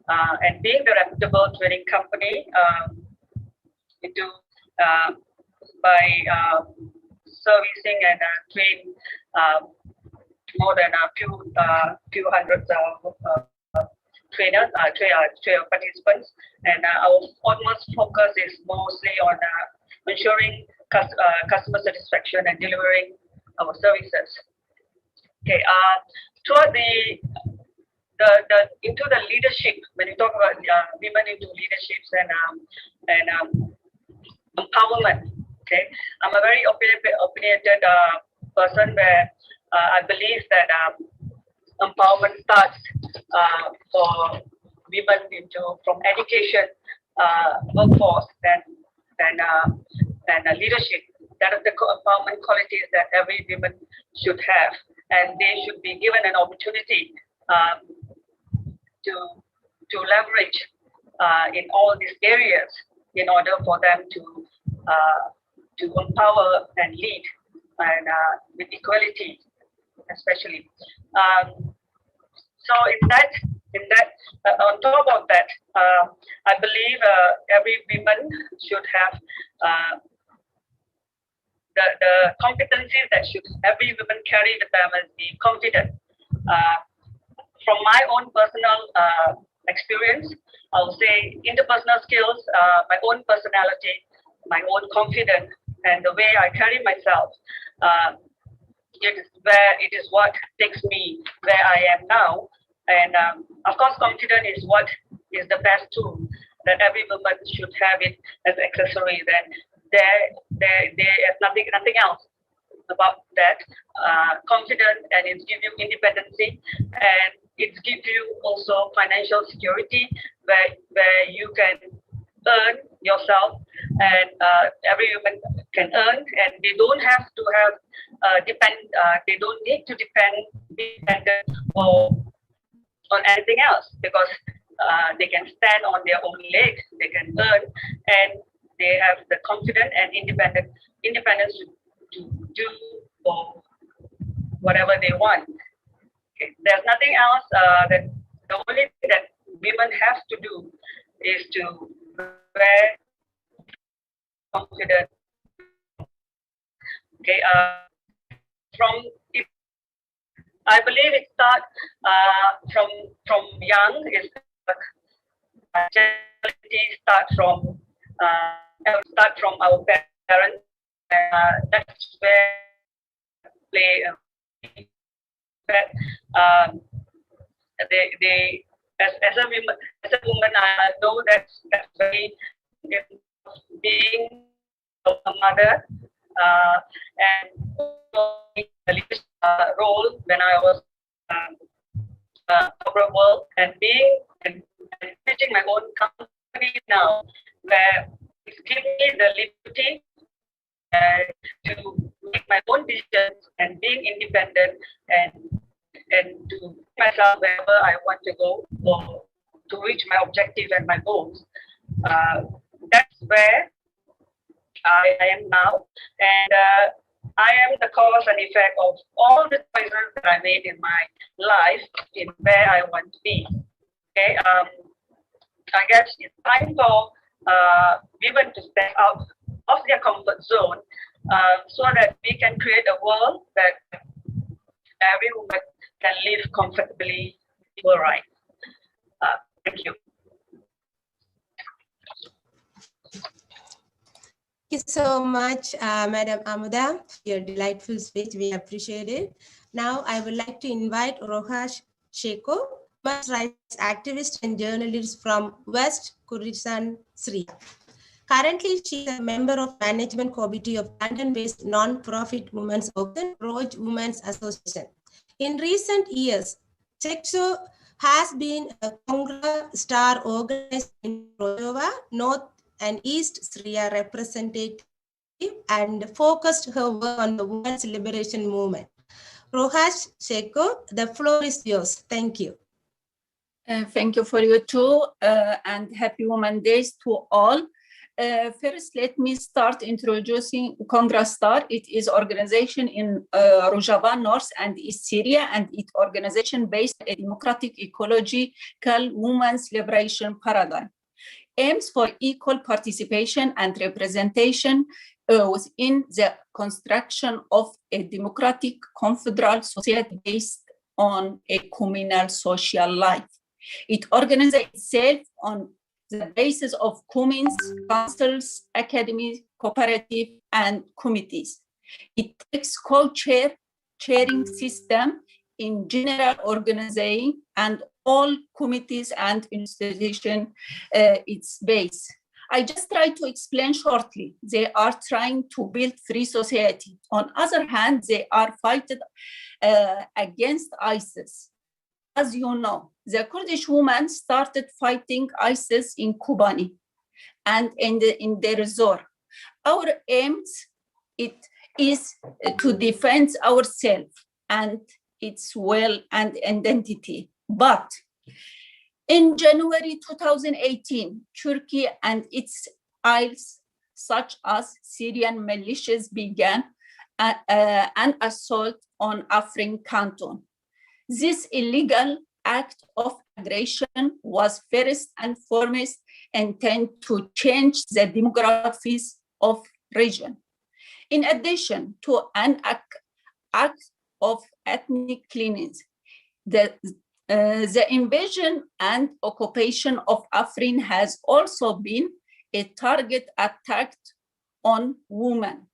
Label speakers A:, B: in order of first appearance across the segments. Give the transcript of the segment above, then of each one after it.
A: and being the reputable training company, into by servicing and train more than a few hundreds of trainers, participants, and our foremost focus is mostly on ensuring customer satisfaction and delivering our services. Okay, toward the into the leadership, when you talk about women into leaderships and empowerment. Okay, I'm a very opinionated person where I believe that empowerment starts for women from education, workforce, and leadership. That is the empowerment qualities that every woman should have, and they should be given an opportunity to leverage in all these areas in order for them to empower and lead, and with equality, especially. So on top of that, I believe every woman should have the competencies that should every woman carry with them is be confident. From my own personal experience, I will say interpersonal skills, my own personality, my own confidence, and the way I carry myself. It is what takes me where I am now. And of course, confidence is what is the best tool that every woman should have it as accessory. Then there is nothing else about that. Confidence, and it gives you independency, and it gives you also financial security where you can earn yourself, and every woman can earn, and they don't have to have they don't need to be dependent on anything else, because they can stand on their own legs, they can earn, and they have the confidence and independence to do or whatever they want. Okay. There's nothing else. That the only thing that women have to do is to wear confidence. Okay. I believe it starts from young. Is start from our parents. That's where play. They as a woman, I know that's very being a mother, and the leadership role when I was corporate world, and managing my own company now, where it's giving me the liberty to make my own decisions and being independent, and to myself wherever I want to go or to reach my objective and my goals. That's where I am now, and I am the cause and effect of all the choices that I made in my life in where I want to be. Okay, I guess it's time for women to step out of their comfort zone, so that we can create a world that every woman can live comfortably. All right. Thank you.
B: Thank you so much, Madam Amuda, for your delightful speech. We appreciate it. Now, I would like to invite Rohas Sheko, human rights activist and journalist from West Kurdistan, Syria. Currently, she is a member of management committee of London-based non-profit women's organ, Roj Women's Association. In recent years, Sheko has been a Congress star organized in Rojava, North and East Syria representative, and focused her work on the women's liberation movement. Rohas Sheko, the floor is yours. Thank you.
C: Thank you for you too, and happy Women's Day to all. First, let me start introducing Congrastar. It is organization in Rojava, North and East Syria, and it organization based on a democratic ecological women's liberation paradigm. Aims for equal participation and representation within the construction of a democratic confederal society based on a communal social life. It organizes itself on the basis of communes, councils, academies, cooperative, and committees. It takes co-chairing system in general organizing and all committees and institutions its base. I just try to explain shortly. They are trying to build free society. On other hand, they are fighting against ISIS. As you know, the Kurdish women started fighting ISIS in Kobani and in Deir ez-Zor. Our aims is to defend ourselves and its will and identity. But in January 2018, Turkey and its allies, such as Syrian militias, began an assault on Afrin canton. This illegal act of aggression was first and foremost intended to change the demographics of region. In addition to an act of ethnic cleansing, the invasion and occupation of Afrin has also been a target attack on women.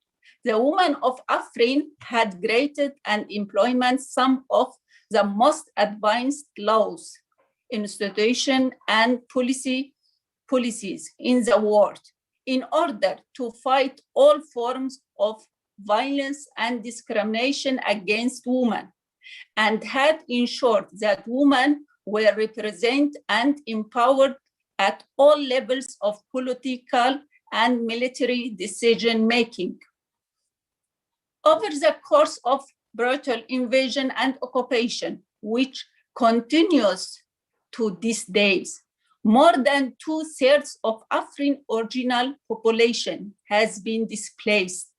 C: The women of Afrin had created and implemented some of the most advanced laws, institutions, and policies in the world in order to fight all forms of violence and discrimination against women, and had ensured that women were represented and empowered at all levels of political and military decision-making. Over the course of brutal invasion and occupation, which continues to these days, more than 2/3 of Afrin original population has been displaced.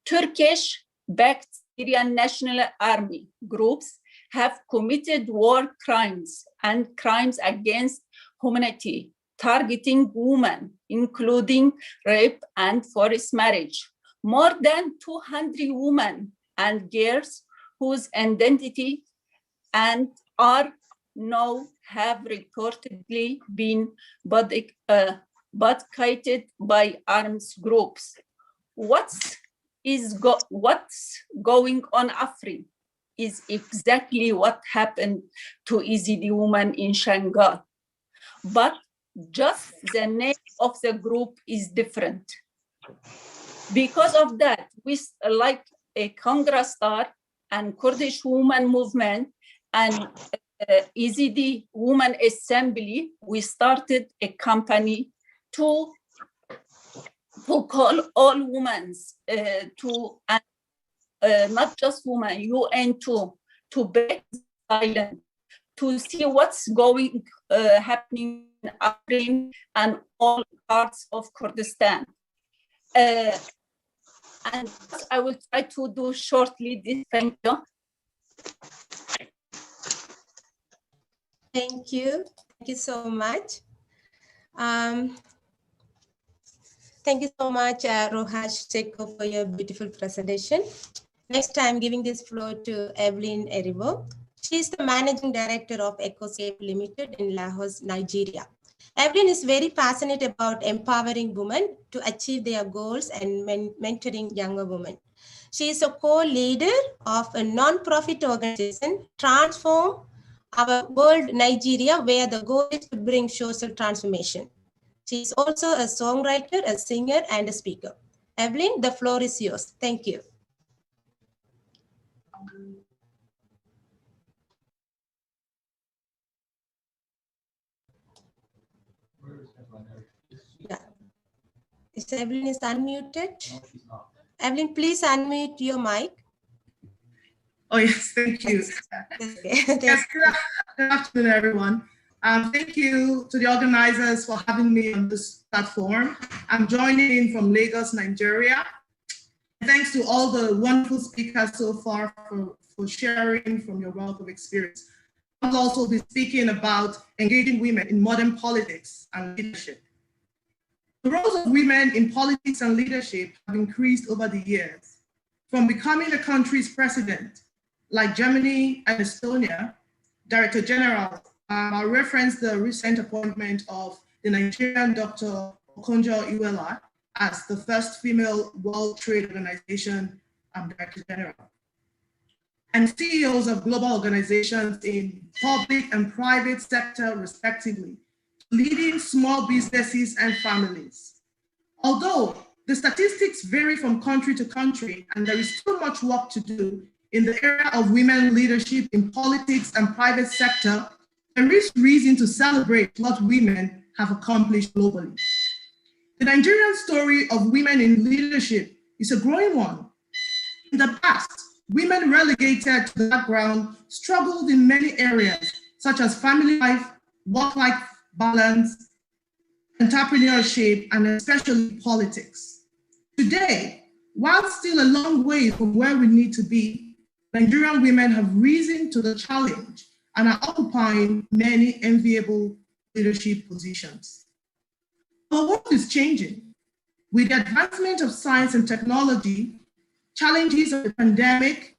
C: Turkish-backed Syrian National Army groups have committed war crimes and crimes against humanity, targeting women, including rape and forced marriage. More than 200 women and girls whose identity and are now have reportedly been boycotted by armed groups. What's going on Afrin is exactly what happened to Yazidi women in Shanghai. But just the name of the group is different. Because of that, we, like a Congrastar and Kurdish Women Movement and Yazidi Women Assembly, we started a campaign to call all women not just women, UN to break silence, to see what's happening in Afrin and all parts of Kurdistan. And I will try to do shortly this. Thank you.
B: Thank you. Thank you so much. Thank you so much, Rohash Sheko, for your beautiful presentation. Next, I'm giving this floor to Evelyn Erivo. She is the Managing Director of Ecoscape Limited in Lagos, Nigeria. Evelyn is very passionate about empowering women to achieve their goals and mentoring younger women. She is a co-leader of a non-profit organization, Transform Our World Nigeria, where the goal is to bring social transformation. She is also a songwriter, a singer, and a speaker. Evelyn, the floor is yours. Thank you. Yeah. Is Evelyn is unmuted? No, she's not. Evelyn, please unmute your mic.
D: Oh, yes, thank you.
B: Okay.
D: Yes, good afternoon, everyone. Thank you to the organizers for having me on this platform. I'm joining in from Lagos, Nigeria. Thanks to all the wonderful speakers so far for sharing from your wealth of experience. I'll also be speaking about engaging women in modern politics and leadership. The roles of women in politics and leadership have increased over the years, from becoming a country's president, like Germany and Estonia, Director General. I referenced the recent appointment of the Nigerian Dr. Okonjo-Iweala as the first female World Trade Organization Director General, and CEOs of global organizations in public and private sector, respectively, leading small businesses and families. Although the statistics vary from country to country, and there is still much work to do in the area of women leadership in politics and private sector, there is reason to celebrate what women have accomplished globally. The Nigerian story of women in leadership is a growing one. In the past, women relegated to the background struggled in many areas, such as family life, work-life balance, entrepreneurship, and especially politics. Today, while still a long way from where we need to be, Nigerian women have risen to the challenge and are occupying many enviable leadership positions. Our world is changing. With the advancement of science and technology, challenges of the pandemic,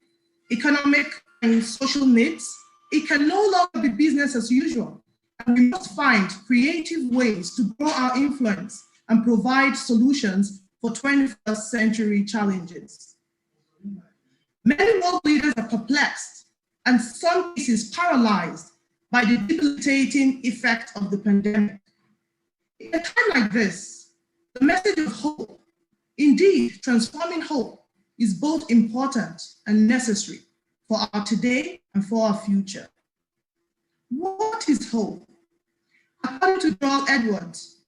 D: economic and social needs, it can no longer be business as usual. And we must find creative ways to grow our influence and provide solutions for 21st century challenges. Many world leaders are perplexed and some cases paralyzed by the debilitating effect of the pandemic. In a time like this, the message of hope, indeed transforming hope, is both important and necessary for our today and for our future. What is hope? According to Joel Edwards,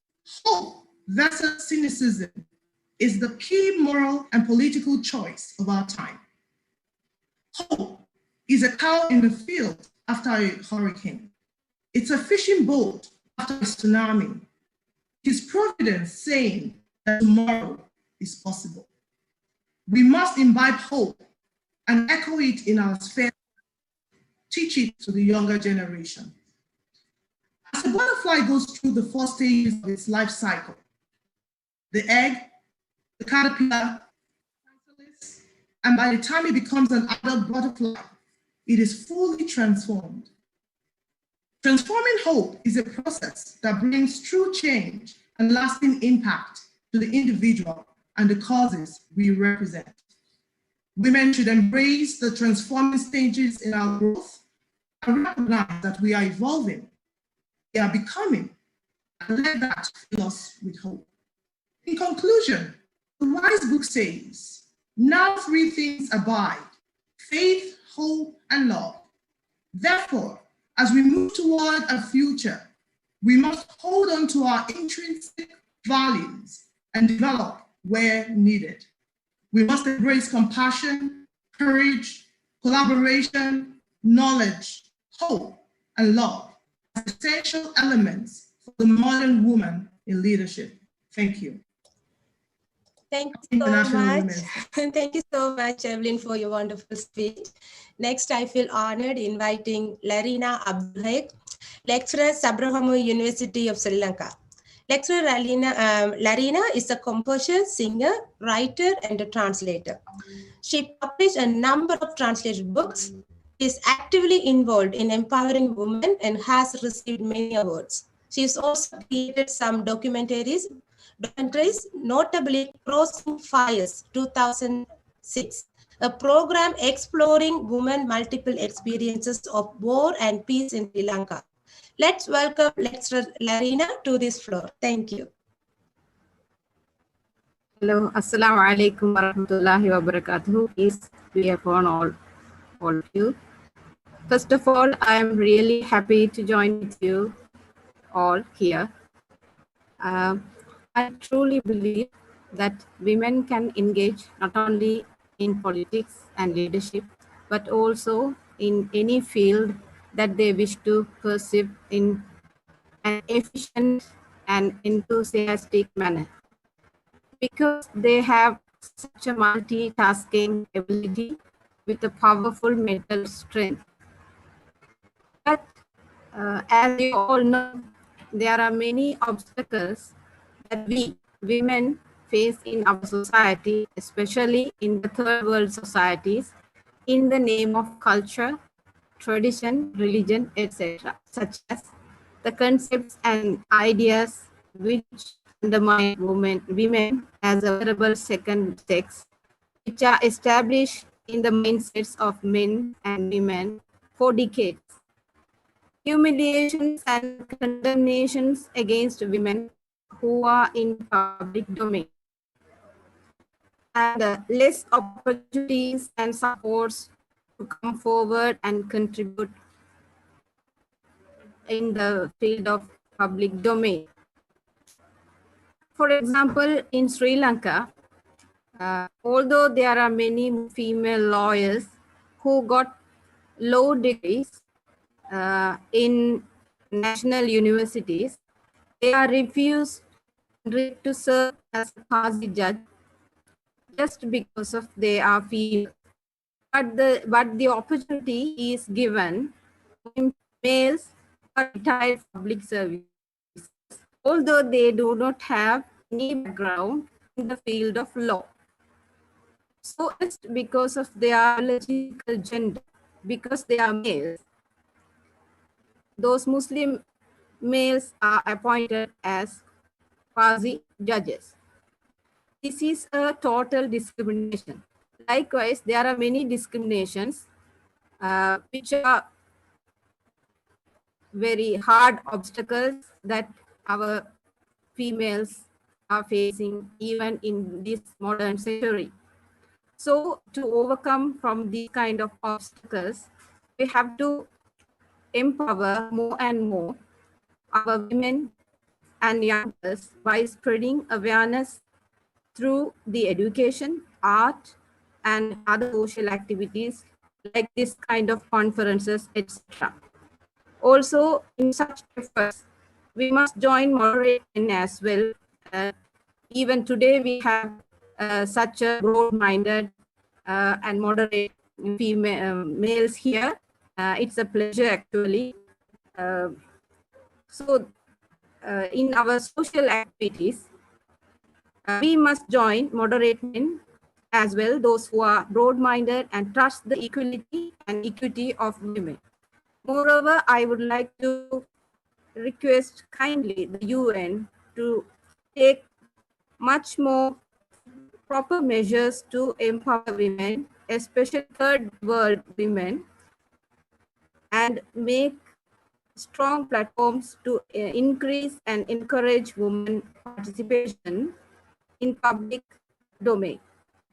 D: hope versus cynicism is the key moral and political choice of our time. Hope is a cow in the field after a hurricane. It's a fishing boat after a tsunami. It is providence saying that tomorrow is possible. We must imbibe hope and echo it in our sphere, teach it to the younger generation. As a butterfly goes through the 4 stages of its life cycle, the egg, the caterpillar, and by the time it becomes an adult butterfly, it is fully transformed. Transforming hope is a process that brings true change and lasting impact to the individual and the causes we represent. Women should embrace the transforming stages in our growth and recognize that we are evolving, we are becoming, and let that fill us with hope. In conclusion, the wise book says, now 3 things abide: faith, hope, and love. Therefore, as we move toward a future, we must hold on to our intrinsic values and develop where needed. We must embrace compassion, courage, collaboration, knowledge, hope, and love as essential elements for the modern woman in leadership. Thank you.
B: Thank you so much. Thank you so much, Evelyn, for your wonderful speech. Next, I feel honored inviting Larina Abdulhaik, lecturer, Sabrahamu University of Sri Lanka. Lecturer Larina is a composer, singer, writer, and a translator. She published a number of translated books, is actively involved in empowering women, and has received many awards. She has also created some documentaries, notably Crossing Fires 2006, a program exploring women multiple experiences of war and peace in Sri Lanka. Let's welcome Lecturer Larina to this floor. Thank you.
E: Hello, Assalamu alaikum warahmatullahi wabarakatuh. Peace be upon all of you. First of all, I am really happy to join with you all here. I truly believe that women can engage not only in politics and leadership, but also in any field that they wish to pursue in an efficient and enthusiastic manner because they have such a multitasking ability with a powerful mental strength. But as you all know, there are many obstacles that we women face in our society, especially in the third world societies, in the name of culture, tradition, religion, etc., such as the concepts and ideas which undermine women as a verbal second sex, which are established in the mindsets of men and women for decades. Humiliations and condemnations against women who are in public domain, and less opportunities and supports to come forward and contribute in the field of public domain. For example, in Sri Lanka, although there are many female lawyers who got law degrees in national universities, they are refused to serve as a Qazi judge just because of they are female. But the opportunity is given to males for retired public service, although they do not have any background in the field of law. So just because of their biological gender, because they are males, those Muslim males are appointed as Qazi judges. This is a total discrimination. Likewise, there are many discriminations which are very hard obstacles that our females are facing even in this modern century. So to overcome from these kind of obstacles, we have to empower more and more our women and youngsters by spreading awareness through the education, art, and other social activities like this kind of conferences, etc. Also, in such efforts, we must join moderate men as well. Even today, we have such a broad-minded and moderate female males here. It's a pleasure, actually. In our social activities, we must join moderate men as well, those who are broad-minded and trust the equality and equity of women. Moreover, I would like to request kindly the UN to take much more proper measures to empower women, especially third world women, and make strong platforms to increase and encourage women participation in public domain.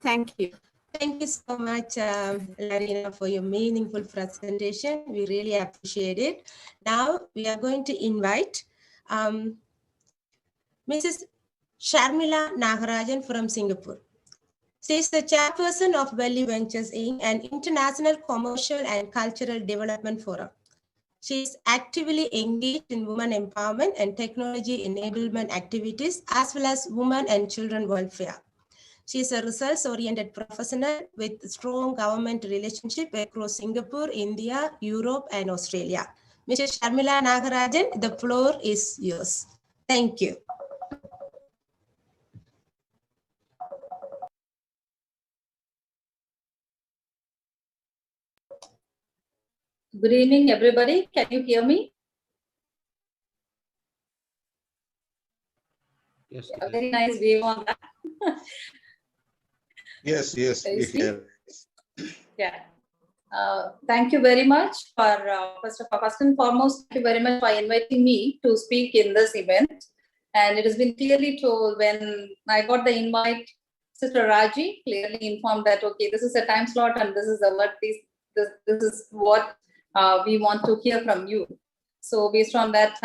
E: Thank you.
B: Thank you so much, Larina, for your meaningful presentation. We really appreciate it. Now we are going to invite Mrs. Sharmila Nagarajan from Singapore. She is the chairperson of Value Ventures Inc., an international commercial and cultural development forum. She is actively engaged in women empowerment and technology enablement activities, as well as women and children welfare. She is a results-oriented professional with strong government relationship across Singapore, India, Europe, and Australia. Mrs. Sharmila Nagarajan, the floor is yours. Thank you.
F: Good evening, everybody. Can you hear me?
G: Yes.
F: A very nice view on that.
G: Yes, we hear.
F: Yeah. Thank you very much for, first and foremost, thank you very much for inviting me to speak in this event. And it has been clearly told when I got the invite, Sister Raji clearly informed that, okay, this is a time slot and this is this is what we want to hear from you. So based on that,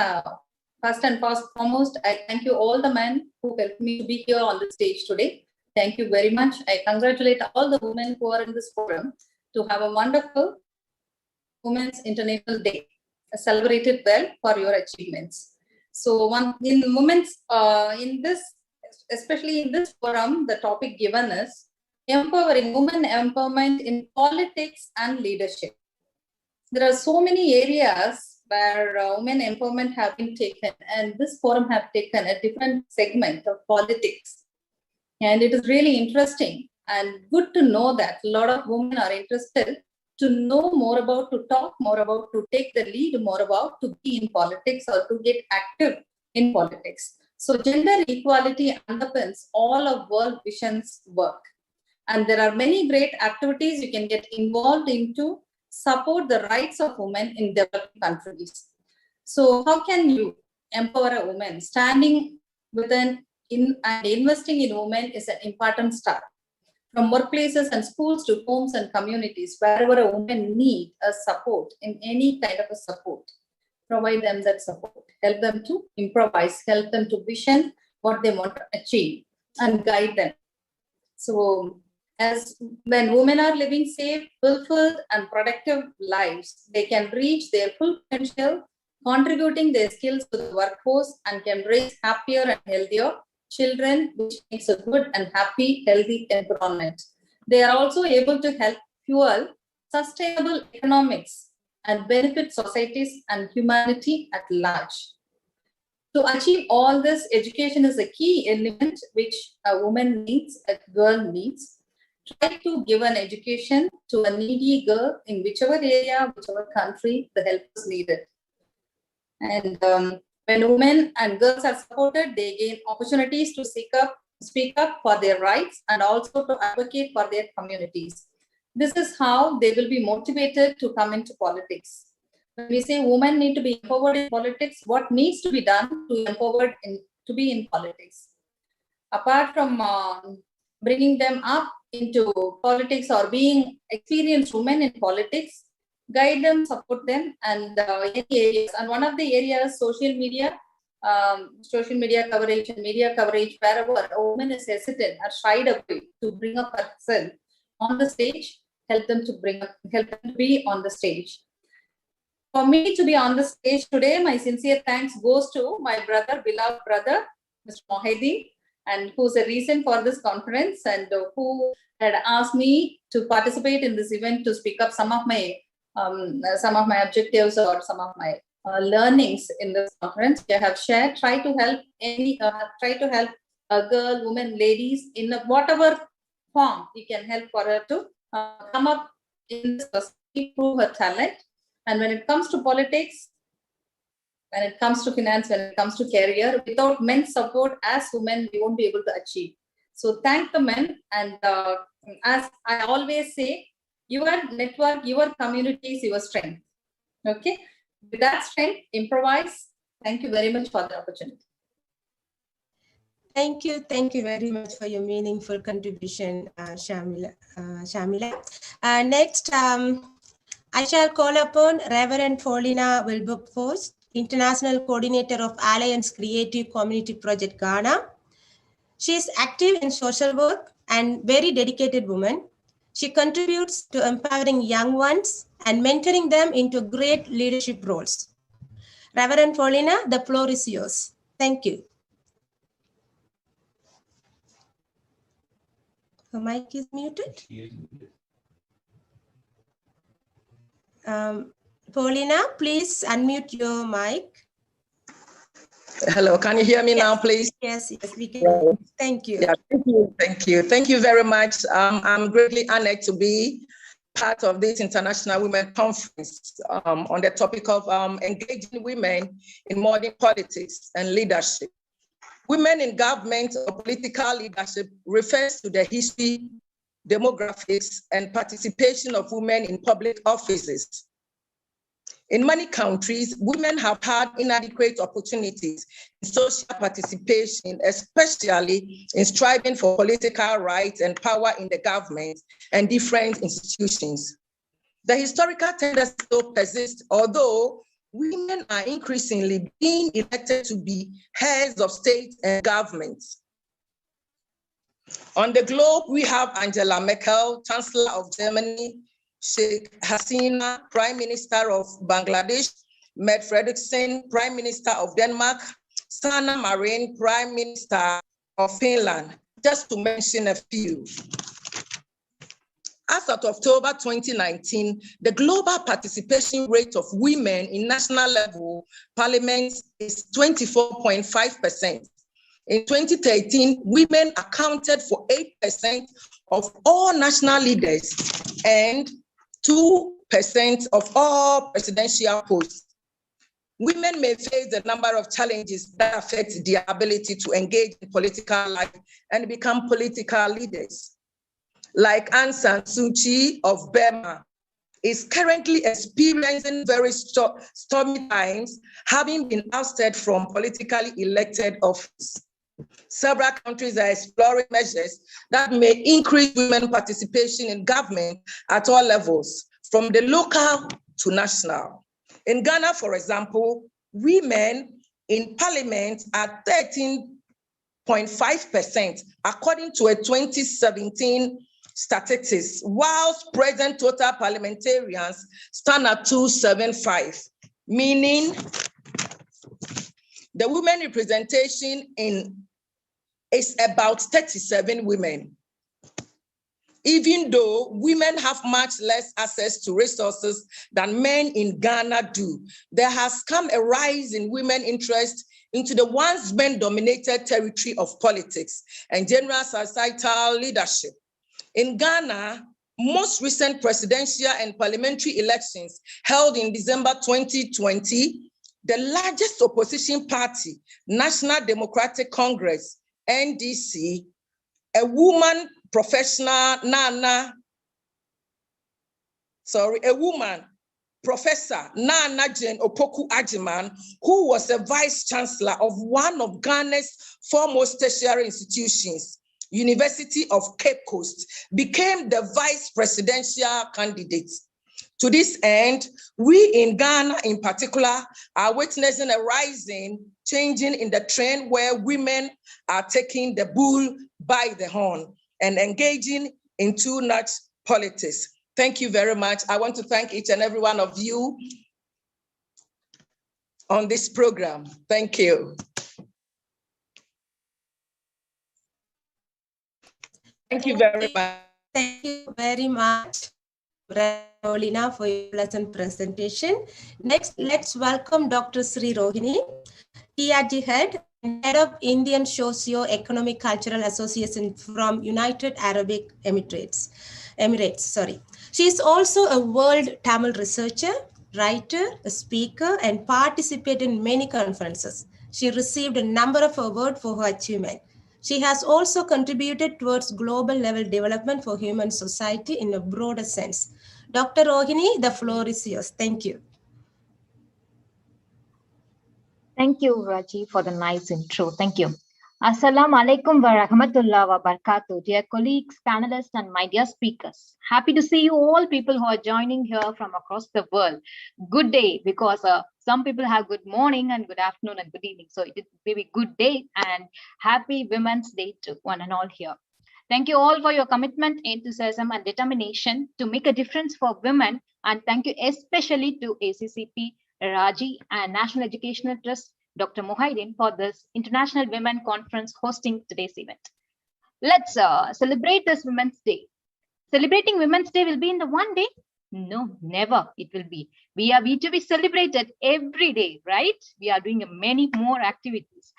F: first and foremost, I thank you all the men who helped me to be here on the stage today. Thank you very much. I congratulate all the women who are in this forum to have a wonderful Women's International Day. Celebrate it well for your achievements. So in women's, especially in this forum, the topic given is empowering women empowerment in politics and leadership. There are so many areas where women empowerment have been taken, and this forum have taken a different segment of politics. And it is really interesting and good to know that a lot of women are interested to know more about, to talk more about, to take the lead more about, to be in politics or to get active in politics. So gender equality underpins all of World Vision's work. And there are many great activities you can get involved into support the rights of women in developing countries. So how can you empower a woman? Standing within and investing in women is an important start. From workplaces and schools to homes and communities, wherever a woman needs a support, in any kind of a support, provide them that support. Help them to improvise, help them to vision what they want to achieve and guide them. So as when women are living safe, fulfilled and productive lives, they can reach their full potential, contributing their skills to the workforce and can raise happier and healthier children, which makes a good and happy, healthy environment. They are also able to help fuel sustainable economics and benefit societies and humanity at large. To achieve all this, education is a key element which a woman needs, a girl needs. Try to give an education to a needy girl in whichever area, whichever country the help is needed. And when women and girls are supported, they gain opportunities to speak up for their rights and also to advocate for their communities. This is how they will be motivated to come into politics. When we say women need to be empowered in politics, what needs to be done to be in politics? Apart from bringing them up into politics or being experienced women in politics, guide them, support them, and any areas. And one of the areas, social media coverage and media coverage, wherever a woman is hesitant or shied away to bring up herself on the stage, help them to be on the stage. For me to be on the stage today, my sincere thanks goes to my beloved brother, Mr. Mohedi, and who's a reason for this conference and who had asked me to participate in this event to speak up some of my objectives or some of my learnings in this conference. I have shared. Try to help a girl, woman, ladies in whatever form you can help for her to come up in this society, prove her talent. And when it comes to politics, when it comes to finance, when it comes to career, without men's support as women, we won't be able to achieve. So thank the men. And as I always say, your network, your community is your strength. Okay. With that strength, improvise. Thank you very much for the opportunity.
B: Thank you very much for your meaningful contribution, Shamila. Next, I shall call upon Reverend Paulina Wilberforce, International Coordinator of Alliance Creative Community Project Ghana. She is active in social work and very dedicated woman. She contributes to empowering young ones and mentoring them into great leadership roles. Reverend Paulina, the floor is yours. Thank you. Her mic is muted. Paulina, please unmute your mic.
G: Hello, can you hear me now, please?
B: Yes, we can. Thank you.
G: Yeah, thank you very much. I'm greatly honored to be part of this International Women Conference on the topic of engaging women in modern politics and leadership. Women in government or political leadership refers to the history, demographics, and participation of women in public offices. In many countries, women have had inadequate opportunities in social participation, especially in striving for political rights and power in the government and different institutions. The historical tendency still persists, although women are increasingly being elected to be heads of state and governments. On the globe, we have Angela Merkel, Chancellor of Germany, Sheikh Hasina, Prime Minister of Bangladesh, Mette Frederiksen, Prime Minister of Denmark, Sanna Marin, Prime Minister of Finland, just to mention a few. As of October 2019, the global participation rate of women in national level parliaments is 24.5%. In 2013, women accounted for 8% of all national leaders and 2% of all presidential posts. Women may face a number of challenges that affect their ability to engage in political life and become political leaders. Like Aung San Suu Kyi of Burma is currently experiencing very stormy times, having been ousted from politically elected office. Several countries are exploring measures that may increase women participation in government at all levels, from the local to national. In Ghana, for example, women in parliament are 13.5%, according to a 2017 statistics, whilst present total parliamentarians stand at 275, meaning the women representation is about 37 women. Even though women have much less access to resources than men in Ghana do, there has come a rise in women interest into the once men-dominated territory of politics and general societal leadership. In Ghana, most recent presidential and parliamentary elections held in December 2020, the largest opposition party, National Democratic Congress, NDC, a woman professional, Professor Nana Jane Opoku Ajiman, who was a vice chancellor of one of Ghana's foremost tertiary institutions, University of Cape Coast, became the vice presidential candidate. To this end, we in Ghana in particular are witnessing a rising, changing in the trend where women are taking the bull by the horn and engaging in too-much politics. Thank you very much. I want to thank each and every one of you on this program. Thank you. Thank you very much.
B: Thank you very much, Olina, for your pleasant presentation. Next, let's welcome Dr. Sri Rohini, TRG Head of Indian Socio-Economic Cultural Association from United Arab Emirates. She is also a world Tamil researcher, writer, a speaker, and participated in many conferences. She received a number of awards for her achievement. She has also contributed towards global level development for human society in a broader sense. Dr. Rohini, the floor is yours. Thank you.
H: Thank you, Raji, for the nice intro. Thank you. Assalamu alaikum wa rahmatullah wa barakatuh, dear colleagues, panelists, and my dear speakers. Happy to see you all people who are joining here from across the world. Good day, because some people have good morning and good afternoon and good evening. So it may be good day, and happy Women's Day to one and all here. Thank you all for your commitment, enthusiasm, and determination to make a difference for women. And thank you especially to ACCP, Raji, and National Educational Trust, Dr. Muhyiddin, for this International Women Conference hosting today's event. Let's celebrate this Women's Day. Celebrating Women's Day will be in the one day? No, never it will be. We are to be celebrated every day, right? We are doing many more activities.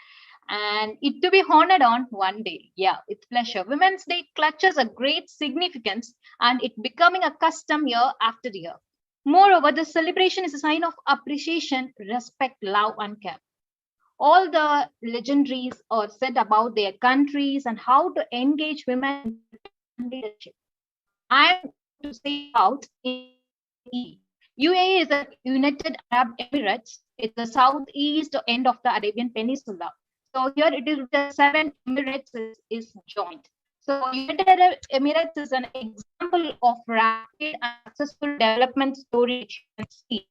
H: And it to be honored on one day. Yeah, it's pleasure. Women's Day clutches a great significance, and it becoming a custom year after year. Moreover, the celebration is a sign of appreciation, respect, love, and care. All the legendaries are said about their countries and how to engage women in leadership. I am to say about UAE. UAE is the United Arab Emirates. It's the southeast end of the Arabian Peninsula. So here it is the 7 Emirates is joined. So United Arab Emirates is an example of rapid and successful development story which you can see.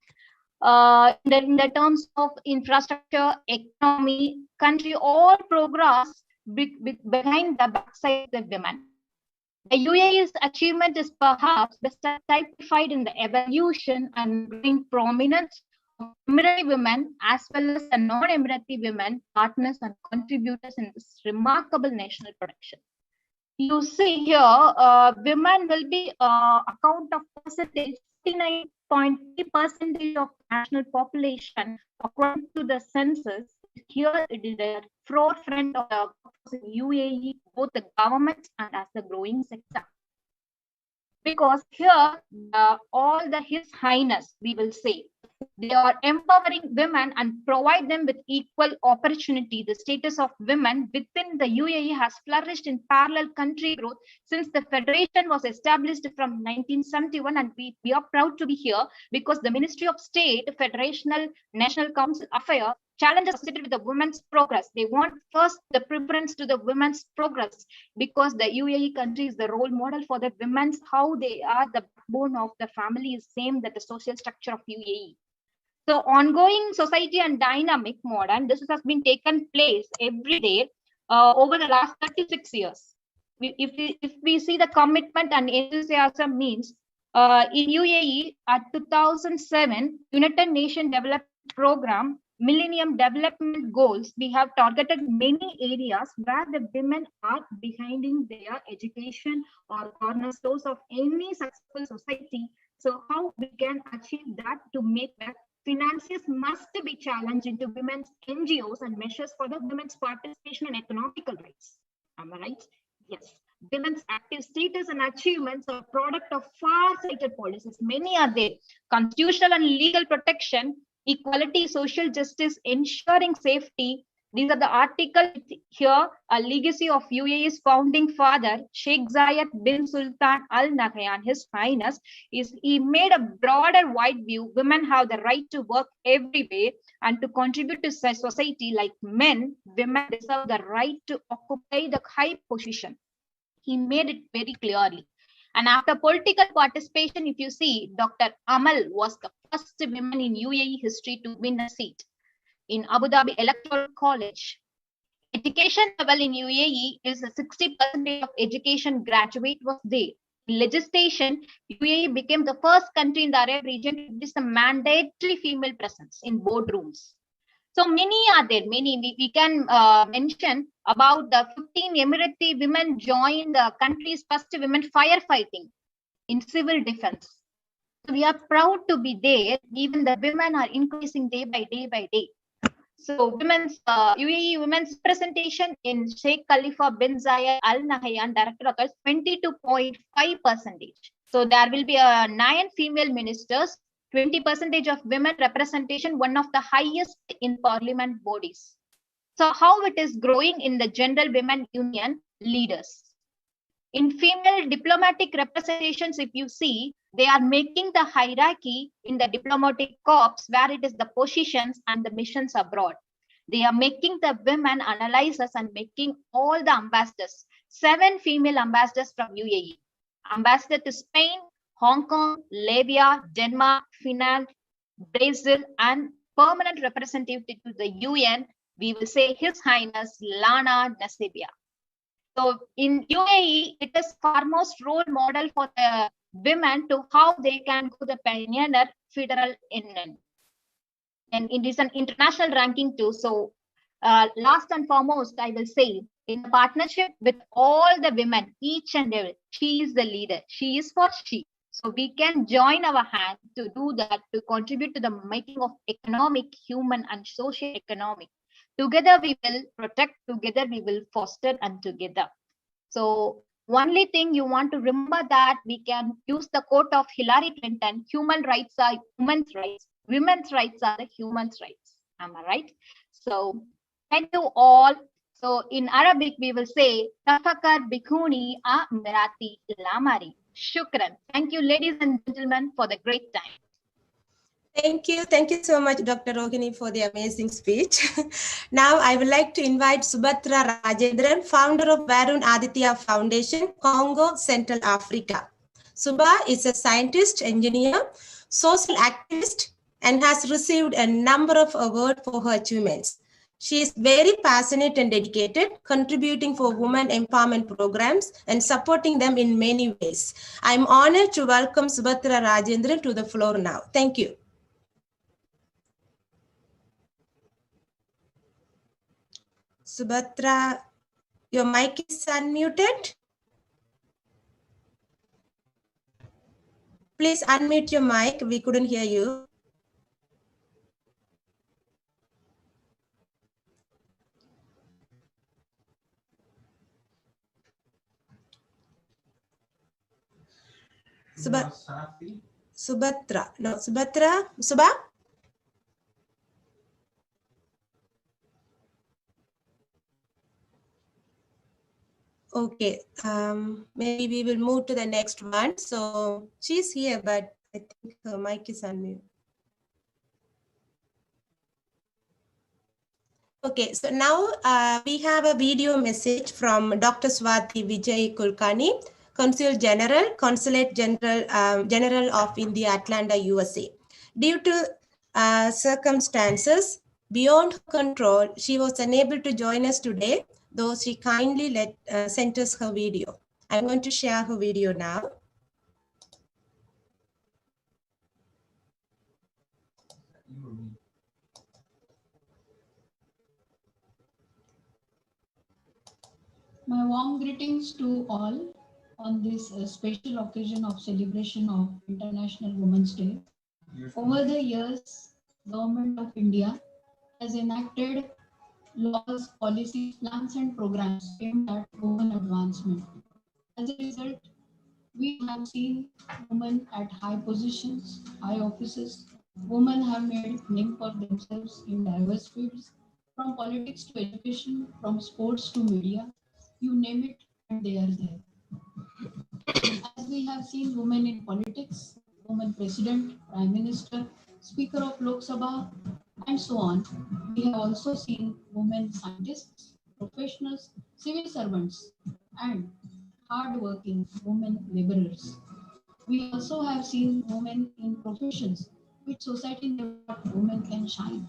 H: In the terms of infrastructure, economy, country, all progress behind the backside of the women. The UAE's achievement is perhaps best typified in the evolution and growing prominence Emirati women as well as the non-Emirati women partners and contributors in this remarkable national production. You see here, women will be account of percentage 59.3% of national population according to the census. Here it is the forefront of the UAE, both the government and as the growing sector. Because here, all the His Highness, we will say, they are empowering women and provide them with equal opportunity. The status of women within the UAE has flourished in parallel country growth since the federation was established from 1971, and we are proud to be here because the Ministry of State, Federational National Council Affairs challenges associated with the women's progress. They want first the preference to the women's progress because the UAE country is the role model for the women's, how they are the backbone of the family is same that the social structure of UAE. So ongoing society and dynamic modern, this has been taken place every day over the last 36 years. If we see the commitment and enthusiasm means in UAE at 2007, United Nations Development Program, Millennium Development Goals, we have targeted many areas where the women are behind in their education or cornerstones of any successful society. So how we can achieve that to make that finances must be challenged into women's NGOs and measures for the women's participation in economical rights. Am I right? Yes. Women's active status and achievements are a product of far-sighted policies. Many are there. Constitutional and legal protection, equality, social justice, ensuring safety. These are the articles here, a legacy of UAE's founding father, Sheikh Zayed bin Sultan Al Nahyan, His Highness, is he made a broader wide view. Women have the right to work every way and to contribute to society like men. Women deserve the right to occupy the high position. He made it very clearly. And after political participation, if you see, Dr. Amal was the first woman in UAE history to win a seat in Abu Dhabi Electoral College. Education level in UAE is 60% of education graduate was there. Legislation, UAE became the first country in the Arab region to introduce a mandatory female presence in boardrooms. So many are there, many. We can mention about the 15 Emirati women joined the country's first women firefighting in civil defense. So we are proud to be there. Even the women are increasing day by day. So women's UAE women's representation in Sheikh Khalifa bin Zayed Al Nahyan Director of 22.5%. So there will be 9 female ministers, 20% of women representation, one of the highest in parliament bodies. So how it is growing in the General Women Union leaders. In female diplomatic representations, if you see, they are making the hierarchy in the diplomatic corps where it is the positions and the missions abroad. They are making the women analyzers and making all the ambassadors, 7 female ambassadors from UAE. Ambassador to Spain, Hong Kong, Libya, Denmark, Finland, Brazil, and permanent representative to the UN, we will say His Highness Lana Nasibia. So in UAE, it is foremost role model for the women to how they can go the pioneer federal union. And it is an international ranking too. So last and foremost, I will say in partnership with all the women, each and every, she is the leader. She is for she. So we can join our hand to do that, to contribute to the making of economic, human, and social economic. Together we will protect, together we will foster, and together. So only thing you want to remember that we can use the quote of Hillary Clinton, human rights are women's rights, women's rights are the human's rights. Am I right? So thank you all. So in Arabic, we will say, Tafakar Bikuni a Mirati Lamari. Shukran. Thank you, ladies and gentlemen, for the great time.
B: Thank you. Thank you so much, Dr. Rohini, for the amazing speech. Now, I would like to invite Subhatra Rajendran, founder of Varun Aditya Foundation, Congo, Central Africa. Subha is a scientist, engineer, social activist, and has received a number of awards for her achievements. She is very passionate and dedicated, contributing for women empowerment programs and supporting them in many ways. I'm honored to welcome Subhatra Rajendran to the floor now. Thank you. Subhatra, your mic is unmuted. Please unmute your mic. We couldn't hear you. Subhatra. No, Subhatra. Subha? Okay. Maybe we will move to the next one. So she's here, but I think her mic is unmuted. Okay, so now we have a video message from Dr. Swati Vijay Kulkarni, Consulate General of India, Atlanta, USA. Due to circumstances beyond her control, she was unable to join us today, though she kindly sent us her video. I'm going to share her video now.
I: My warm greetings to all on this special occasion of celebration of International Women's Day. Over the years, Government of India has enacted laws, policies, plans and programs aimed at women advancement. As a result, we have seen women at high positions, high offices. Women have made name for themselves in diverse fields, from politics to education, from sports to media, you name it, and they are there. As we have seen women in politics, women president, prime minister, speaker of Lok Sabha, and so on, we have also seen women scientists, professionals, civil servants, and hard-working women laborers. We also have seen women in professions which society never thought women can shine.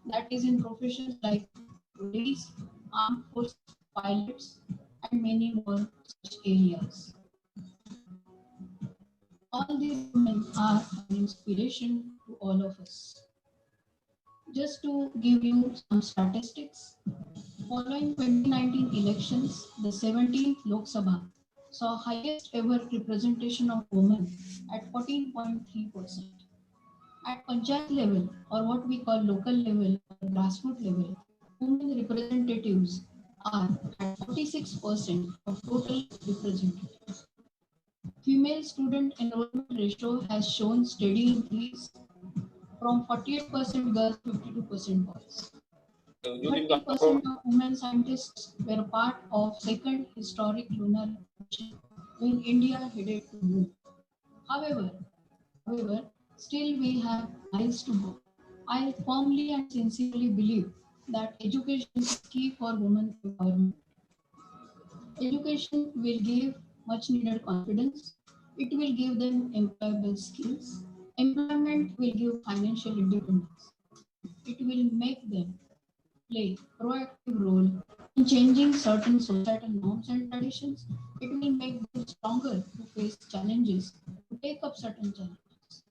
I: That is in professions like police, armed forces, pilots, and many more such areas. All these women are an inspiration to all of us. Just to give you some statistics, following 2019 elections, the 17th Lok Sabha saw highest ever representation of women at 14.3%. At Panchayat level, or what we call local level or grassroots level, women representatives are at 46% of total representatives. Female student enrollment ratio has shown steady increase from 48% girls to 52% boys. 30% of women scientists were part of second historic lunar mission when India headed to moon. However, still we have miles to go. I firmly and sincerely believe that education is key for women empowerment. Education will give much needed confidence. It will give them employable skills. Employment will give financial independence. It will make them play a proactive role in changing certain societal norms and traditions. It will make them stronger to face challenges, to take up certain challenges.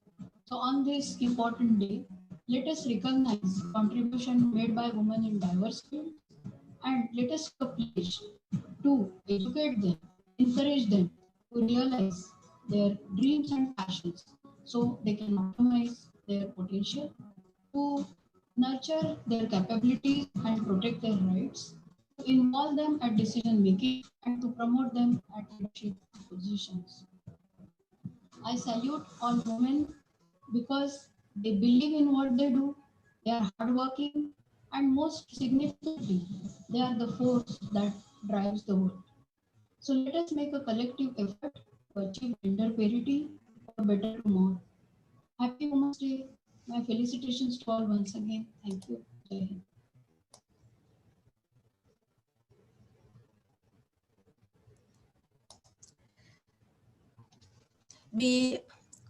I: So on this important day, let us recognize contribution made by women in diverse fields and let us pledge to educate them, encourage them to realize their dreams and passions so they can optimize their potential, to nurture their capabilities and protect their rights, to involve them at decision making and to promote them at leadership positions. I salute all women because they believe in what they do, they are hardworking, and most significantly, they are the force that drives the world. So let us make a collective effort to achieve gender parity for a better tomorrow. Happy Women's Day. My felicitations to all once again. Thank you. Jai Hind.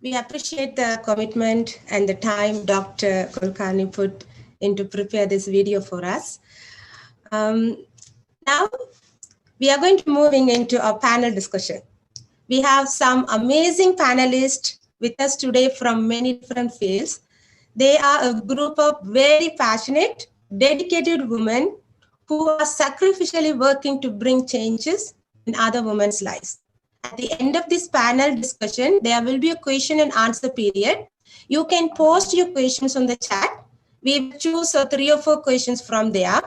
B: We appreciate the commitment and the time Dr. Kulkarni put in to prepare this video for us. Now, we are going to moving into our panel discussion. We have some amazing panelists with us today from many different fields. They are a group of very passionate, dedicated women who are sacrificially working to bring changes in other women's lives. At the end of this panel discussion, there will be a question and answer period. You can post your questions on the chat. We will choose 3 or 4 questions from there.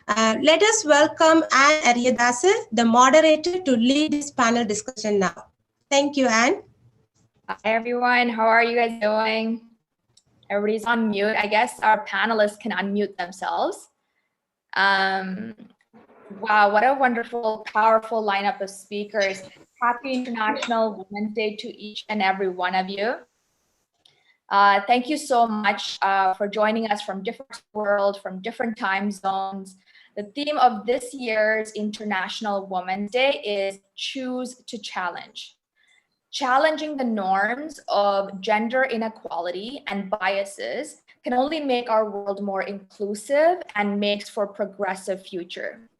B: Let us welcome Anne Aryadasa, the moderator, to lead this panel discussion now. Thank you, Anne.
J: Hi, everyone. How are you guys doing? Everybody's on mute. I guess our panelists can unmute themselves. Wow, what a wonderful, powerful lineup of speakers. Happy International Women's Day to each and every one of you. Thank you so much for joining us from different world, from different time zones. The theme of this year's International Women's Day is Choose to Challenge. Challenging the norms of gender inequality and biases can only make our world more inclusive and makes for a progressive future.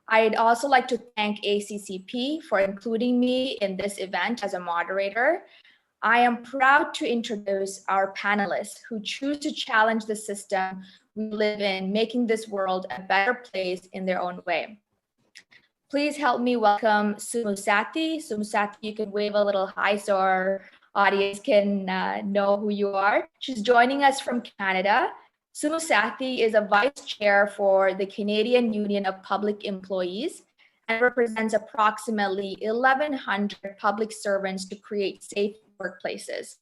J: I'd also like to thank ACCP for including me in this event as a moderator. I am proud to introduce our panelists who choose to challenge the system we live in, making this world a better place in their own way. Please help me welcome Sumusati. Sumusati, you can wave a little hi so our audience can know who you are. She's joining us from Canada. Sumusati is a vice chair for the Canadian Union of Public Employees and represents approximately 1,100 public servants to create safe workplaces.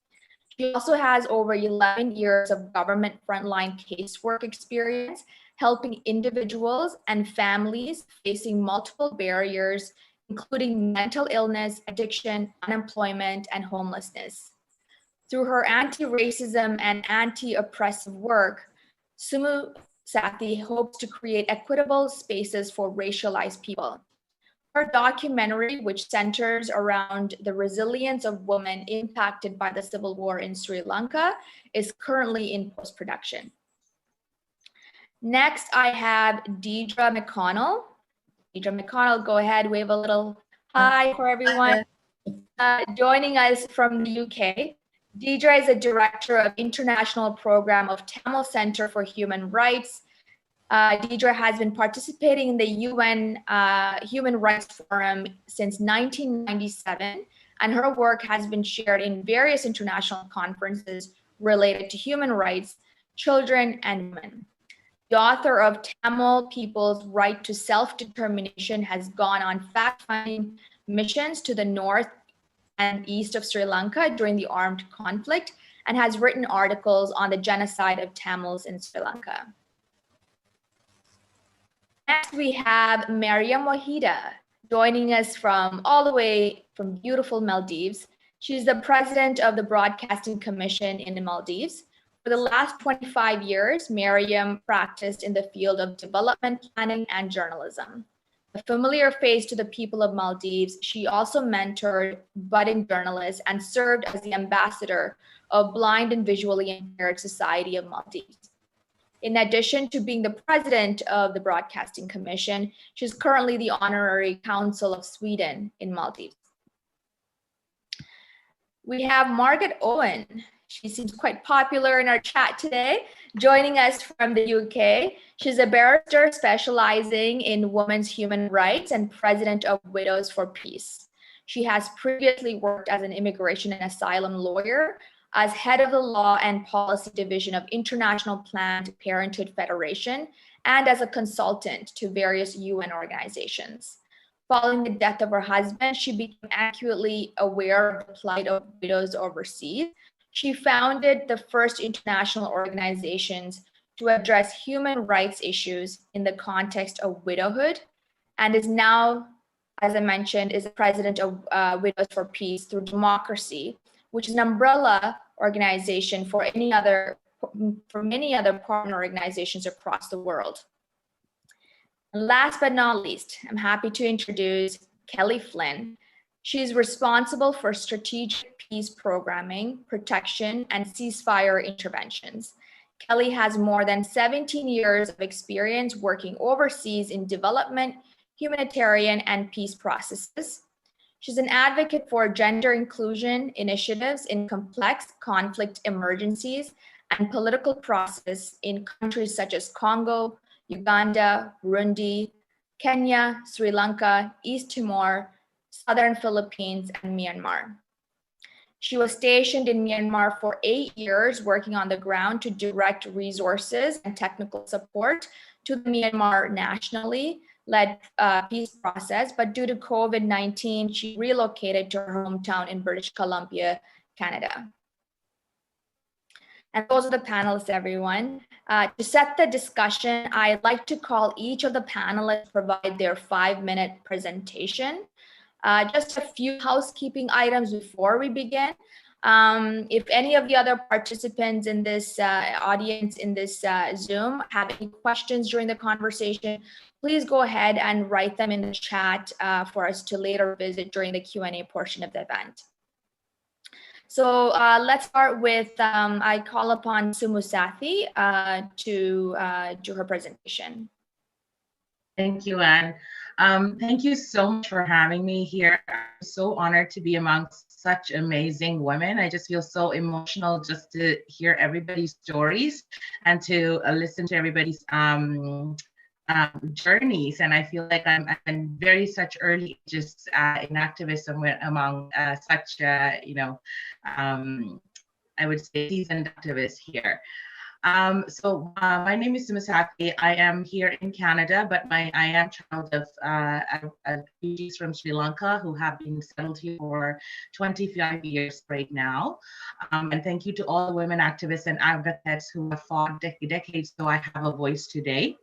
J: She also has over 11 years of government frontline casework experience, helping individuals and families facing multiple barriers, including mental illness, addiction, unemployment, and homelessness. Through her anti-racism and anti-oppressive work, Sumusati hopes to create equitable spaces for racialized people. Her documentary, which centers around the resilience of women impacted by the civil war in Sri Lanka, is currently in post-production. Next, I have Deidre McConnell. Deidre McConnell, go ahead, wave a little hi for everyone. Joining us from the UK, Deidre is a director of International Program of Tamil Center for Human Rights. Deidre has been participating in the UN Human Rights Forum since 1997, and her work has been shared in various international conferences related to human rights, children, and women. The author of Tamil People's Right to Self-Determination has gone on fact-finding missions to the north and east of Sri Lanka during the armed conflict and has written articles on the genocide of Tamils in Sri Lanka. Next, we have Mariam Wahida joining us from all the way from beautiful Maldives. She's the president of the Broadcasting Commission in the Maldives. For the last 25 years, Mariam practiced in the field of development planning and journalism. A familiar face to the people of Maldives, she also mentored budding journalists and served as the ambassador of Blind and Visually Impaired Society of Maldives. In addition to being the president of the Broadcasting Commission, she's currently the Honorary Council of Sweden in Maldives. We have Margaret Owen. She seems quite popular in our chat today, joining us from the UK. She's a barrister specializing in women's human rights and president of Widows for Peace. She has previously worked as an immigration and asylum lawyer, as head of the Law and Policy Division of International Planned Parenthood Federation, and as a consultant to various UN organizations. Following the death of her husband, she became acutely aware of the plight of widows overseas. She founded the first international organizations to address human rights issues in the context of widowhood, and is now, as I mentioned, is the president of Widows for Peace through Democracy, which is an umbrella organization for many other partner organizations across the world. And last but not least, I'm happy to introduce Kelly Flynn. She's responsible for strategic peace programming, protection, and ceasefire interventions. Kelly has more than 17 years of experience working overseas in development, humanitarian, and peace processes. She's an advocate for gender inclusion initiatives in complex conflict emergencies and political process in countries such as Congo, Uganda, Burundi, Kenya, Sri Lanka, East Timor, Southern Philippines, and Myanmar. She was stationed in Myanmar for 8 years, working on the ground to direct resources and technical support to the Myanmar nationally led peace process. But due to COVID-19, she relocated to her hometown in British Columbia, Canada. And those are the panelists, everyone. To set the discussion, I'd like to call each of the panelists provide their 5-minute presentation. Just a few housekeeping items before we begin. If any of the other participants in this audience in this Zoom have any questions during the conversation, please go ahead and write them in the chat for us to later visit during the Q&A portion of the event. So let's start with, I call upon Sumusathi to do her presentation.
K: Thank you, Anne. Thank you so much for having me here. I'm so honored to be amongst such amazing women. I just feel so emotional just to hear everybody's stories and to listen to everybody's journeys. And I feel like I'm in very such early ages in activism among such, I would say seasoned activists here. My name is Sumasaki. I am here in Canada, but I am child of refugees from Sri Lanka who have been settled here for 25 years right now. And thank you to all the women activists and advocates who have fought decades so I have a voice today.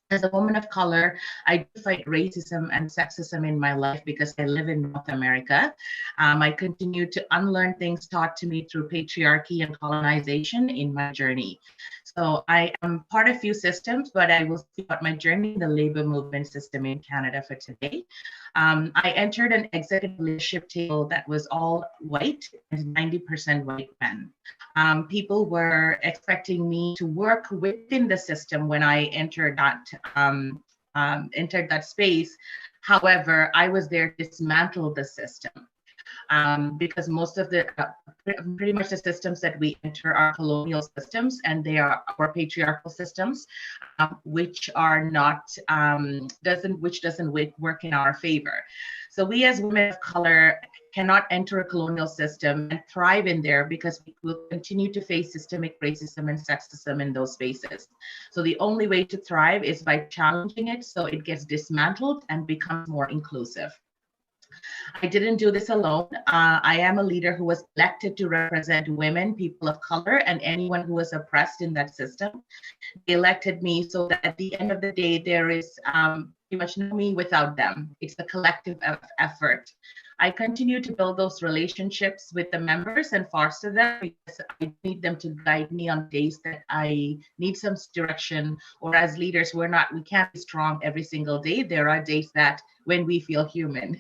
K: As a woman of color, I do fight racism and sexism in my life because I live in North America. I continue to unlearn things taught to me through patriarchy and colonization in my journey. So I am part of few systems, but I will speak about my journey in the labor movement system in Canada for today. I entered an executive leadership table that was all white and 90% white men. People were expecting me to work within the system when I entered that space. However, I was there to dismantle the system because most of the pretty much the systems that we enter are colonial systems, and they are our patriarchal systems, which are not doesn't work in our favor. So we as women of color cannot enter a colonial system and thrive in there because we will continue to face systemic racism and sexism in those spaces. So the only way to thrive is by challenging it so it gets dismantled and becomes more inclusive. I didn't do this alone. I am a leader who was elected to represent women, people of color, and anyone who was oppressed in that system. They elected me so that at the end of the day, there is pretty much no me without them. It's a collective effort. I continue to build those relationships with the members and foster them because I need them to guide me on days that I need some direction, or as leaders, we can't be strong every single day. There are days that when we feel human.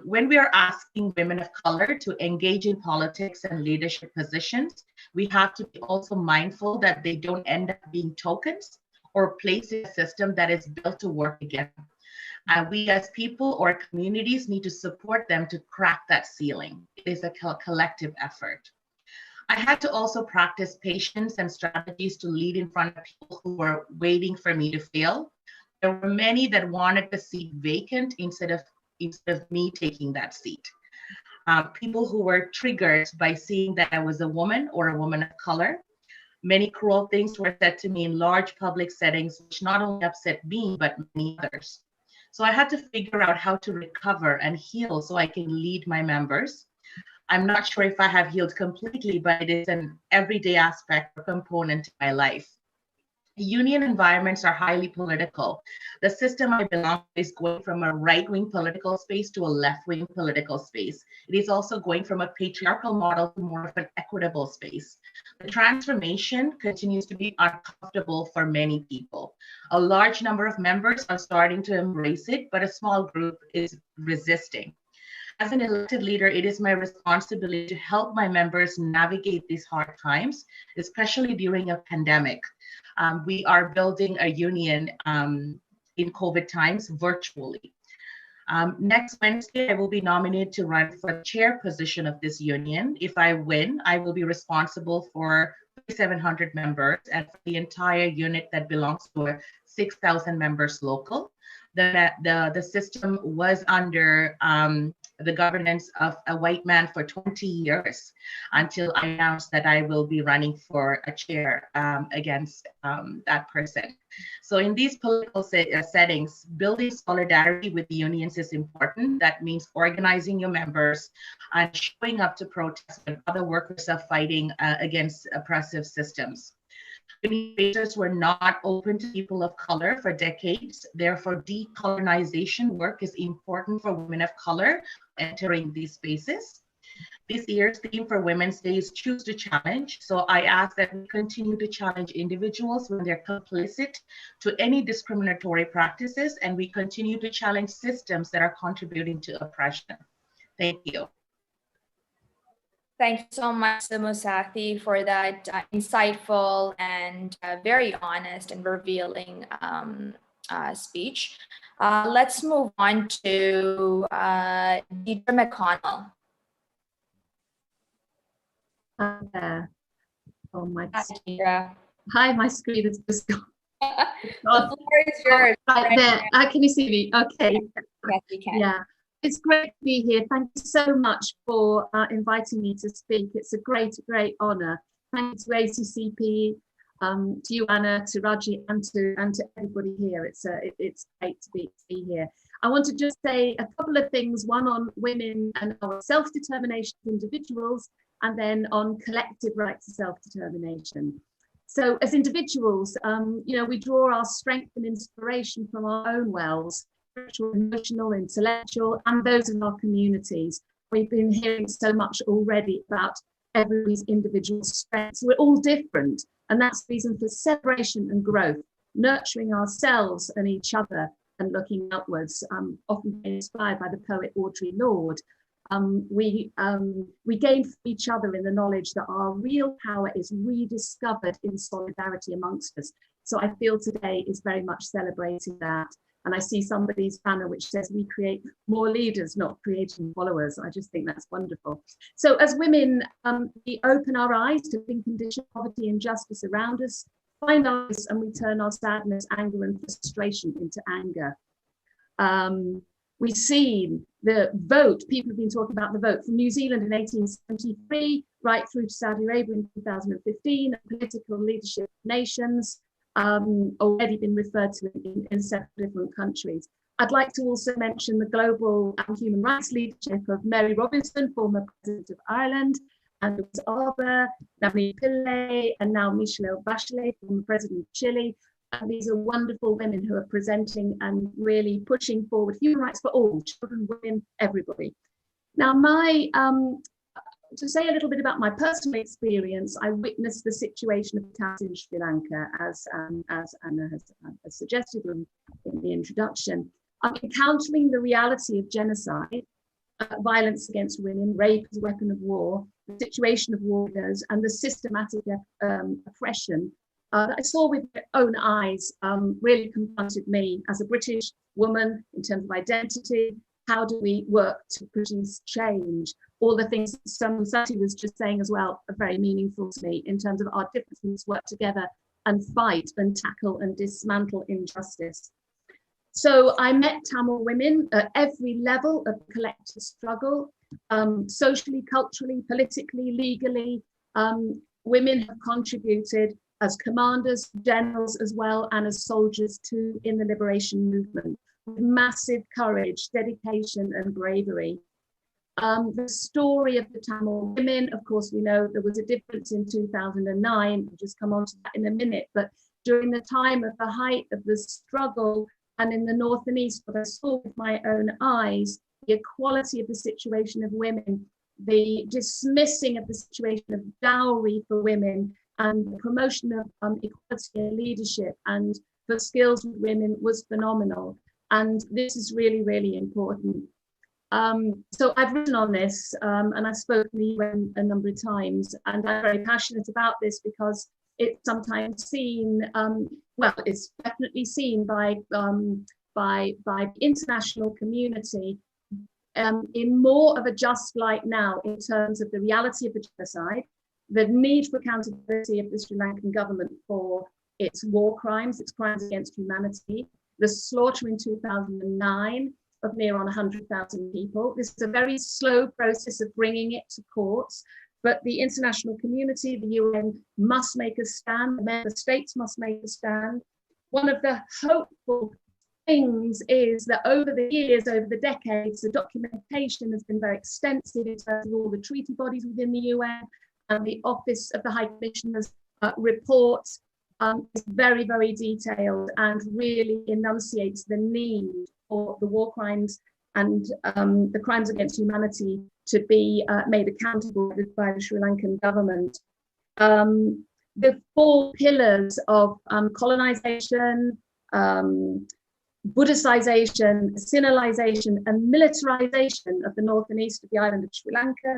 K: When we are asking women of color to engage in politics and leadership positions, we have to be also mindful that they don't end up being tokens or placed in a system that is built to work again. We as people or communities need to support them to crack that ceiling. It is a collective effort. I had to also practice patience and strategies to lead in front of people who were waiting for me to fail. There were many that wanted the seat vacant instead of me taking that seat. People who were triggered by seeing that I was a woman or a woman of color. Many cruel things were said to me in large public settings, which not only upset me, but many others. So I had to figure out how to recover and heal so I can lead my members. I'm not sure if I have healed completely, but it is an everyday aspect or component to my life. Union environments are highly political. The system I belong to is going from a right-wing political space to a left-wing political space. It is also going from a patriarchal model to more of an equitable space. The transformation continues to be uncomfortable for many people. A large number of members are starting to embrace it, but a small group is resisting. As an elected leader, it is my responsibility to help my members navigate these hard times, especially during a pandemic. We are building a union in COVID times virtually. Next Wednesday, I will be nominated to run for the chair position of this union. If I win, I will be responsible for 3,700 members and for the entire unit that belongs to a 6,000 members local. The system was under the governance of a white man for 20 years until I announced that I will be running for a chair against that person. So in these political settings, building solidarity with the unions is important. That means organizing your members and showing up to protest when other workers are fighting against oppressive systems. Union spaces were not open to people of color for decades. Therefore, decolonization work is important for women of color entering these spaces. This year's theme for Women's Day is Choose to Challenge. So I ask that we continue to challenge individuals when they're complicit to any discriminatory practices, and we continue to challenge systems that are contributing to oppression. Thank you.
J: Thank you so much, Musathi, for that insightful and very honest and revealing speech. Let's move on to Deidre McConnell.
L: Oh my!
J: Hi,
L: my screen is just gone.
J: The floor is yours.
L: Right there. Can you see me? Okay.
J: Yes, we can.
L: Yeah. It's great to be here. Thank you so much for inviting me to speak. It's a great, great honor. Thank you to ACCP, to you, Anna, to Raji, and to everybody here. It's great to be here. I want to just say a couple of things, one on women and our self-determination as individuals, and then on collective right to self-determination. So as individuals, we draw our strength and inspiration from our own wells, spiritual, emotional, intellectual, and those in our communities. We've been hearing so much already about everybody's individual strengths. We're all different, and that's the reason for separation and growth, nurturing ourselves and each other and looking outwards. Often inspired by the poet Audre Lorde. We gain from each other in the knowledge that our real power is rediscovered in solidarity amongst us. So I feel today is very much celebrating that. And I see somebody's banner which says we create more leaders, not creating followers. I just think that's wonderful. So as women, we open our eyes to living condition, poverty, injustice around us, find our voice, and we turn our sadness, anger, and frustration into anger. We've seen the vote, people have been talking about the vote from New Zealand in 1873, right through to Saudi Arabia in 2015, political leadership of nations, already been referred to in several different countries. I'd like to also mention the global human rights leadership of Mary Robinson, former President of Ireland, and Arbour, Nabeel Pillay, and now Michelle Bachelet, former President of Chile. And these are wonderful women who are presenting and really pushing forward human rights for all, children, women, everybody. Now, to say a little bit about my personal experience, I witnessed the situation of cats in Sri Lanka, as Anna has suggested in the introduction. I'm encountering the reality of genocide, violence against women, rape as a weapon of war, the situation of warriors, and the systematic oppression that I saw with my own eyes really confronted me as a British woman in terms of identity. How do we work to produce change? All the things Sati was just saying as well are very meaningful to me in terms of our differences work together and fight and tackle and dismantle injustice. So I met Tamil women at every level of collective struggle, socially, culturally, politically, legally. Women have contributed as commanders, generals as well, and as soldiers too in the liberation movement, with massive courage, dedication, and bravery. The story of the Tamil women, of course, we know there was a difference in 2009. I'll just come on to that in a minute. But during the time of the height of the struggle, and in the north and east, what I saw with my own eyes, the equality of the situation of women, the dismissing of the situation of dowry for women, and the promotion of equality and leadership and for skills with women was phenomenal. And this is really, really important. So I've written on this and I've spoken to you a number of times, and I'm very passionate about this because it's sometimes seen, well, it's definitely seen by by the international community in more of a just light now in terms of the reality of the genocide, the need for accountability of the Sri Lankan government for its war crimes, its crimes against humanity, the slaughter in 2009 of near on 100,000 people. This is a very slow process of bringing it to courts, but the international community, the UN, must make a stand, the member states must make a stand. One of the hopeful things is that over the years, over the decades, the documentation has been very extensive in terms of all the treaty bodies within the UN, and the Office of the High Commissioner's report is very, very detailed and really enunciates the need for the war crimes and the crimes against humanity to be made accountable by the Sri Lankan government. The 4 pillars of colonization, Buddhicization, Sinhalization, and militarization of the north and east of the island of Sri Lanka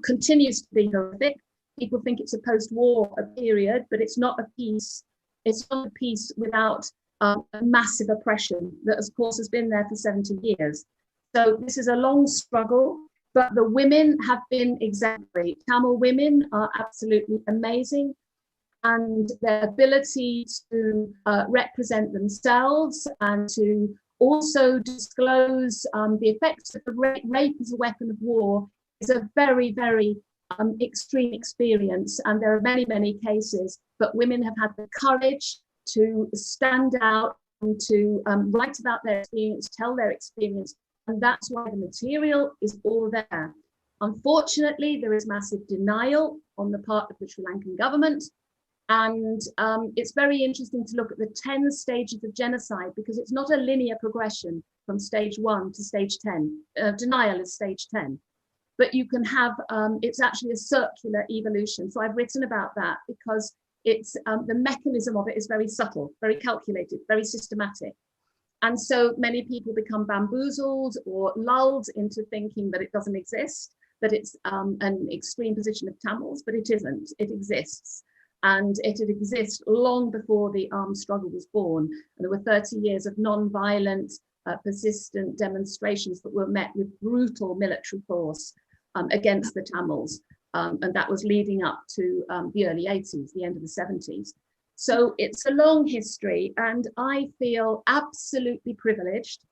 L: continues to be horrific. People think it's a post-war period, but it's not a peace. It's not a peace without a massive oppression that, of course, has been there for 70 years. So this is a long struggle, but the women have been exemplary. Tamil women are absolutely amazing, and their ability to represent themselves and to also disclose the effects of rape as a weapon of war is a very, very extreme experience. And there are many, many cases, but women have had the courage to stand out and to write about their experience, tell their experience. And that's why the material is all there. Unfortunately, there is massive denial on the part of the Sri Lankan government. And it's very interesting to look at the 10 stages of genocide, because it's not a linear progression from stage 1 to stage 10. Denial is stage 10. But you can have, it's actually a circular evolution. So I've written about that because it's the mechanism of it is very subtle, very calculated, very systematic. And so many people become bamboozled or lulled into thinking that it doesn't exist, that it's an extreme position of Tamils, but it isn't, it exists. And it had existed long before the armed struggle was born. And there were 30 years of non-violent, persistent demonstrations that were met with brutal military force against the Tamils. And that was leading up to the early 80s, the end of the 70s. So it's a long history, and I feel absolutely privileged,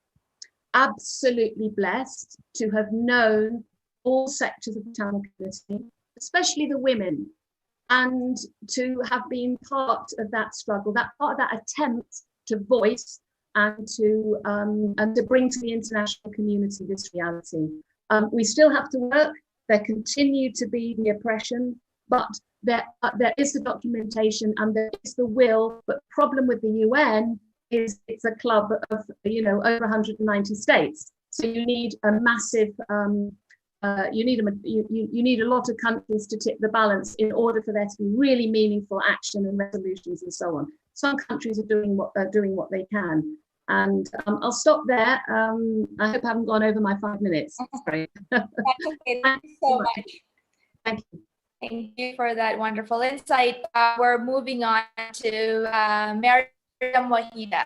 L: absolutely blessed to have known all sectors of the Tamil community, especially the women, and to have been part of that struggle, that part of that attempt to voice and to bring to the international community this reality. We still have to work. There continue to be the oppression, but there is the documentation and there is the will. But the problem with the UN is it's a club of over 190 states. So you need a massive you need a lot of countries to tip the balance in order for there to be really meaningful action and resolutions and so on. Some countries are doing what they can, and I'll stop there. I hope I haven't gone over my 5 minutes. Sorry.
J: That's okay. Thank you so much.
L: Thank you.
J: Thank you for that wonderful insight. We're moving on to Mariam Wahida.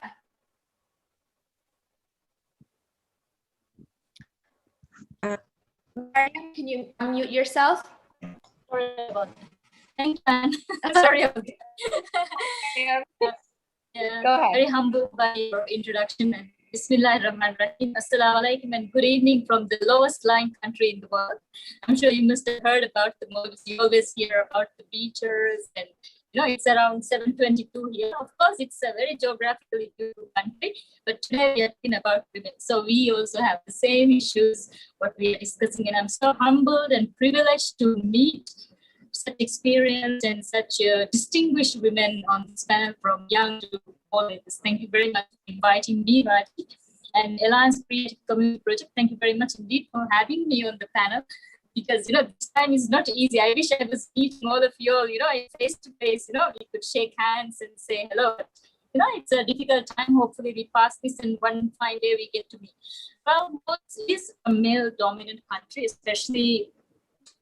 J: Mariam, can you unmute yourself?
M: Sorry about that. Thank you, Anne. Sorry about that.
J: Go ahead.
M: Very humbled by your introduction. And Bismillahirrahmanirrahim. Assalamu alaikum and good evening from the lowest lying country in the world. I'm sure you must have heard about the Maldives. You always hear about the beaches, and it's around 7:22 here. Of course, it's a very geographically beautiful country, but today we are talking about women. So we also have the same issues what we are discussing, and I'm so humbled and privileged to meet such experienced and such distinguished women on this panel, from young to old. Thank you very much for inviting me, Raji, and Alliance Creative Community Project. Thank you very much indeed for having me on the panel, because this time is not easy. I wish I was meeting all of you all, face to face. We could shake hands and say hello. It's a difficult time. Hopefully we pass this, and one fine day we get to meet. Well, it is a male-dominant country, especially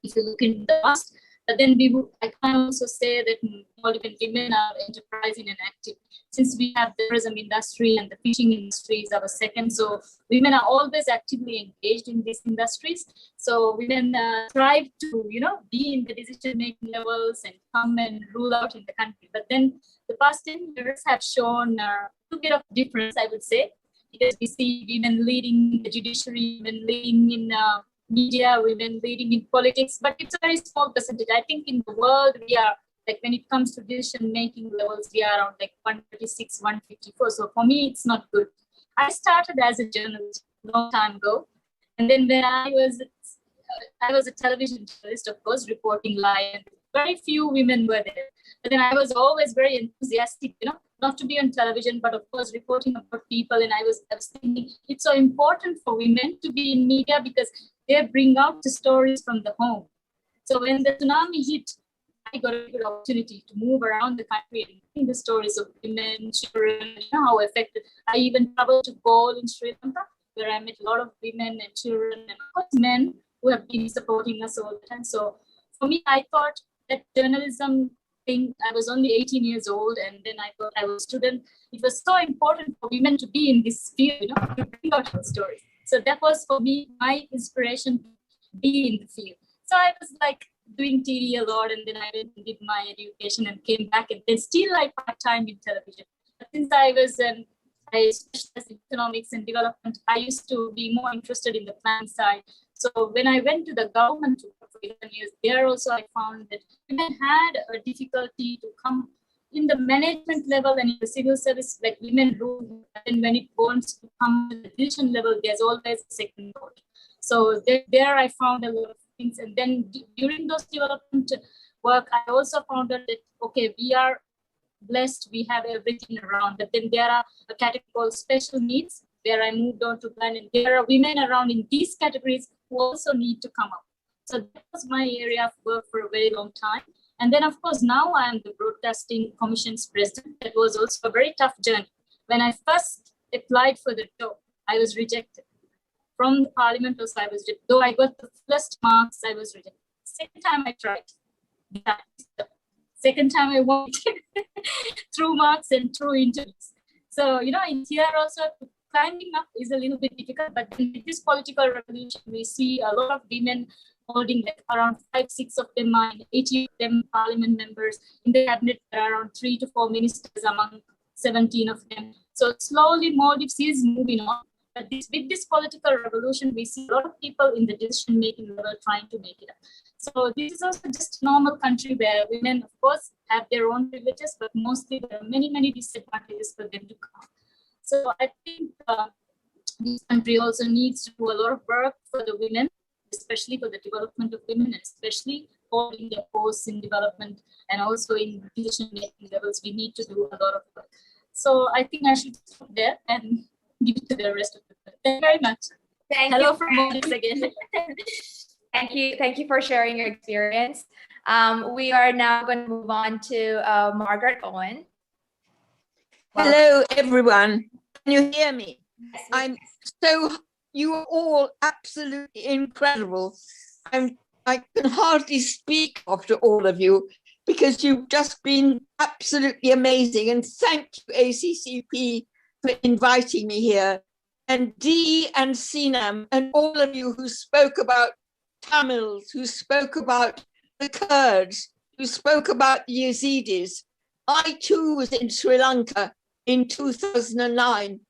M: if you look in the past. But then I can also say that Maldivian women are enterprising and active. Since we have the tourism industry and the fishing industry is our second, so women are always actively engaged in these industries. So women strive to, be in the decision-making levels and come and rule out in the country. But then the past 10 years have shown a bit of difference, I would say, because we see women leading the judiciary, women leading in media, women leading in politics, but it's a very small percentage. I think in the world, we are, like when it comes to decision-making levels, we are around like 136, 154. So for me, it's not good. I started as a journalist a long time ago. And then when I was a television journalist, of course, reporting live, and very few women were there. But then I was always very enthusiastic, not to be on television, but of course, reporting about people. And I was thinking it's so important for women to be in media because they bring out the stories from the home. So when the tsunami hit, I got a good opportunity to move around the country and bring the stories of women, children, how affected. I even traveled to Galle in Sri Lanka, where I met a lot of women and children and of course men who have been supporting us all the time. So for me, I thought that journalism thing, I was only 18 years old, and then I thought I was a student. It was so important for women to be in this field, to bring out her stories. So that was for me, my inspiration to be in the field. So I was like doing TV a lot, and then I went and did my education and came back, and then still I part-time in television. But since I specialized in economics and development, I used to be more interested in the planning side. So when I went to the government to work for 11 years, there also I found that women had a difficulty to come in the management level and in the civil service, like women rule, and when it wants to come to the decision level, there's always a second thought. So there I found a lot of things. And then during those development work, I also found out that, okay, we are blessed, we have everything around, but then there are a category called special needs, where I moved on to plan, and there are women around in these categories who also need to come up. So that was my area of work for a very long time. And then, of course, now I am the Broadcasting Commission's president. That was also a very tough journey. When I first applied for the job, I was rejected. From the parliament also, I was rejected. Though I got the first marks, I was rejected. Second time I tried. Second time I won through marks and through interviews. So, in here also, climbing up is a little bit difficult, but in this political revolution, we see a lot of women holding, like around 5-6 of them are 80 of them parliament members. In the cabinet, there are around 3 to 4 ministers among 17 of them. So slowly Maldives is moving on. But with this political revolution, we see a lot of people in the decision-making level trying to make it up. So this is also just a normal country where women, of course, have their own privileges, but mostly there are many, many disadvantages for them to come. So I think this country also needs to do a lot of work for the women, especially for the development of women, and especially holding their posts in development and also in decision-making levels. We need to do a lot of work. So I think I should stop there and give it to the rest of the people. Thank you very much. Hello from Maldives again.
J: Thank you for sharing your experience. We are now going to move on to Margaret Owen.
N: Hello, everyone. Can you hear me? You are all absolutely incredible. I can hardly speak after all of you because you've just been absolutely amazing. And thank you, ACCP, for inviting me here. And Dee and Sinam and all of you who spoke about Tamils, who spoke about the Kurds, who spoke about the Yazidis. I too was in Sri Lanka in 2009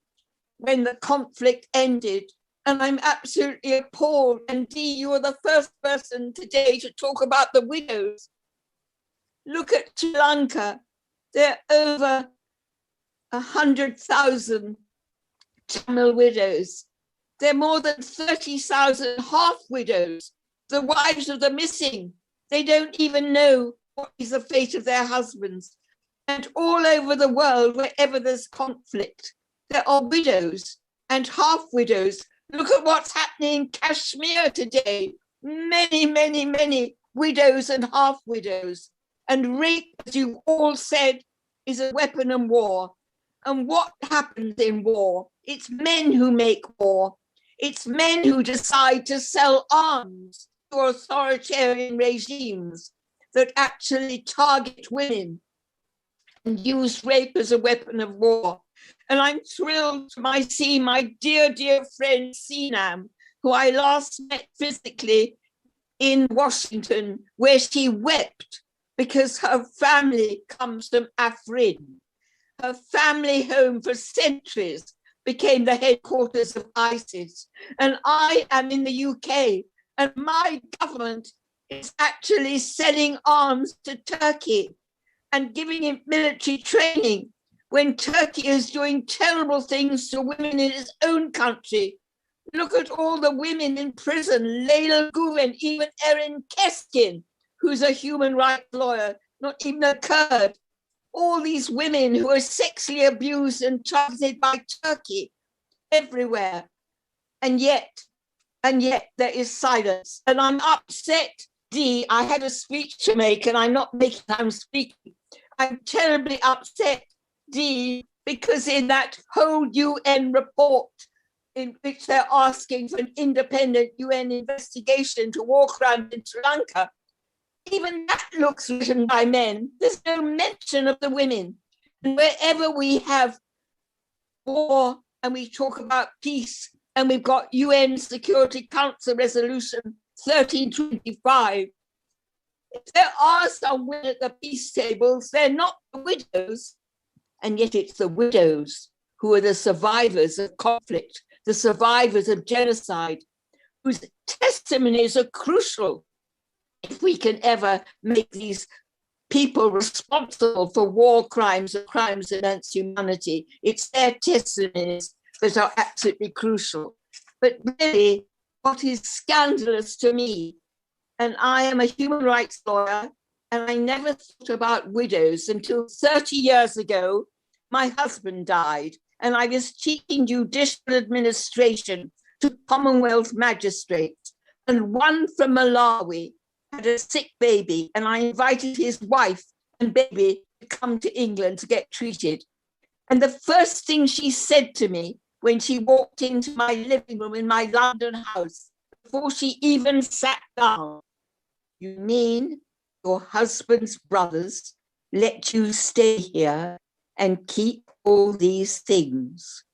N: when the conflict ended. And I'm absolutely appalled. And Dee, you are the first person today to talk about the widows. Look at Sri Lanka. There are over 100,000 Tamil widows. There are more than 30,000 half widows, the wives of the missing. They don't even know what is the fate of their husbands. And all over the world, wherever there's conflict, there are widows and half widows. Look at what's happening in Kashmir today. Many, many, many widows and half widows. And rape, as you all said, is a weapon of war. And what happens in war? It's men who make war. It's men who decide to sell arms to authoritarian regimes. that actually target women and use rape as a weapon of war. And I'm thrilled to see my dear, dear friend Sinam, who I last met physically in Washington, where she wept because her family comes from Afrin. Her family home for centuries became the headquarters of ISIS. And I am in the UK, and my government is actually selling arms to Turkey and giving it military training when Turkey is doing terrible things to women in its own country. Look at all the women in prison, Leyla Guven, even Erin Keskin, who's a human rights lawyer, not even a Kurd. All these women who are sexually abused and targeted by Turkey everywhere. And yet there is silence. And I'm upset, Dee. I had a speech to make and I'm not making, I'm speaking. I'm terribly upset, Dee, because in that whole UN report in which they're asking for an independent UN investigation to war crimes in Sri Lanka, even that looks written by men. There's no mention of the women. And wherever we have war and we talk about peace, and we've got UN Security Council Resolution 1325, if there are some women at the peace tables, they're not the widows. And yet it's the widows who are the survivors of conflict, the survivors of genocide, whose testimonies are crucial if we can ever make these people responsible for war crimes and crimes against humanity. It's their testimonies that are absolutely crucial. But really, what is scandalous to me, and I am a human rights lawyer, and I never thought about widows until 30 years ago, my husband died, and I was teaching judicial administration to Commonwealth magistrates, and one from Malawi had a sick baby, and I invited his wife and baby to come to England to get treated. And the first thing she said to me when she walked into my living room in my London house, before she even sat down, "You mean your husband's brothers let you stay here and keep all these things?"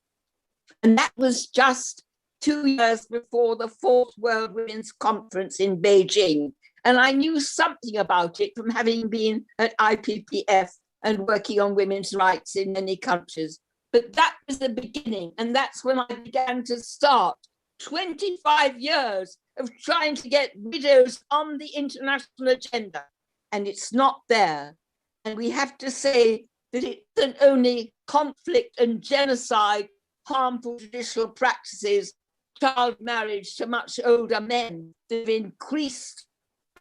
N: And that was just 2 years before the 4th World Women's Conference in Beijing. And I knew something about it from having been at IPPF and working on women's rights in many countries. But that was the beginning. And that's when I began to start 25 years of trying to get widows on the international agenda. And it's not there. And we have to say that it isn't only conflict and genocide, harmful judicial practices, child marriage to much older men that have increased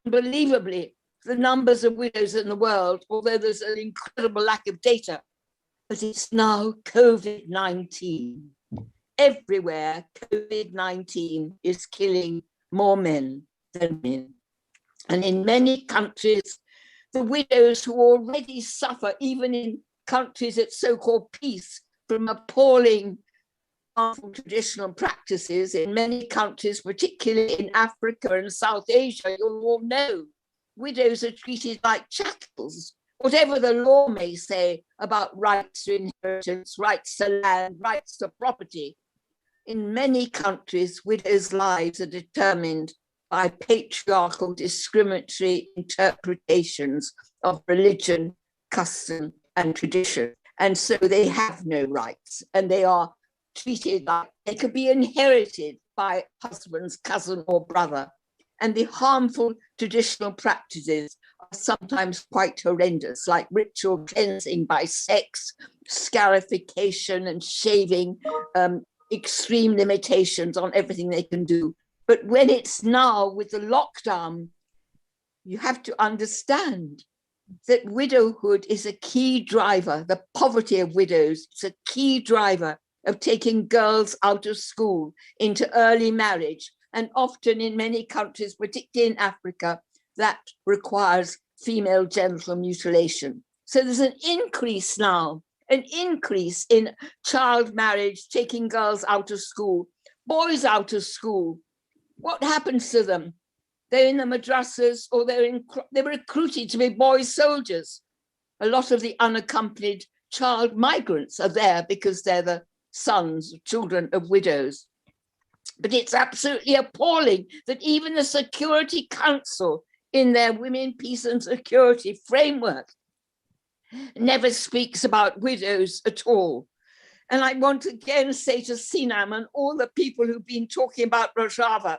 N: unbelievably the numbers of widows in the world, although there's an incredible lack of data. But it's now COVID-19. Everywhere, COVID-19 is killing more men than women. And in many countries, the widows who already suffer, even in countries at so-called peace, from appalling harmful traditional practices in many countries, particularly in Africa and South Asia, you'll all know, widows are treated like chattels. Whatever the law may say about rights to inheritance, rights to land, rights to property, in many countries, widows' lives are determined by patriarchal discriminatory interpretations of religion, custom, and tradition. And so they have no rights, and they are treated like they could be inherited by husband's cousin or brother. And the harmful traditional practices are sometimes quite horrendous, like ritual cleansing by sex, scarification and shaving, extreme limitations on everything they can do. But when it's now with the lockdown, you have to understand that widowhood is a key driver. The poverty of widows is a key driver of taking girls out of school into early marriage. And often in many countries, particularly in Africa, that requires female genital mutilation. So there's an increase now, an increase in child marriage, taking girls out of school, boys out of school. What happens to them? they're in the madrasas, or they're recruited to be boy soldiers. A lot of the unaccompanied child migrants are there because they're the sons, children of widows. But it's absolutely appalling that even the Security Council, in their Women, Peace and Security framework, never speaks about widows at all. And I want to again say to Sinam and all the people who've been talking about Rojava,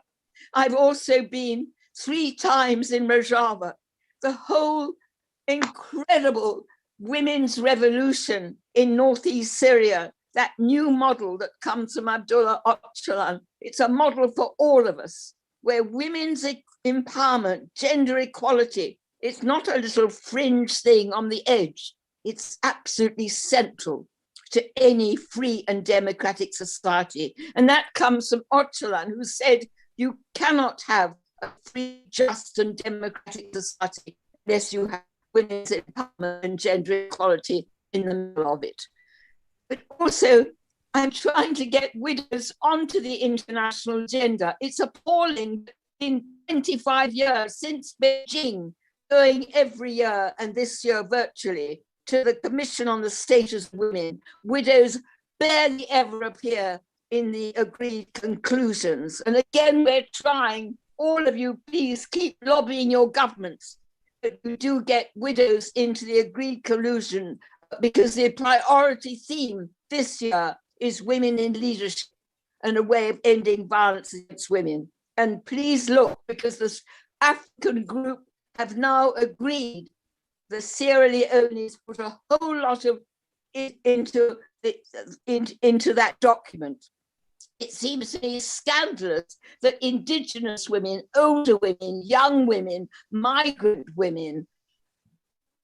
N: I've also been 3 times in Rojava. The whole incredible women's revolution in northeast Syria, that new model that comes from Abdullah Öcalan, it's a model for all of us, where women's empowerment, gender equality, it's not a little fringe thing on the edge. It's absolutely central to any free and democratic society. And that comes from Öcalan, who said, you cannot have a free, just and democratic society unless you have women's empowerment and gender equality in the middle of it. But also, I'm trying to get widows onto the international agenda. It's appalling in 25 years since Beijing, going every year and this year virtually to the Commission on the Status of Women, widows barely ever appear in the agreed conclusions. And again, we're trying, all of you, please keep lobbying your governments that you do get widows into the agreed conclusion, because the priority theme this year is women in leadership and a way of ending violence against women. And please look, because this African group have now agreed, the Sierra Leone's put a whole lot of it into that document. It seems to me scandalous that indigenous women, older women, young women, migrant women,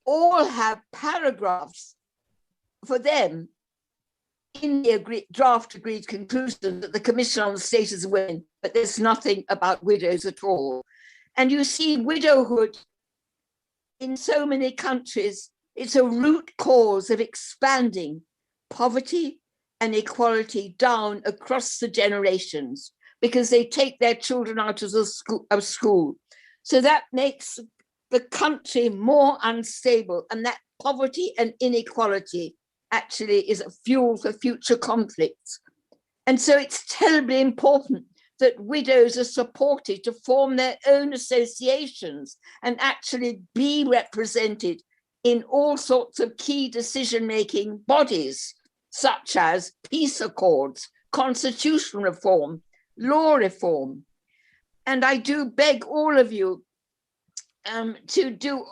N: all have paragraphs for them in the draft agreed conclusion that the Commission on the Status of Women, but there's nothing about widows at all. And you see widowhood in so many countries, it's a root cause of expanding poverty and equality down across the generations, because they take their children out of school. So that makes the country more unstable, and that poverty and inequality actually is a fuel for future conflicts. And so it's terribly important that widows are supported to form their own associations and actually be represented in all sorts of key decision-making bodies, such as peace accords, constitutional reform, law reform. And I do beg all of you to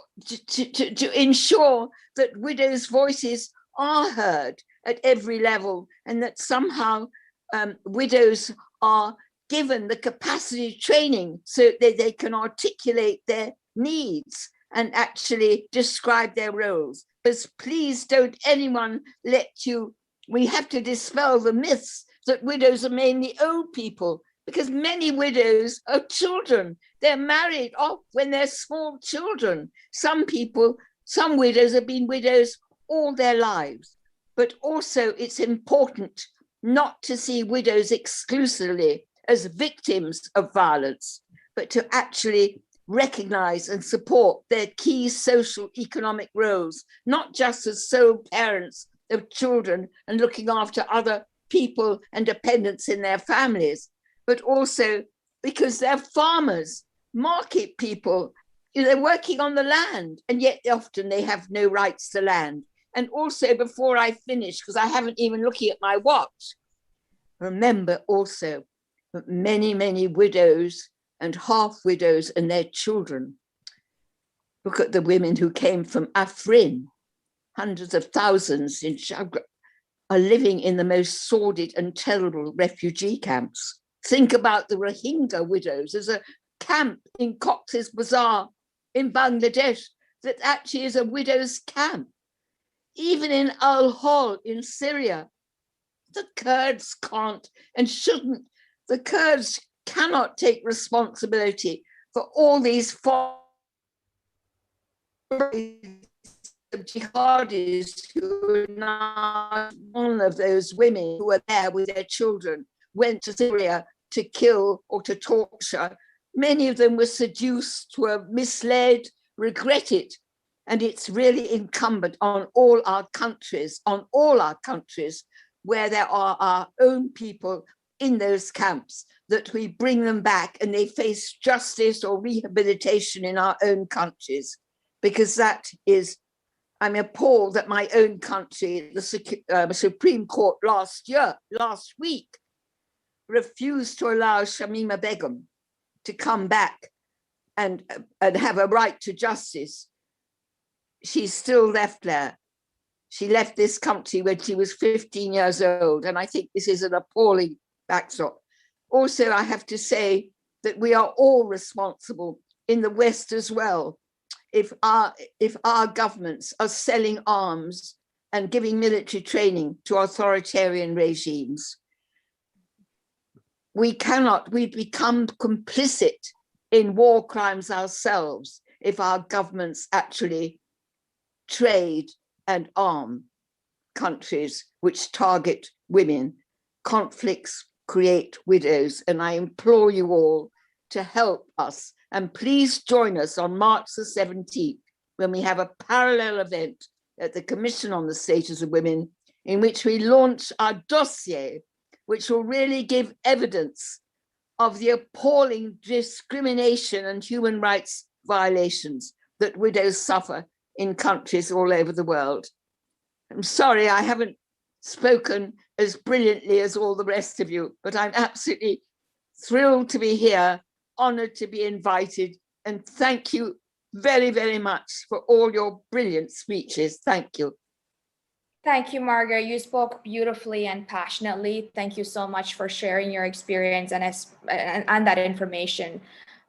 N: ensure that widows' voices are heard at every level, and that somehow widows are given the capacity training so that they can articulate their needs and actually describe their roles. Because please don't anyone let you, we have to dispel the myths that widows are mainly old people, because many widows are children. They're married off when they're small children. Some widows have been widows all their lives. But also it's important not to see widows exclusively as victims of violence, but to actually recognize and support their key social economic roles, not just as sole parents of children and looking after other people and dependents in their families, but also because they're farmers, market people, they're working on the land, and yet often they have no rights to land. And also, before I finish, because I haven't even looking at my watch, remember also that many, many widows and half widows and their children. Look at the women who came from Afrin, hundreds of thousands in Shagra, are living in the most sordid and terrible refugee camps. Think about the Rohingya widows. There's a camp in Cox's Bazar in Bangladesh that actually is a widow's camp. Even in Al-Hol in Syria, the Kurds can't and shouldn't. The Kurds cannot take responsibility for all these jihadis who are now, one of those women who were there with their children went to Syria to kill or to torture Many of them were seduced, were misled, regretted. And it's really incumbent on all our countries, where there are our own people in those camps, that we bring them back and they face justice or rehabilitation in our own countries. Because that is, I'm appalled that my own country, the Supreme Court last week, refused to allow Shamima Begum to come back and have a right to justice. She's still left there. She left this country when she was 15 years old. And I think this is an appalling backdrop. Also, I have to say that we are all responsible in the West as well. If our governments are selling arms and giving military training to authoritarian regimes, we become complicit in war crimes ourselves if our governments actually trade and arm countries which target women. Conflicts create widows, and I implore you all to help us. And please join us on March the 17th, when we have a parallel event at the Commission on the Status of Women, in which we launch our dossier, which will really give evidence of the appalling discrimination and human rights violations that widows suffer in countries all over the world. I'm sorry I haven't spoken as brilliantly as all the rest of you, but I'm absolutely thrilled to be here, honored to be invited, and thank you very, very much for all your brilliant speeches. Thank you.
J: Thank you, Margaret. You spoke beautifully and passionately. Thank you so much for sharing your experience and that information.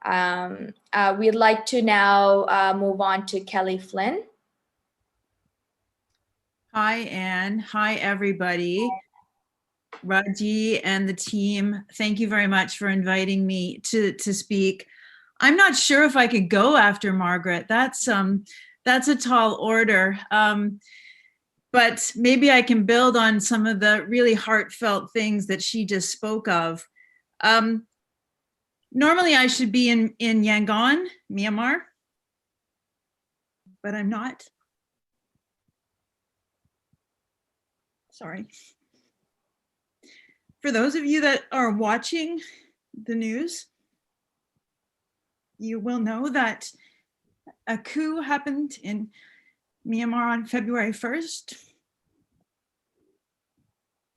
J: We'd like to now move on to Kelly Flynn.
O: Hi, Anne. Hi, everybody. Raji and the team, thank you very much for inviting me to speak. I'm not sure if I could go after Margaret. That's a tall order. But maybe I can build on some of the really heartfelt things that she just spoke of. Normally I should be in Yangon, Myanmar, but I'm not. Sorry. For those of you that are watching the news, you will know that a coup happened in Myanmar on February 1st,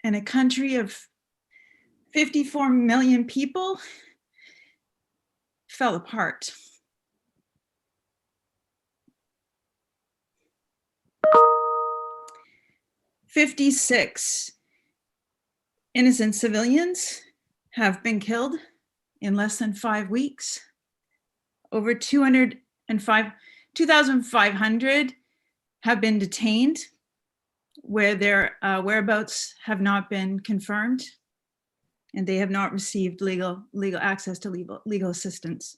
O: and a country of 54 million people fell apart. "56 innocent civilians have been killed in less than 5 weeks. Over 2,500 have been detained where their whereabouts have not been confirmed, and they have not received legal access to legal assistance.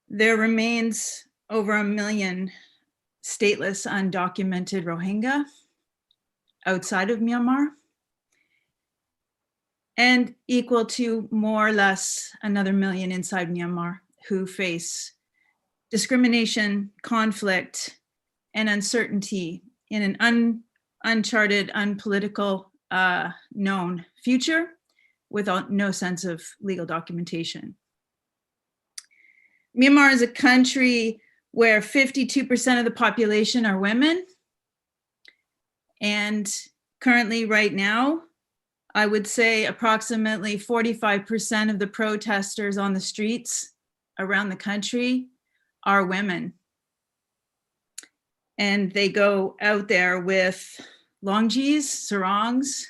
O: There remains over 1 million stateless, undocumented Rohingya outside of Myanmar, and equal to more or less another 1 million inside Myanmar who face discrimination, conflict, and uncertainty in an uncharted, unpolitical, known future without no sense of legal documentation. Myanmar is a country where 52% of the population are women. And currently, right now, I would say approximately 45% of the protesters on the streets around the country are women. And they go out there with longjis, sarongs,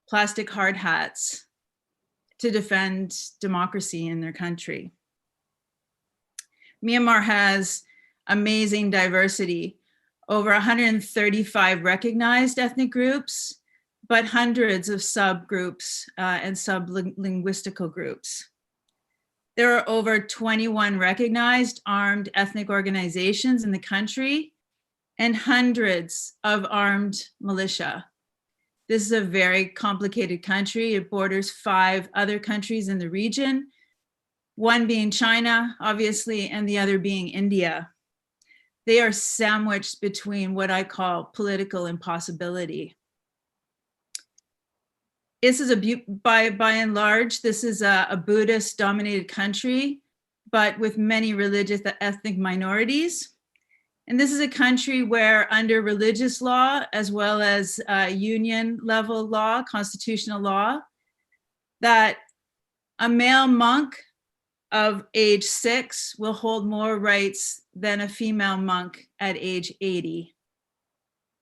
O: plastic hard hats to defend democracy in their country. Myanmar has amazing diversity, over 135 recognized ethnic groups, but hundreds of subgroups and sub-linguistical groups. There are over 21 recognized armed ethnic organizations in the country and hundreds of armed militia. This is a very complicated country. It borders 5 other countries in the region, one being China, obviously, and the other being India. They are sandwiched between what I call political impossibility. This is by and large, this is a Buddhist dominated country, but with many religious ethnic minorities. And this is a country where under religious law, as well as union level law, constitutional law, that a male monk of age 6 will hold more rights than a female monk at age 80.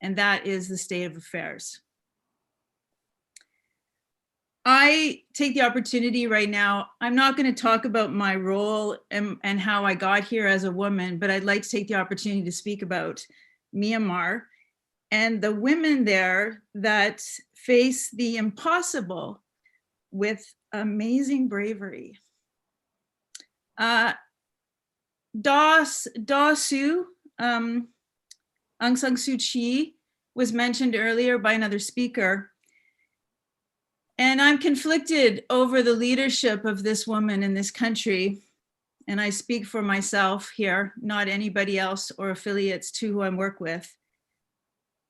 O: And that is the state of affairs. I take the opportunity right now, I'm not going to talk about my role and how I got here as a woman, but I'd like to take the opportunity to speak about Myanmar and the women there that face the impossible with amazing bravery. Aung San Suu Kyi was mentioned earlier by another speaker. And I'm conflicted over the leadership of this woman in this country. And I speak for myself here, not anybody else or affiliates to who I work with.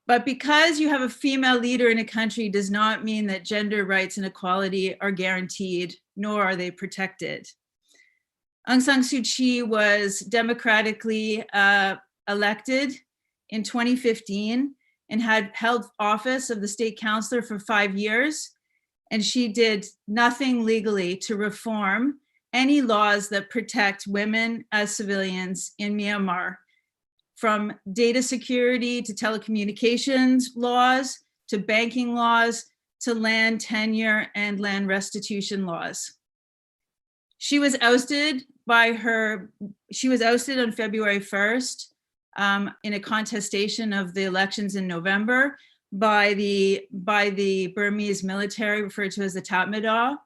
O: But because you have a female leader in a country does not mean that gender rights and equality are guaranteed, nor are they protected. Aung San Suu Kyi was democratically elected in 2015 and had held office of the state councilor for 5 years. And she did nothing legally to reform any laws that protect women as civilians in Myanmar, from data security to telecommunications laws, to banking laws, to land tenure and land restitution laws. She was ousted on February 1st in a contestation of the elections in November by the Burmese military, referred to as the Tatmadaw.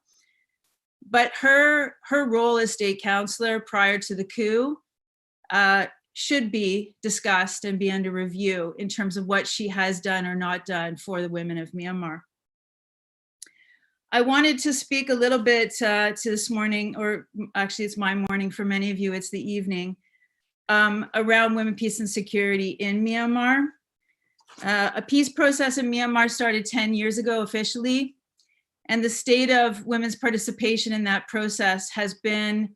O: But her role as state councilor prior to the coup should be discussed and be under review in terms of what she has done or not done for the women of Myanmar. I wanted to speak a little bit to this morning, or actually it's my morning for many of you, it's the evening, around women, peace and security in Myanmar. A peace process in Myanmar started 10 years ago officially, and the state of women's participation in that process has been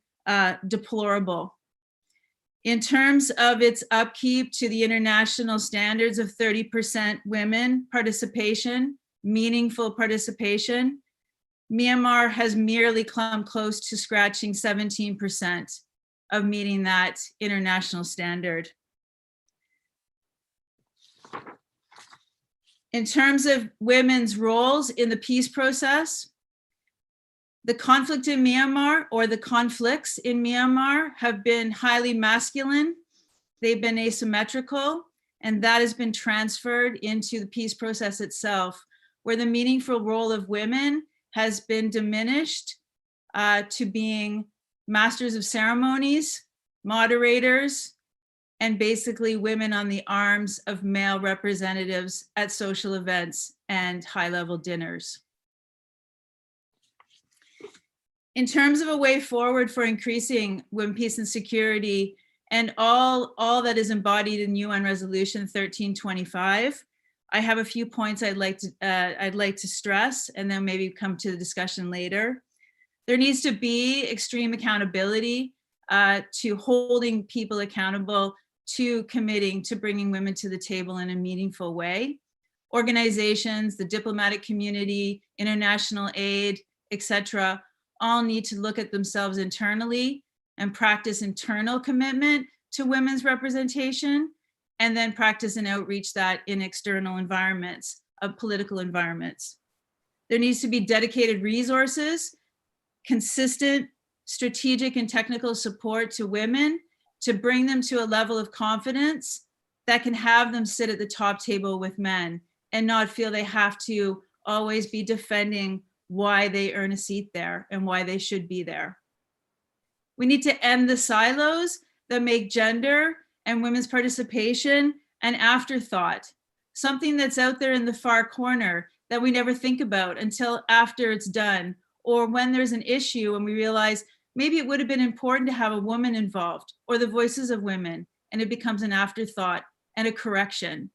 O: deplorable. In terms of its upkeep to the international standards of 30% women participation, meaningful participation, Myanmar has merely come close to scratching 17% of meeting that international standard. In terms of women's roles in the peace process, the conflict in Myanmar, or the conflicts in Myanmar, have been highly masculine. They've been asymmetrical, and that has been transferred into the peace process itself, where the meaningful role of women has been diminished to being masters of ceremonies, moderators, and basically women on the arms of male representatives at social events and high-level dinners. In terms of a way forward for increasing women, peace and security, and all that is embodied in UN Resolution 1325, I have a few points I'd like to stress, and then maybe come to the discussion later. There needs to be extreme accountability to holding people accountable to committing to bringing women to the table in a meaningful way. Organizations, the diplomatic community, international aid, etc., all need to look at themselves internally and practice internal commitment to women's representation, and then practice and outreach that in external environments, political environments. There needs to be dedicated resources, consistent strategic and technical support to women to bring them to a level of confidence that can have them sit at the top table with men and not feel they have to always be defending why they earn a seat there and why they should be there. We need to end the silos that make gender and women's participation an afterthought, something that's out there in the far corner that we never think about until after it's done, or when there's an issue and we realize maybe it would have been important to have a woman involved or the voices of women, and it becomes an afterthought and a correction.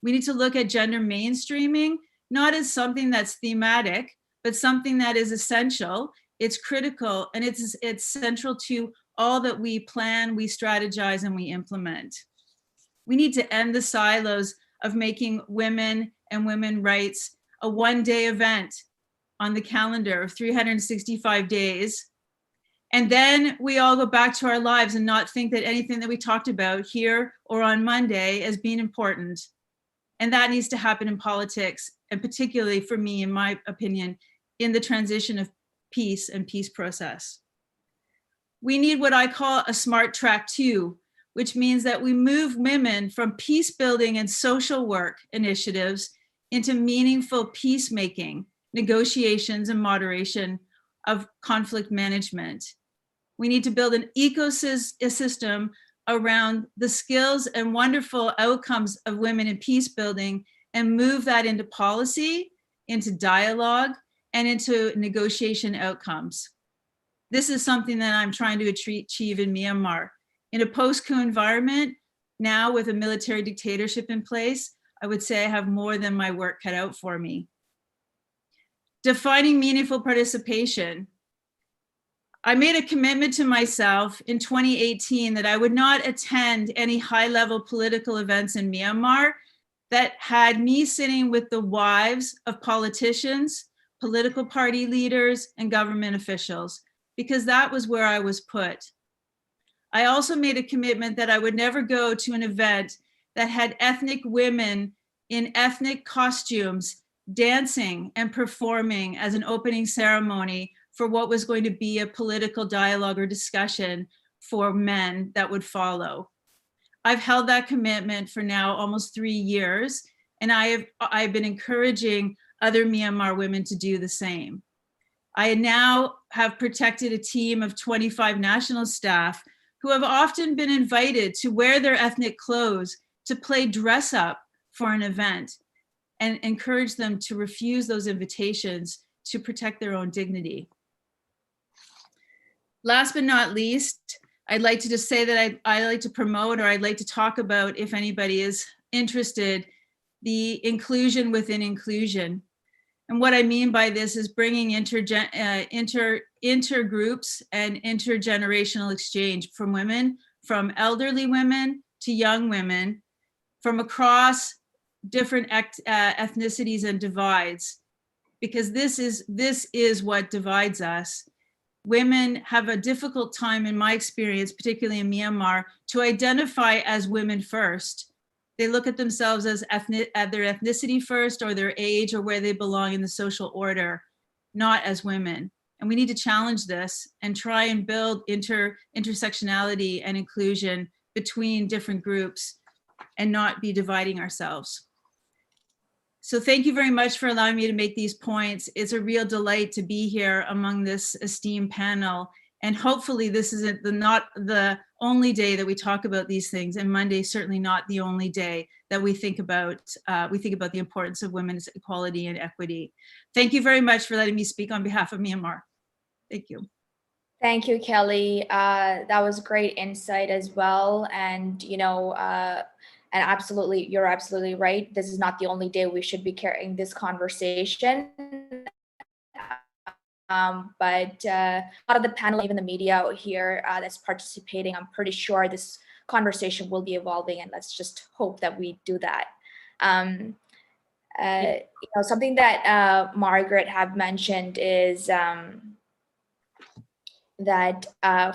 O: We need to look at gender mainstreaming, not as something that's thematic, but something that is essential, it's critical, and it's central to all that we plan, we strategize, and we implement. We need to end the silos of making women and women's rights a one-day event on the calendar of 365 days. And then we all go back to our lives and not think that anything that we talked about here or on Monday as being important. And that needs to happen in politics, and particularly for me, in my opinion, in the transition of peace and peace process. We need what I call a smart track 2, which means that we move women from peace building and social work initiatives into meaningful peacemaking, negotiations, and moderation of conflict management. We need to build an ecosystem around the skills and wonderful outcomes of women in peace building and move that into policy, into dialogue, and into negotiation outcomes. This is something that I'm trying to achieve in Myanmar. In a post-coup environment, now with a military dictatorship in place, I would say I have more than my work cut out for me. Defining meaningful participation. I made a commitment to myself in 2018 that I would not attend any high-level political events in Myanmar that had me sitting with the wives of politicians, political party leaders, and government officials, because that was where I was put. I also made a commitment that I would never go to an event that had ethnic women in ethnic costumes dancing and performing as an opening ceremony for what was going to be a political dialogue or discussion for men that would follow. I've held that commitment for now almost 3 years, and I've been encouraging other Myanmar women to do the same. I now have protected a team of 25 national staff who have often been invited to wear their ethnic clothes to play dress up for an event, and encourage them to refuse those invitations to protect their own dignity. Last but not least, I'd like to just say that I like to promote, or I'd like to talk about, if anybody is interested, the inclusion within inclusion. And what I mean by this is bringing intergroups and intergenerational exchange from women, from elderly women to young women, from across different ethnicities and divides, because this is what divides us. Women have a difficult time, in my experience, particularly in Myanmar, to identify as women first. They look at themselves as their ethnicity first, or their age, or where they belong in the social order, not as women. And we need to challenge this and try and build intersectionality and inclusion between different groups and not be dividing ourselves. So thank you very much for allowing me to make these points. It's a real delight to be here among this esteemed panel. And hopefully this isn't not the only day that we talk about these things, and Monday certainly not the only day that we think about the importance of women's equality and equity. Thank you very much for letting me speak on behalf of Myanmar. Thank you.
J: Thank you, Kelly. That was great insight as well. And, and absolutely, you're absolutely right. This is not the only day we should be carrying this conversation. But a lot of the panel, even the media out here that's participating, I'm pretty sure this conversation will be evolving, and let's just hope that we do that. Something that Margaret have mentioned is that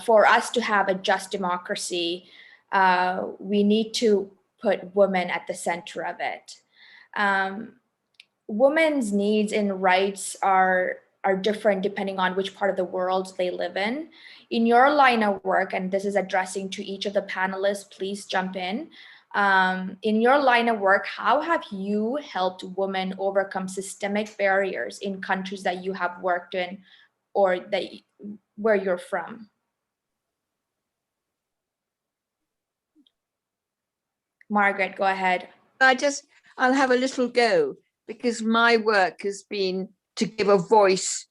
J: for us to have a just democracy, we need to put women at the center of it. Women's needs and rights are different depending on which part of the world they live in. In your line of work, and this is addressing to each of the panelists, please jump in. In your line of work, how have you helped women overcome systemic barriers in countries that you have worked in or where you're from? Margaret, go ahead.
N: I'll have a little go. because my work has been to give a voice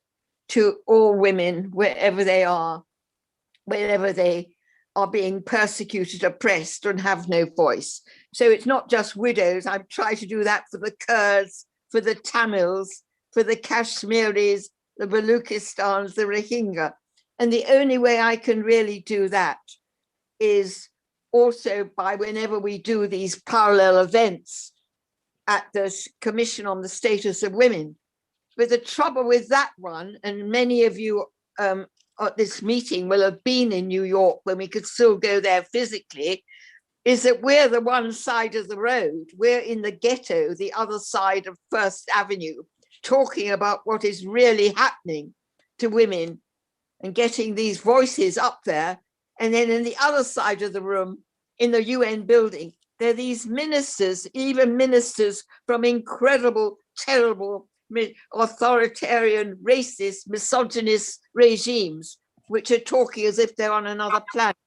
N: to all women wherever they are, wherever they are being persecuted, oppressed, and have no voice. So it's not just widows. I've tried to do that for the Kurds, for the Tamils, for the Kashmiris, the Baluchistans, the Rohingya. And the only way I can really do that is also by whenever we do these parallel events at the Commission on the Status of Women. But the trouble with that one, and many of you at this meeting will have been in New York when we could still go there physically, is that we're the one side of the road. We're in the ghetto, the other side of First Avenue, talking about what is really happening to women and getting these voices up there. And then in the other side of the room, in the UN building, there are these ministers, even ministers from incredible, terrible, authoritarian, racist, misogynist regimes, which are talking as if they're on another planet.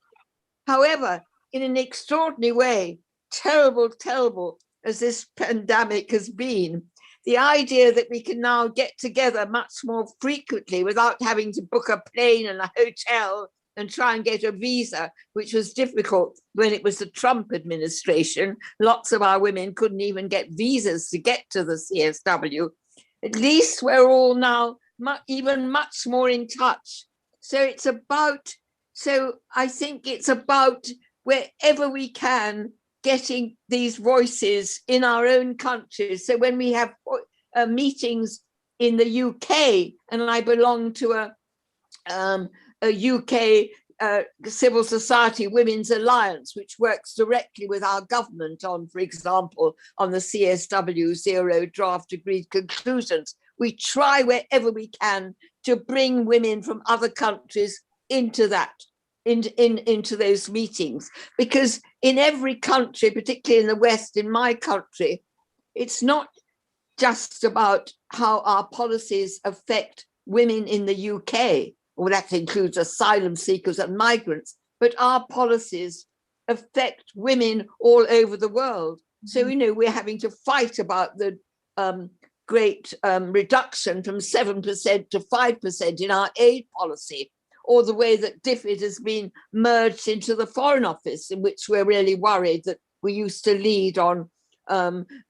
N: However, in an extraordinary way, terrible, terrible as this pandemic has been, the idea that we can now get together much more frequently without having to book a plane and a hotel and try and get a visa, which was difficult when it was the Trump administration. Lots of our women couldn't even get visas to get to the CSW. At least we're all now even much more in touch. So it's about, so I think it's about wherever we can, getting these voices in our own countries. So when we have meetings in the UK, and I belong to a UK civil society women's alliance, which works directly with our government on, for example, on the CSW zero draft agreed conclusions. We try wherever we can to bring women from other countries into that, into those meetings, because in every country, particularly in the West, in my country, it's not just about how our policies affect women in the UK, well, that includes asylum seekers and migrants, but our policies affect women all over the world. So, you know, we're having to fight about the great reduction from 7% to 5% in our aid policy, or the way that DFID has been merged into the Foreign Office, in which we're really worried that we used to lead on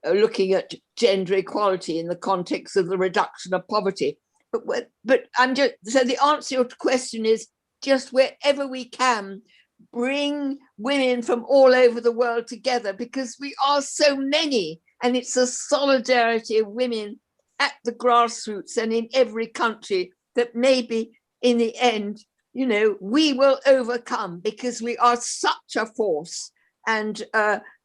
N: looking at gender equality in the context of the reduction of poverty. But I'm just, so the answer to your question is just wherever we can, bring women from all over the world together, because we are so many, and it's a solidarity of women at the grassroots and in every country that maybe in the end, you know, we will overcome, because we are such a force. And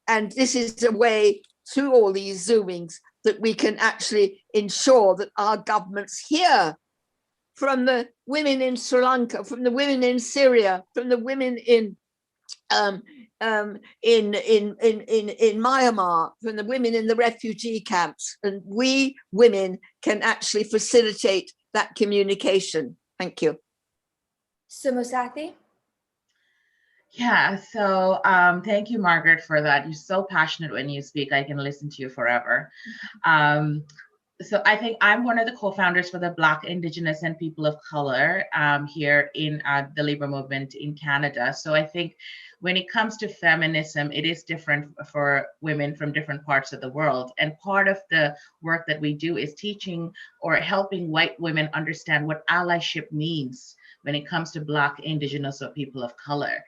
N: this is a way through all these Zoomings that we can actually ensure that our governments hear from the women in Sri Lanka, from the women in Syria, from the women in Myanmar, from the women in the refugee camps, and we women can actually facilitate that communication. Thank you.
J: Sumusati?
K: Yeah, so thank you, Margaret, for that. You're so passionate when you speak. I can listen to you forever. So I think I'm one of the co-founders for the Black, Indigenous, and People of Color here in the labor movement in Canada. So I think when it comes to feminism, it is different for women from different parts of the world. And part of the work that we do is teaching or helping white women understand what allyship means when it comes to Black, Indigenous, or people of color.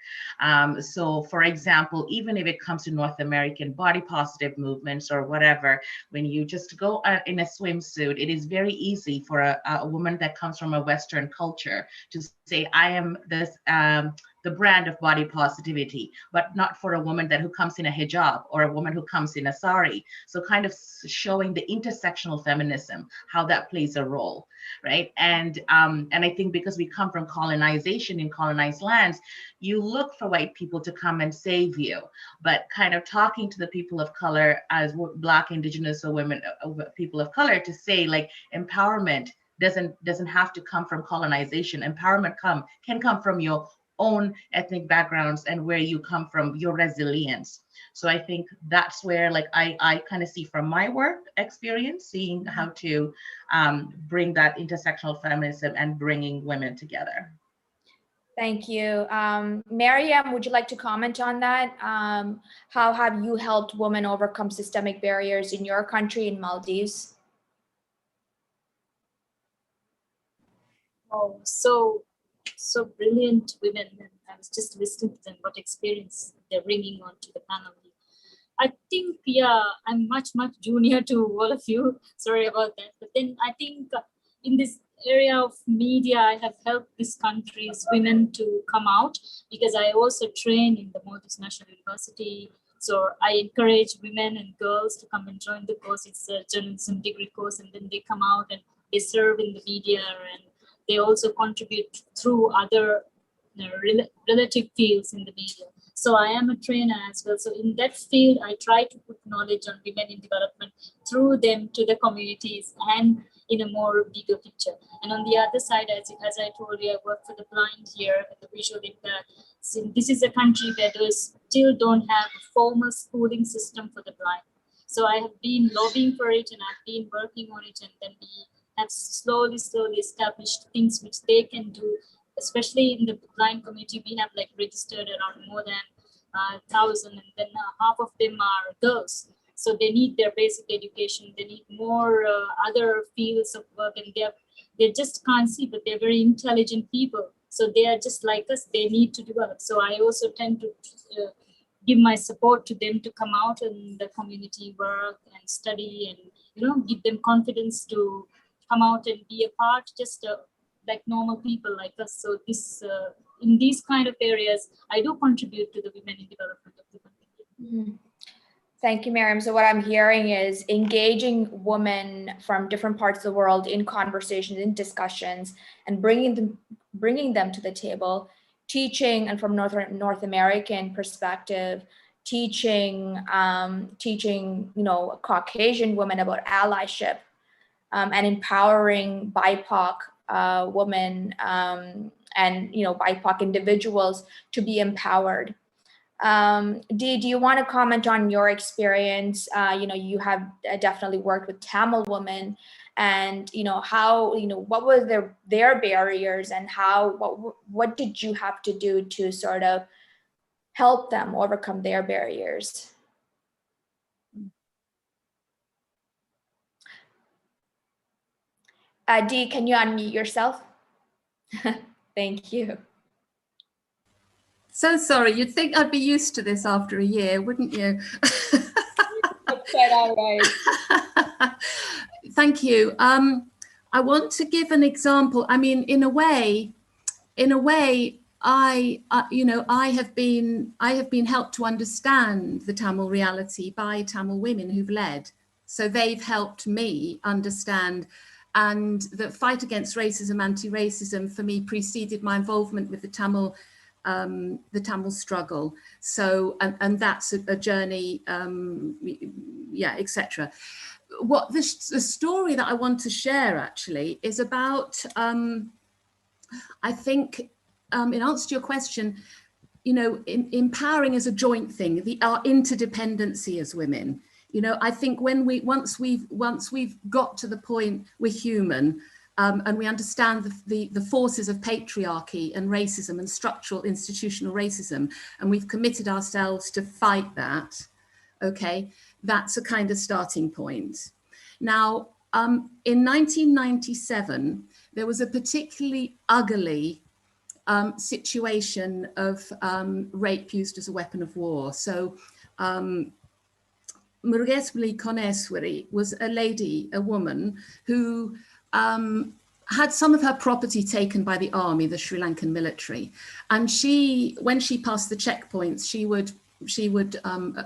K: So for example, even if it comes to North American body positive movements or whatever, when you just go in a swimsuit, it is very easy for a woman that comes from a Western culture to say, I am this, the brand of body positivity, but not for a woman who comes in a hijab or a woman who comes in a sari. So kind of showing the intersectional feminism, how that plays a role, right? And I think because we come from colonization in colonized lands, you look for white people to come and save you, but kind of talking to the people of color as Black, Indigenous, or women, people of color, to say like empowerment doesn't have to come from colonization. Empowerment can come from your own ethnic backgrounds and where you come from, your resilience. So I think that's where, like, I kind of see from my work experience, seeing how to bring that intersectional feminism and bringing women together.
J: Thank you. Mariam, would you like to comment on that? How have you helped women overcome systemic barriers in your country, in Maldives?
M: Oh, so brilliant women. And I was just listening to them, what experience they're bringing onto the panel. I think, yeah, I'm much junior to all of you. Sorry about that. But then I think in this area of media, I have helped this country's women to come out, because I also train in the Maldives National University. So I encourage women and girls to come and join the course. It's a journalism degree course, and then they come out and they serve in the media, and they also contribute through other relative fields in the media. So I am a trainer as well. So in that field, I try to put knowledge on women in development through them to the communities and in a more bigger picture. And on the other side, as I told you, I work for the blind here at the visual impact. So this is a country where they still don't have a formal schooling system for the blind. So I have been lobbying for it, and I've been working on it, and then we have slowly established things which they can do. Especially in the blind community, we have like registered around more than 1,000, and then half of them are girls. So they need their basic education. They need more other fields of work, and they just can't see, but they're very intelligent people. So they are just like us. They need to develop. So I also tend to give my support to them to come out in the community work and study, and give them confidence to come out and be a part, just like normal people like us. So this in these kind of areas, I do contribute to the women in development of the country.
J: Mm-hmm. Thank you, Miriam. So what I'm hearing is engaging women from different parts of the world in conversations, in discussions, and bringing them to the table, teaching, and from North American perspective, teaching Caucasian women about allyship, and empowering BIPOC women and BIPOC individuals to be empowered. Dee, do you want to comment on your experience? You have definitely worked with Tamil women, and how what were their barriers, and what did you have to do to sort of help them overcome their barriers? Dee, can you unmute yourself? Thank you.
L: So sorry, you'd think I'd be used to this after a year, wouldn't you?
J: That's quite all right.
L: Thank you. I want to give an example. I mean, in a way, I have been helped to understand the Tamil reality by Tamil women who've led. So they've helped me understand, and the fight against racism, anti-racism, for me preceded my involvement with the Tamil struggle. So, and that's a journey, etc. What the story that I want to share actually is about, I think, in answer to your question, empowering is a joint thing, our interdependency as women. I think once we've got to the point we're human, and we understand the forces of patriarchy and racism and structural institutional racism, and we've committed ourselves to fight that, okay, that's a kind of starting point. Now, in 1997, there was a particularly ugly situation of rape used as a weapon of war. So Murugeswari Koneswari was a woman who had some of her property taken by the army, the Sri Lankan military. And when she passed the checkpoints, she would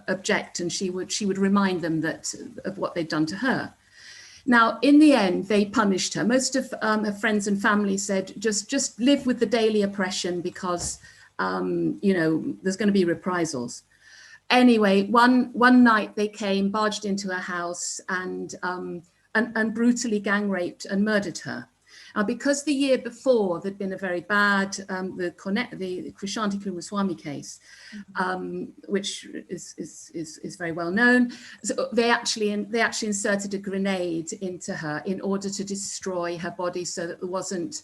L: object, and she would remind them of what they'd done to her. Now, in the end, they punished her. Most of her friends and family said, just live with the daily oppression, because, there's going to be reprisals. Anyway, one night they barged into her house and brutally gang raped and murdered her.
P: Because the year before there'd been a very bad, the Krishanti Kumaraswamy case, which is very well known. So they actually inserted a grenade into her in order to destroy her body, so that there wasn't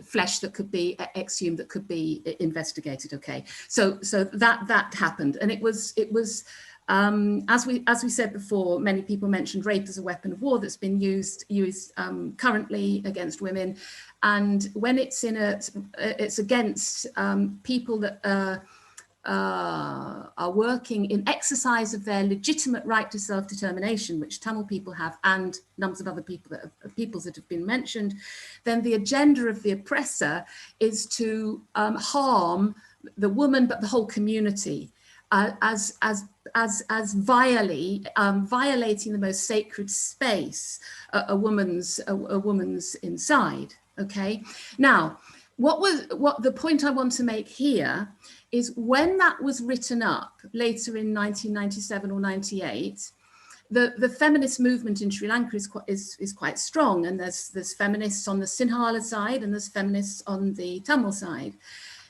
P: flesh that could be exhumed, that could be investigated. Okay, so that happened, and it was as we said before, many people mentioned rape as a weapon of war that's been used currently against women, and when it's against people that are working in exercise of their legitimate right to self-determination, which Tamil people have, and numbers of other peoples that have been mentioned, then the agenda of the oppressor is to harm the woman, but the whole community, as violating the most sacred space a woman's inside. Okay, now what the point I want to make here is, when that was written up later in 1997 or 98, the feminist movement in Sri Lanka is quite strong, and there's feminists on the Sinhala side and there's feminists on the Tamil side.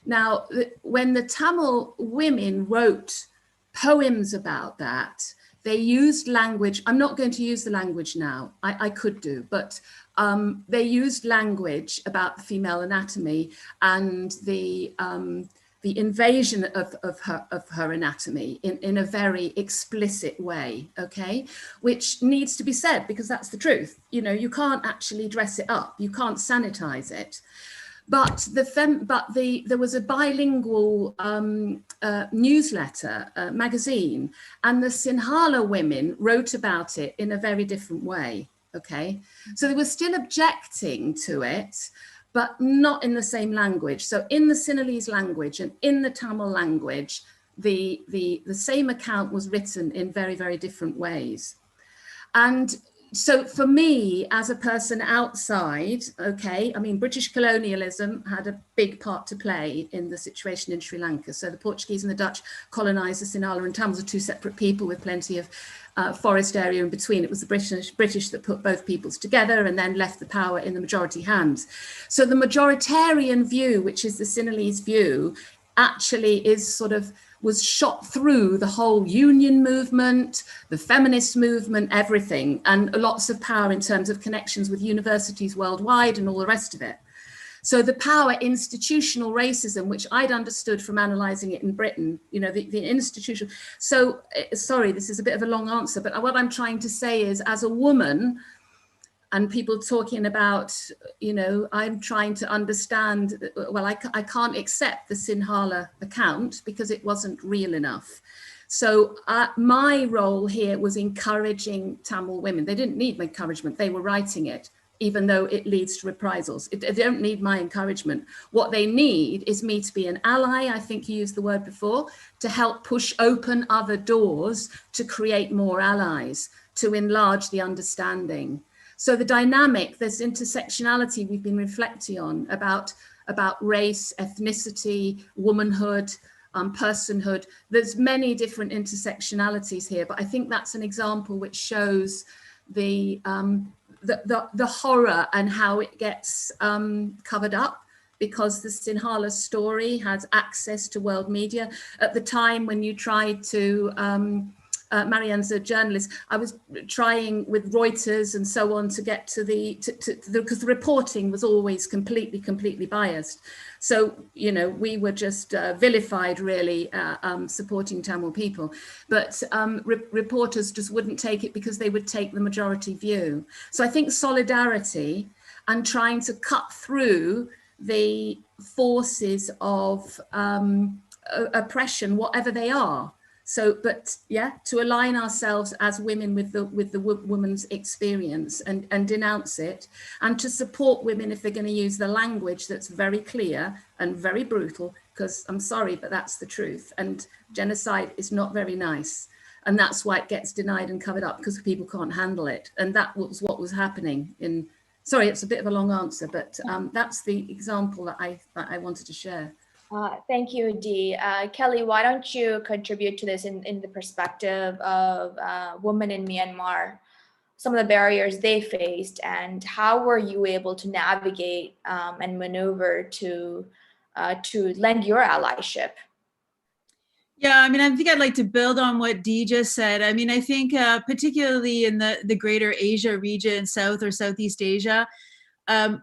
P: Now, when the Tamil women wrote poems about that, they used language. I'm not going to use the language now. I could do, but they used language about the female anatomy and the invasion of her anatomy in a very explicit way. Okay, which needs to be said, because that's the truth. You know, you can't actually dress it up. You can't sanitize it. But there was a bilingual newsletter, magazine, and the Sinhala women wrote about it in a very different way. Okay, so they were still objecting to it, but not in the same language. So in the Sinhalese language and in the Tamil language, the same account was written in very, very different ways. And so for me, as a person outside, okay, I mean, British colonialism had a big part to play in the situation in Sri Lanka. So the Portuguese and the Dutch colonized the Sinhala and Tamils are two separate people with plenty of forest area in between. It was the British that put both peoples together and then left the power in the majority hands. So the majoritarian view, which is the Sinhalese view, actually was shot through the whole union movement, the feminist movement, everything, and lots of power in terms of connections with universities worldwide and all the rest of it. So the power institutional racism, which I'd understood from analysing it in Britain, you know, the institutional. So, sorry, this is a bit of a long answer, but what I'm trying to say is, as a woman, and people talking about, you know, I'm trying to understand, well, I can't accept the Sinhala account because it wasn't real enough. So my role here was encouraging Tamil women. They didn't need my encouragement, they were writing it, even though it leads to reprisals. They don't need my encouragement. What they need is me to be an ally, I think you used the word before, to help push open other doors, to create more allies, to enlarge the understanding. So the dynamic, there's intersectionality we've been reflecting on about race, ethnicity, womanhood, personhood. There's many different intersectionalities here, but I think that's an example which shows the horror and how it gets covered up, because the Sinhala story has access to world media. At the time when you tried to, Marianne's a journalist, I was trying with Reuters and so on to get to because the reporting was always completely biased. So, you know, we were just vilified really, supporting Tamil people, but reporters just wouldn't take it because they would take the majority view. So I think solidarity and trying to cut through the forces of oppression, whatever they are. So, but yeah, to align ourselves as women with the woman's experience and denounce it, and to support women if they're going to use the language that's very clear and very brutal, because I'm sorry, but that's the truth. And genocide is not very nice. And that's why it gets denied and covered up, because people can't handle it. And that was what was happening in, sorry, it's a bit of a long answer, but that's the example that I wanted to share.
J: Thank you, Dee. Kelly, why don't you contribute to this in the perspective of women in Myanmar? some of the barriers they faced, and how were you able to navigate and maneuver to lend your allyship?
O: Yeah, I mean, I think I'd like to build on what Dee just said. I mean, I think particularly in the greater Asia region, South or Southeast Asia, and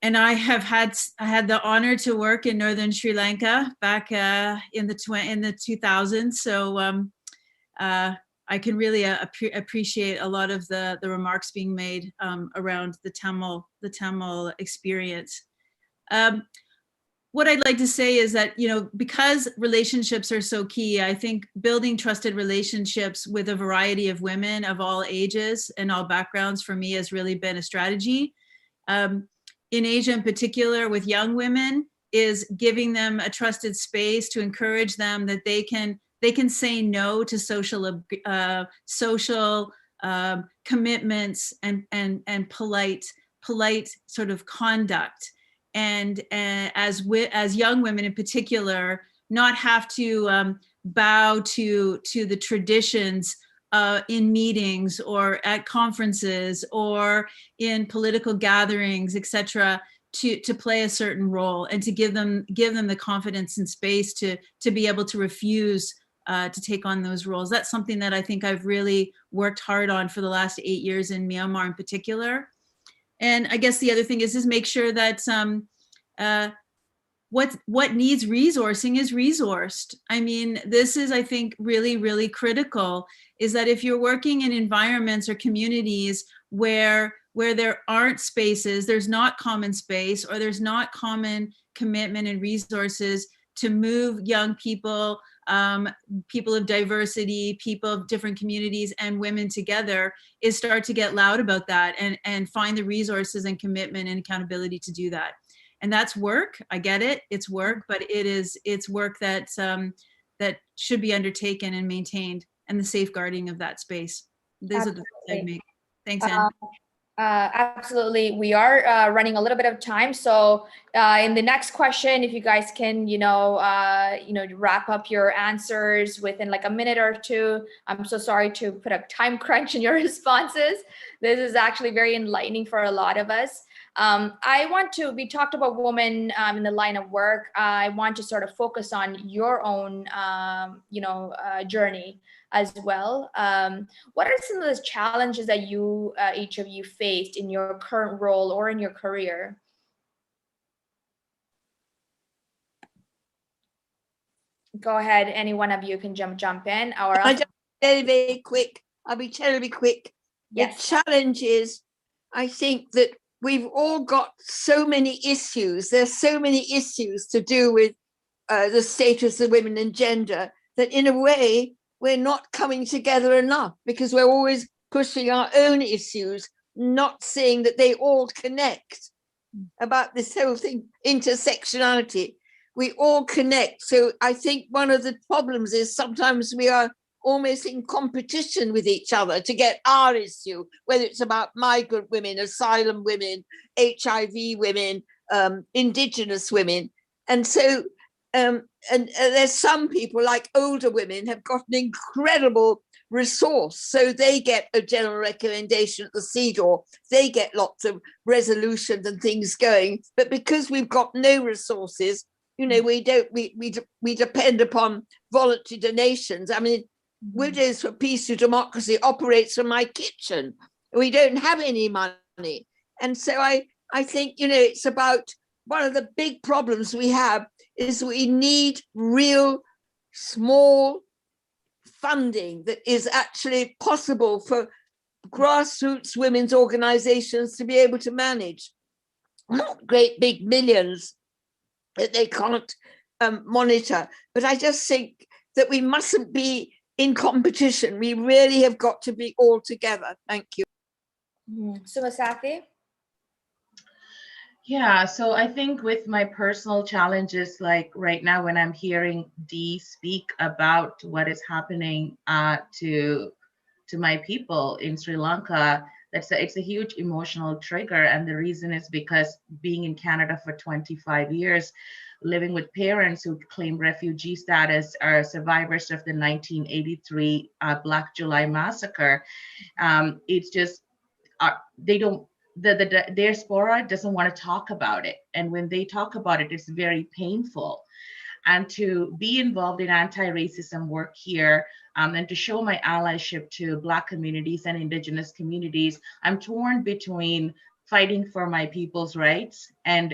O: I had the honor to work in northern Sri Lanka back in the 2000s. So I can really appreciate a lot of the remarks being made around the Tamil experience. What I'd like to say is that, you know, because relationships are so key, I think building trusted relationships with a variety of women of all ages and all backgrounds for me has really been a strategy. In Asia in particular, with young women, is giving them a trusted space to encourage them that they can say no to social commitments and polite sort of conduct. And as young women in particular, not have to bow to the traditions in meetings or at conferences or in political gatherings, etc., to play a certain role, and to give them the confidence and space to be able to refuse to take on those roles. That's something that I think I've really worked hard on for the last 8 years in Myanmar in particular. And I guess the other thing is make sure that what needs resourcing is resourced. I mean, this is, I think, really, really critical, is that if you're working in environments or communities where there aren't spaces, there's not common space, or there's not common commitment and resources to move young people, people of diversity, people of different communities, and women together, is start to get loud about that and find the resources and commitment and accountability to do that. And that's work. I get it. It's work, but it's work that that should be undertaken and maintained, and the safeguarding of that space. These are the things I'd make. Thanks, Anne.
J: Absolutely. We are running a little bit of time. So in the next question, if you guys can, wrap up your answers within like a minute or two. I'm so sorry to put a time crunch in your responses. This is actually very enlightening for a lot of us. We talked about women in the line of work. I want to sort of focus on your own, journey as well. What are some of the challenges that each of you faced in your current role or in your career? Go ahead, any one of you can jump in.
N: I'll be very quick. I'll be terribly quick. Yes. The challenge is, I think that we've all got so many issues. There's so many issues to do with the status of women and gender, that in a way, we're not coming together enough, because we're always pushing our own issues, not seeing that they all connect. About this whole thing, intersectionality, we all connect. So I think one of the problems is sometimes we are almost in competition with each other to get our issue, whether it's about migrant women, asylum women, HIV women, indigenous women. And so and there's some people, like older women, have got an incredible resource. So they get a general recommendation at the CEDAW. They get lots of resolutions and things going. But because we've got no resources, we depend upon voluntary donations. I mean, Widows for Peace to Democracy operates from my kitchen. We don't have any money. And so I think, it's about, one of the big problems we have is we need real small funding that is actually possible for grassroots women's organizations to be able to manage. Not great big millions that they can't monitor. But I just think that we mustn't be in competition. We really have got to be all together. Thank you.
J: Sumasati?
K: Yeah, so I think with my personal challenges, like right now when I'm hearing Dee speak about what is happening to my people in Sri Lanka, it's a huge emotional trigger. And the reason is because being in Canada for 25 years, living with parents who claim refugee status, are survivors of the 1983 Black July massacre. It's just, they don't, the diaspora doesn't want to talk about it. And when they talk about it, it's very painful. And to be involved in anti-racism work here, and to show my allyship to Black communities and Indigenous communities, I'm torn between fighting for my people's rights and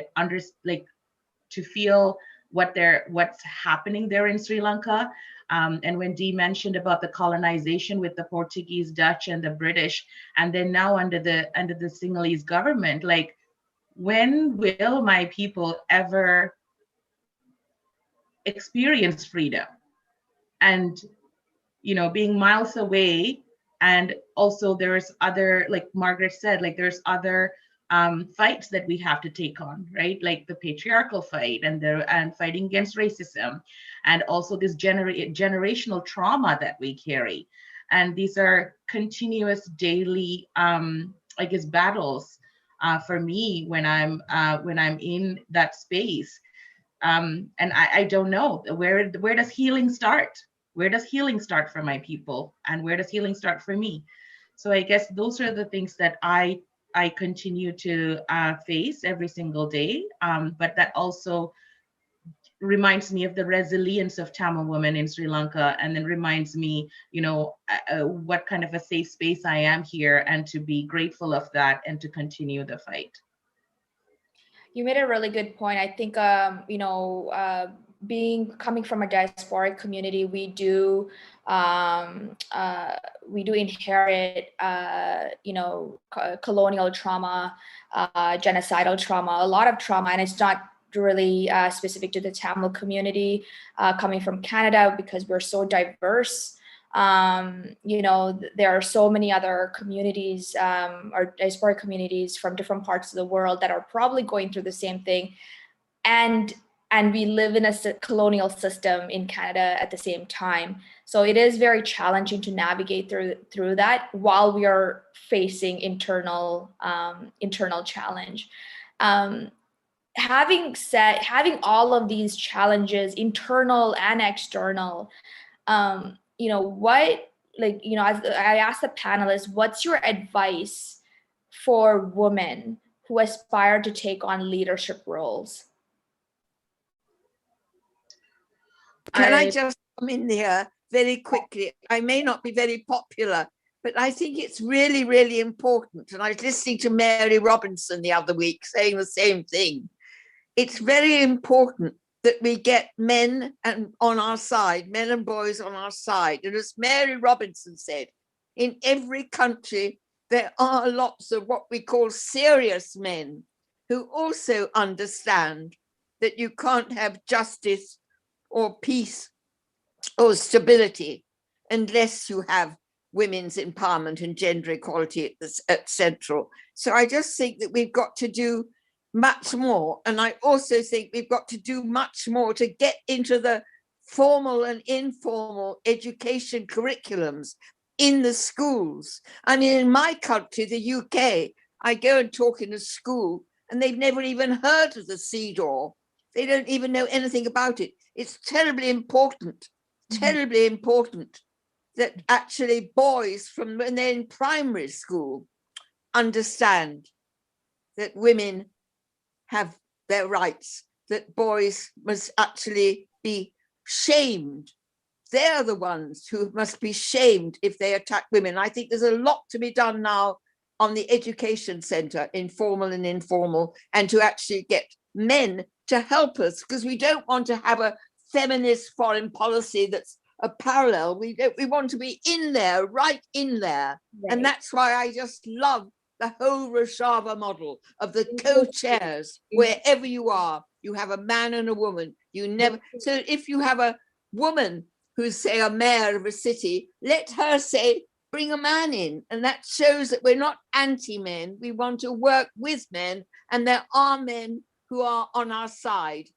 K: to feel what's happening there in Sri Lanka. And when Dee mentioned about the colonization with the Portuguese, Dutch, and the British, and then now under the Sinhalese government, like, when will my people ever experience freedom? And being miles away, and also there's other, like Margaret said, like there's other fights that we have to take on, right? Like the patriarchal fight and fighting against racism, and also this generational trauma that we carry. And these are continuous daily, I guess, battles for me when I'm in that space. And I don't know, where does healing start? Where does healing start for my people? And where does healing start for me? So I guess those are the things that I continue to face every single day. But that also reminds me of the resilience of Tamil women in Sri Lanka, and then reminds me, what kind of a safe space I am here, and to be grateful of that and to continue the fight.
J: You made a really good point. I think, coming from a diasporic community, we do inherit, colonial trauma, genocidal trauma, a lot of trauma, and it's not really specific to the Tamil community coming from Canada, because we're so diverse. There are so many other communities or diasporic communities from different parts of the world that are probably going through the same thing. And we live in a colonial system in Canada at the same time. So it is very challenging to navigate through that while we are facing internal challenge. Having all of these challenges, internal and external, as I asked the panelists, what's your advice for women who aspire to take on leadership roles?
N: Can I just come in here very quickly? I may not be very popular, but I think it's really, really important. And I was listening to Mary Robinson the other week saying the same thing. It's very important that we get men on our side, men and boys on our side. And as Mary Robinson said, in every country, there are lots of what we call serious men who also understand that you can't have justice or peace or stability unless you have women's empowerment and gender equality at central. So I just think that we've got to do much more. And I also think we've got to do much more to get into the formal and informal education curriculums in the schools. I mean, in my country, the UK, I go and talk in a school and they've never even heard of the CEDAW. They don't even know anything about it. It's terribly important that actually boys from when they're in primary school understand that women have their rights, that boys must actually be shamed. They're the ones who must be shamed if they attack women. I think there's a lot to be done now on the education centre, informal and informal, and to actually get men to help us, because we don't want to have a feminist foreign policy that's a parallel. We want to be in there, right in there. Right. And that's why I just love the whole Rojava model of the co-chairs. Wherever you are, you have a man and a woman. So if you have a woman who's, say, a mayor of a city, let her say, bring a man in. And that shows that we're not anti-men. We want to work with men, and there are men who are on our side.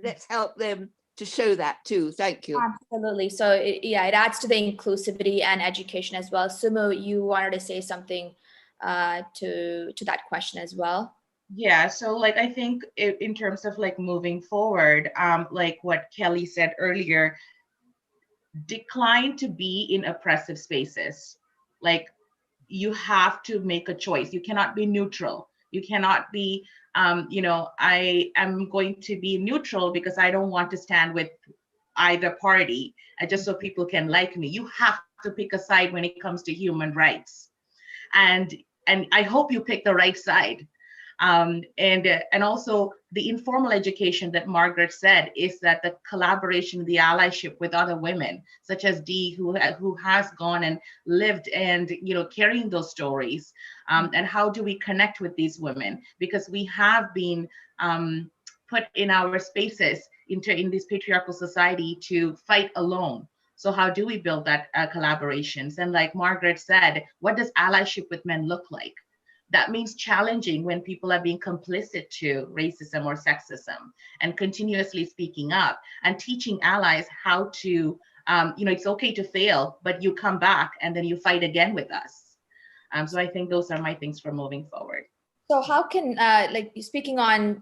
N: Let's help them to show that too. Thank you.
J: Absolutely. So it adds to the inclusivity and education as well. Sumo, you wanted to say something to that question as well?
K: Yeah, so like I think in terms of like moving forward, like what Kelly said earlier, decline to be in oppressive spaces. Like you have to make a choice. You cannot be neutral. You cannot be, I am going to be neutral because I don't want to stand with either party, just so people can like me. You have to pick a side when it comes to human rights, and I hope you pick the right side. And also the informal education that Margaret said is that the collaboration, the allyship with other women, such as Dee, who has gone and lived and carrying those stories, and how do we connect with these women, because we have been put in our spaces in this patriarchal society to fight alone. So how do we build that collaborations? And like Margaret said, what does allyship with men look like? That means challenging when people are being complicit to racism or sexism and continuously speaking up and teaching allies how to, it's okay to fail, but you come back and then you fight again with us. So I think those are my things for moving forward.
J: So how can, like speaking on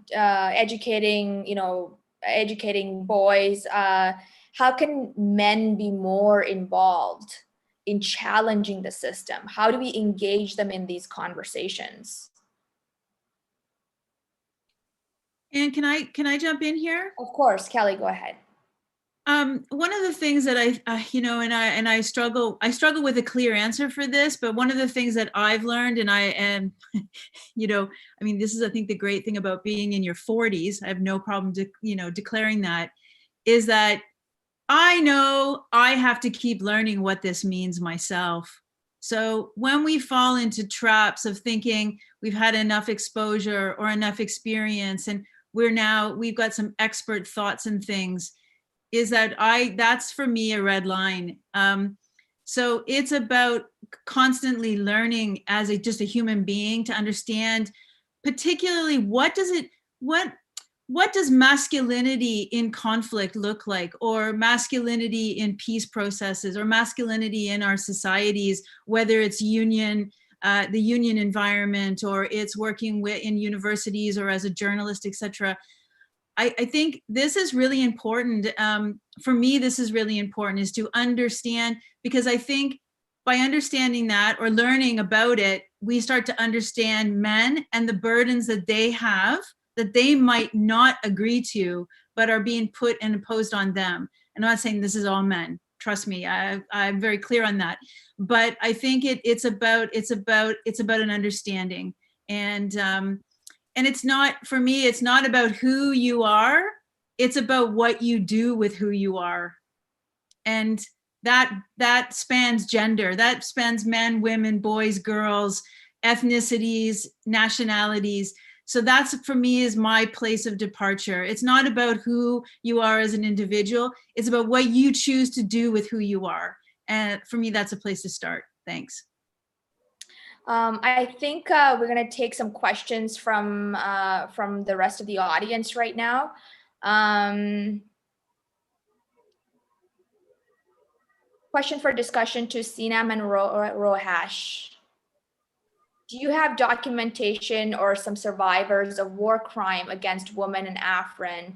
J: educating boys, how can men be more involved in challenging the system? How do we engage them in these conversations?
O: And can I jump in here?
J: Of course, Kelly, go ahead.
O: One of the things that I struggle with a clear answer for this, but one of the things that I've learned, and I am, this is, I think, the great thing about being in your 40s, I have no problem declaring that, is that I know I have to keep learning what this means myself. So when we fall into traps of thinking we've had enough exposure or enough experience and we've got some expert thoughts and things, that's for me a red line. So it's about constantly learning as just a human being to understand, particularly what does masculinity in conflict look like, or masculinity in peace processes, or masculinity in our societies, whether it's the union environment, or it's working in universities or as a journalist, etc. I think this is really important. For me, this is really important, is to understand, because I think by understanding that or learning about it, we start to understand men and the burdens that they have, that they might not agree to, but are being put and imposed on them. I'm not saying this is all men. Trust me, I'm very clear on that. But I think it's about an understanding, and it's not, for me, it's not about who you are. It's about what you do with who you are, and that spans gender. That spans men, women, boys, girls, ethnicities, nationalities. So that's, for me, is my place of departure. It's not about who you are as an individual. It's about what you choose to do with who you are. And for me, that's a place to start. Thanks.
J: I think we're going to take some questions from the rest of the audience right now. Question for discussion to Sinam and Rohash. Do you have documentation or some survivors of war crime against women in Afrin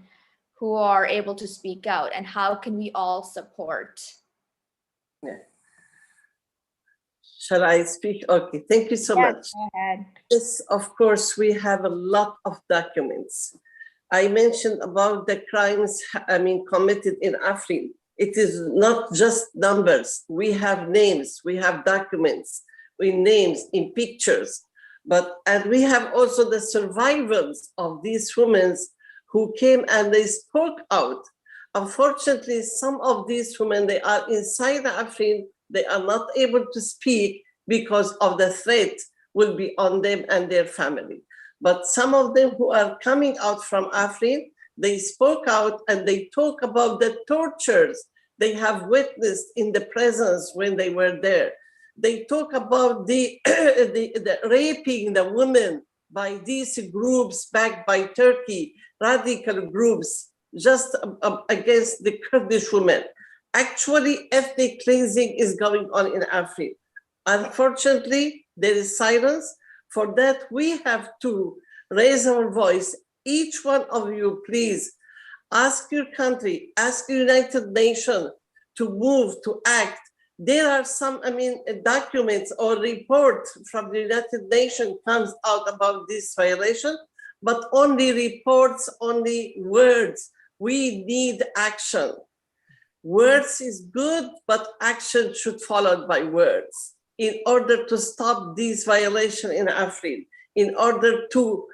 J: who are able to speak out, and how can we all support?
Q: Yeah. Shall I speak? Okay, thank you so much.
J: Go ahead.
Q: Yes, of course, we have a lot of documents. I mentioned about the crimes, committed in Afrin. It is not just numbers. We have names, we have documents, with names, in pictures, and we have also the survivors of these women who came and they spoke out. Unfortunately, some of these women, they are inside Afrin, they are not able to speak because of the threat will be on them and their family. But some of them who are coming out from Afrin, they spoke out and they talk about the tortures they have witnessed in the presence when they were there. They talk about the raping the women by these groups backed by Turkey, radical groups, just against the Kurdish women. Actually, ethnic cleansing is going on in Afrin. Unfortunately, there is silence. For that, we have to raise our voice. Each one of you, please, ask your country, ask the United Nations to move, to act. There are some, documents or reports from the United Nations comes out about this violation, but only reports, only words. We need action. Words is good, but action should follow by words in order to stop this violation in Afrin, in order to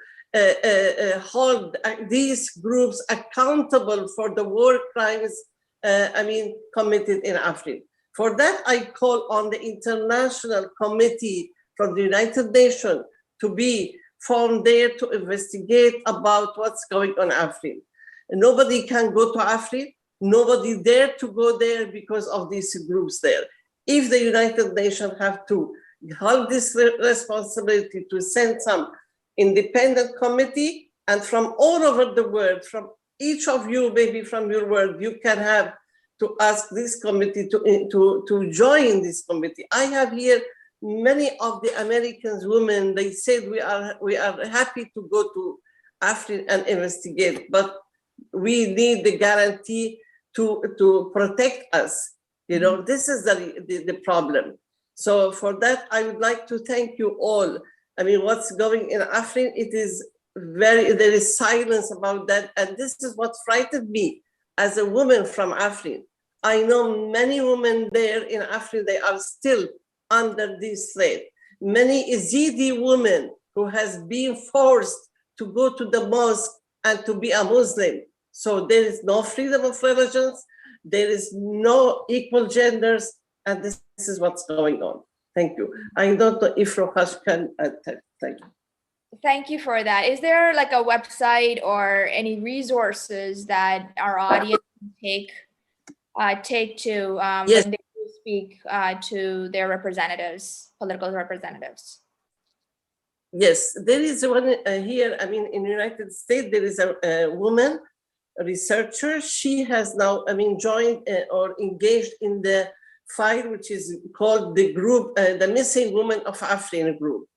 Q: hold these groups accountable for the war crimes, committed in Afrin. For that, I call on the International Committee from the United Nations to be formed there to investigate about what's going on in Afrin. Nobody can go to Afrin. Nobody dare to go there because of these groups there. If the United Nations have to hold this responsibility to send some independent committee, and from all over the world, from each of you, maybe from your world, you can have to ask this committee to join this committee. I have here many of the Americans women, they said we are happy to go to Afrin and investigate, but we need the guarantee to protect us. You know, this is the problem. So for that, I would like to thank you all. I mean, what's going in Afrin, it is there is silence about that. And this is what frightened me as a woman from Afrin. I know many women there in Afrin, they are still under this threat. Many Yazidi women who has been forced to go to the mosque and to be a Muslim. So there is no freedom of religions, there is no equal genders, and this is what's going on. Thank you. I don't know if Rokash can thank you.
J: Thank you for that. Is there like a website or any resources that our audience can take to
Q: Yes.
J: when they speak to their representatives, political representatives?
Q: Yes, there is one here. I mean, in the United States, there is a woman, a researcher. She has now, joined or engaged in the fight, which is called the group, the Missing Women of Afrin group.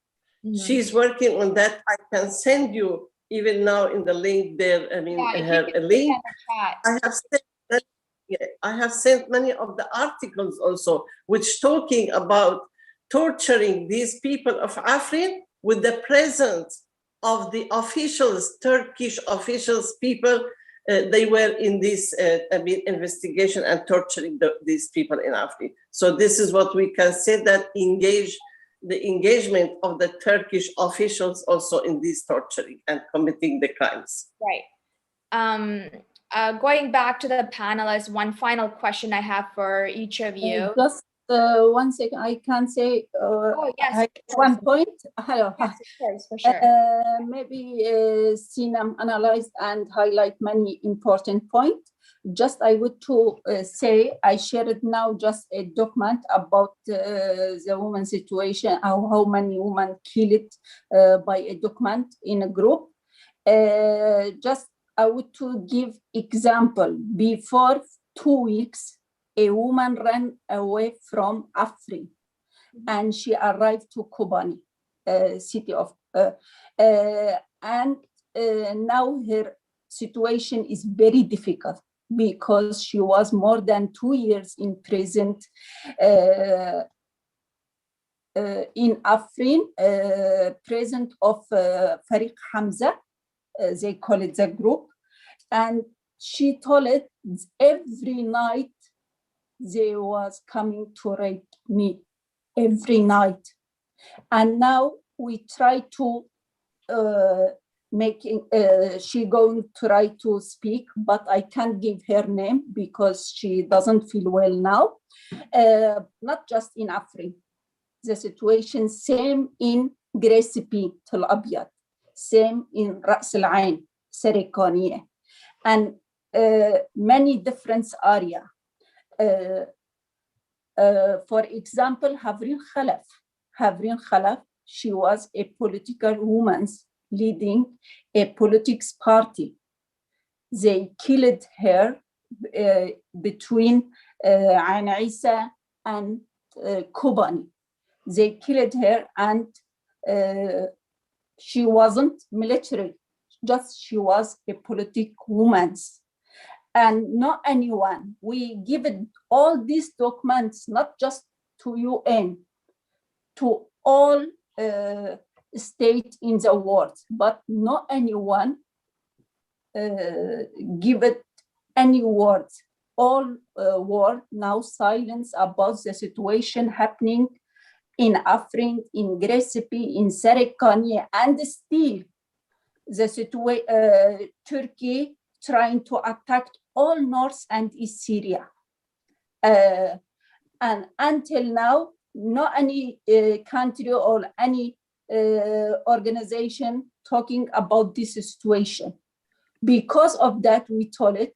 J: Mm-hmm.
Q: She's working on that. I can send you even now in the link there. Her link. I have sent many of the articles also, which talking about torturing these people of Afrin with the presence of the officials, Turkish officials, people. They were in this investigation and torturing these people in Afrin. So this is what we can say, that the engagement of the Turkish officials also in this torturing and committing the crimes.
J: Right. Going back to the panelists, one final question I have for each of you.
C: Just 1 second, I can say
J: oh, yes,
C: one point. Hello.
J: Yes, of course, for sure.
C: Maybe Sinam analyzed and highlight many important points. Just I would to say, I shared now just a document about the woman situation, how many women killed by a document in a group. Just I would to give example. Before 2 weeks, a woman ran away from Afrin, and she arrived to Kobani, city of, and now her situation is very difficult because she was more than 2 years in prison in Afrin, present of Farid Hamza, they call it the group, and she told it every night they was coming to rape me every night. And now we try to she going to try to speak, but I can't give her name because she doesn't feel well now. Not just in Afrin, the situation same in Grecipi, Tel Abyad, same in Ras Al Ain, Serikaniye, and many different areas. For example, Havrin Khalaf, she was a political woman leading a politics party. They killed her between Ain Isa and Kobani. They killed her, and she wasn't military, just she was a political woman. And not anyone. We give it all these documents, not just to UN, to all states in the world, but not anyone give it any words. All word now silence about the situation happening in Afrin, in Grecipi, in Serikani, and still the Turkey trying to attack all North and East Syria. And until now, not any country or any organization talking about this situation. Because of that, we told it,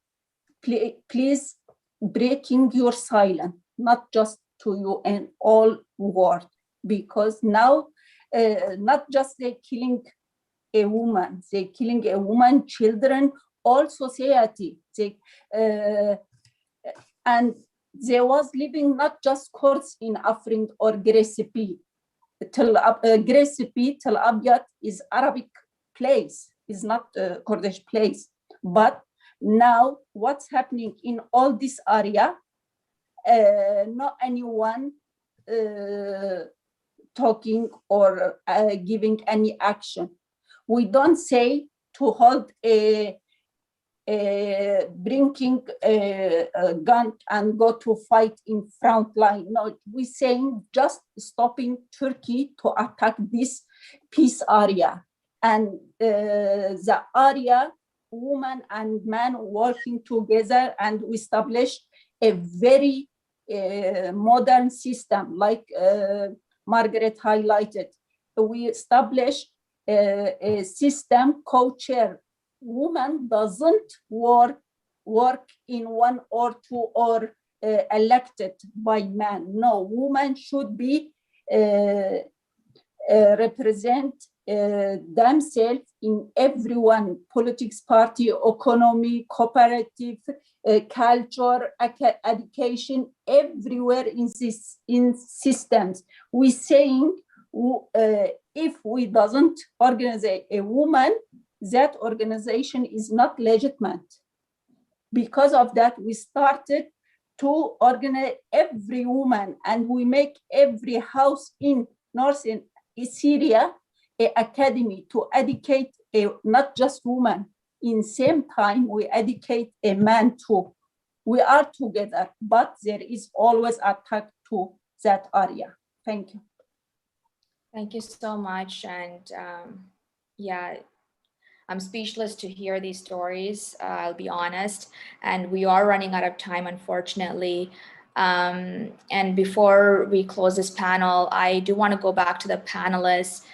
C: please breaking your silence, not just to UN, all world, because now not just they killing a woman, they killing a woman, children, all society. And there was living not just Kurds in Afrin or Grecipi. Grecipi, Tel Abyad is Arabic place, is not a Kurdish place. But now what's happening in all this area, not anyone talking or giving any action. We don't say to hold bringing a gun and go to fight in front line. No, we're saying just stopping Turkey to attack this peace area. And the area, women and men working together, and we establish a very modern system, like Margaret highlighted. We establish a system co-chair. Woman doesn't work in one or two or elected by man. No, women should be represent themselves in everyone, politics party, economy, cooperative, culture, education, everywhere in systems. We're saying if we doesn't organize a woman, that organization is not legitimate. Because of that, we started to organize every woman, and we make every house in North and Syria an academy to educate not just women. In same time, we educate a man too. We are together, but there is always attack to that area. Thank you.
J: Thank you so much. And yeah, I'm speechless to hear these stories, I'll be honest. And we are running out of time, unfortunately. And before we close this panel, I do want to go back to the panelists.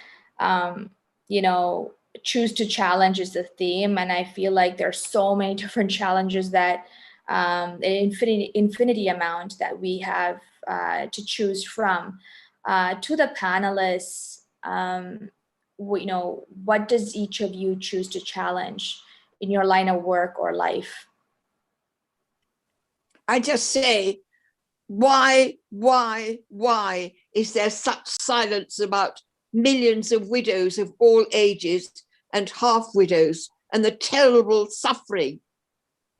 J: You know, choose to challenge is the theme. And I feel like there's so many different challenges that an infinity amount that we have to choose from. To the panelists, you know, what does each of you choose to challenge in your line of work or life?
N: I just say, why is there such silence about millions of widows of all ages and half widows, and the terrible suffering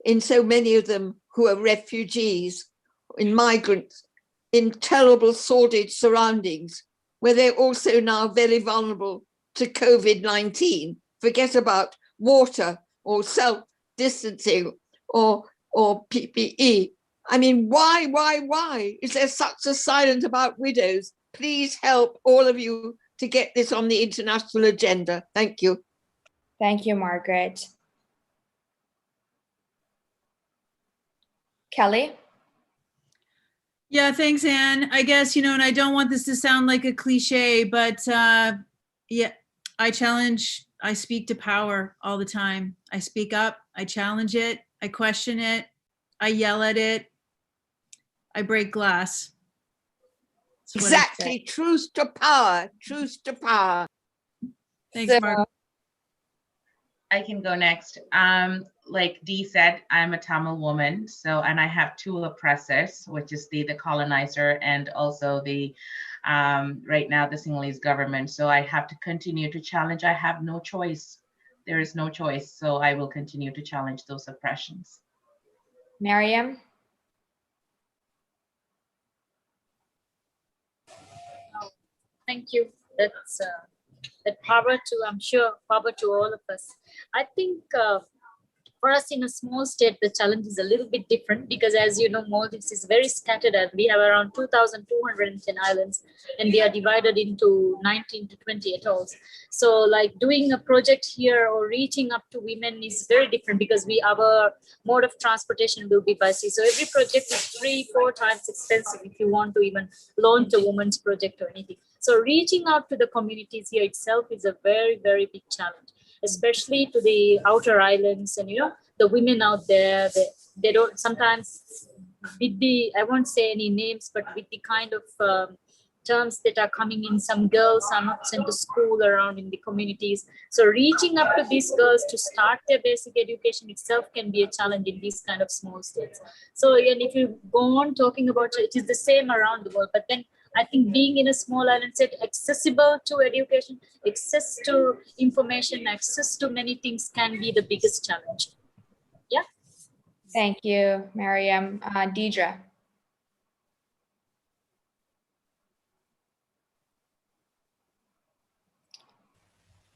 N: in so many of them who are refugees, in migrants, in terrible sordid surroundings, where they're also now very vulnerable to COVID-19. Forget about water or self-distancing or PPE. I mean, why is there such a silence about widows? Please help all of you to get this on the international agenda. Thank you.
J: Thank you, Margaret. Kelly?
O: Yeah, thanks, Anne. I guess, you know, and I don't want this to sound like a cliche, but yeah, I challenge, I speak to power all the time. I speak up, I challenge it, I question it, I yell at it, I break glass.
N: Exactly, truth to power, truth to power.
O: Thanks, Mark.
K: I can go next. Like Dee said, I'm a Tamil woman, so, and I have two oppressors, which is the colonizer and also the right now the Sinhalese government. So I have to continue to challenge. I have no choice. There is no choice. So I will continue to challenge those oppressions.
J: Mariam?
M: Thank you. That's that power to, I'm sure, power to all of us. I think for us in a small state, the challenge is a little bit different because, as you know, Maldives is very scattered and we have around 2,210 islands and they are divided into 19 to 20 atolls. So like doing a project here or reaching up to women is very different because our mode of transportation will be by sea. So every project is 3-4 times expensive if you want to even launch a woman's project or anything. So reaching out to the communities here itself is a very, very big challenge, especially to the outer islands. And, you know, the women out there, they don't sometimes with the, I won't say any names, but with the kind of terms that are coming in, some girls are not sent to school around in the communities. So reaching up to these girls to start their basic education itself can be a challenge in these kind of small states. So, and if you go on talking about it, it is the same around the world, but then I think being in a small island state, accessible to education, access to information, access to many things can be the biggest challenge. Yeah.
J: Thank you, Mariam. Deidre.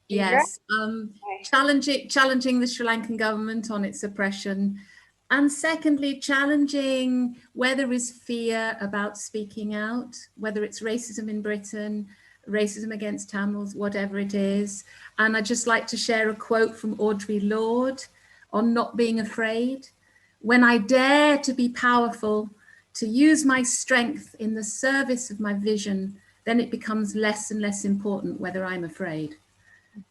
P: Yes, challenging the Sri Lankan government on its oppression. And secondly, challenging where there is fear about speaking out, whether it's racism in Britain, racism against Tamils, whatever it is. And I'd just like to share a quote from Audre Lorde on not being afraid. When I dare to be powerful, to use my strength in the service of my vision, then it becomes less and less important whether I'm afraid.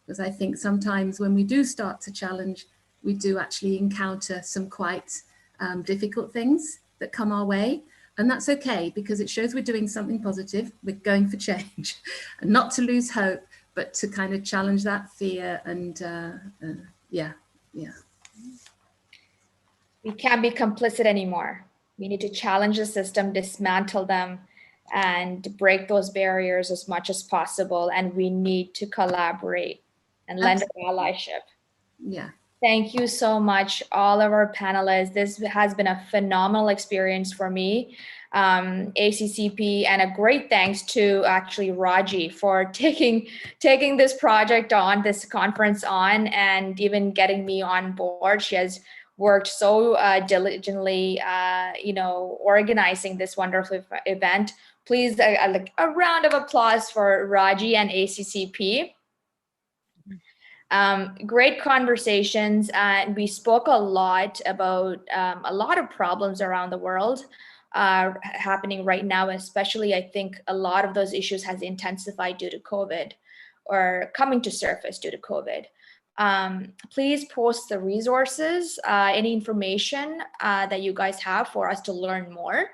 P: Because I think sometimes when we do start to challenge, we do actually encounter some quite difficult things that come our way. And that's okay, because it shows we're doing something positive, we're going for change, and not to lose hope, but to kind of challenge that fear and yeah.
J: We can't be complicit anymore. We need to challenge the system, dismantle them, and break those barriers as much as possible. And we need to collaborate and lend our allyship.
P: Yeah.
J: Thank you so much, all of our panelists. This has been a phenomenal experience for me, ACCP, and a great thanks to actually Raji for taking this project on, this conference on, and even getting me on board. She has worked so diligently, organizing this wonderful event. Please, a round of applause for Raji and ACCP. Great conversations, and we spoke a lot about a lot of problems around the world happening right now, especially I think a lot of those issues has intensified due to COVID or coming to surface due to COVID. Please post the resources, any information that you guys have for us to learn more.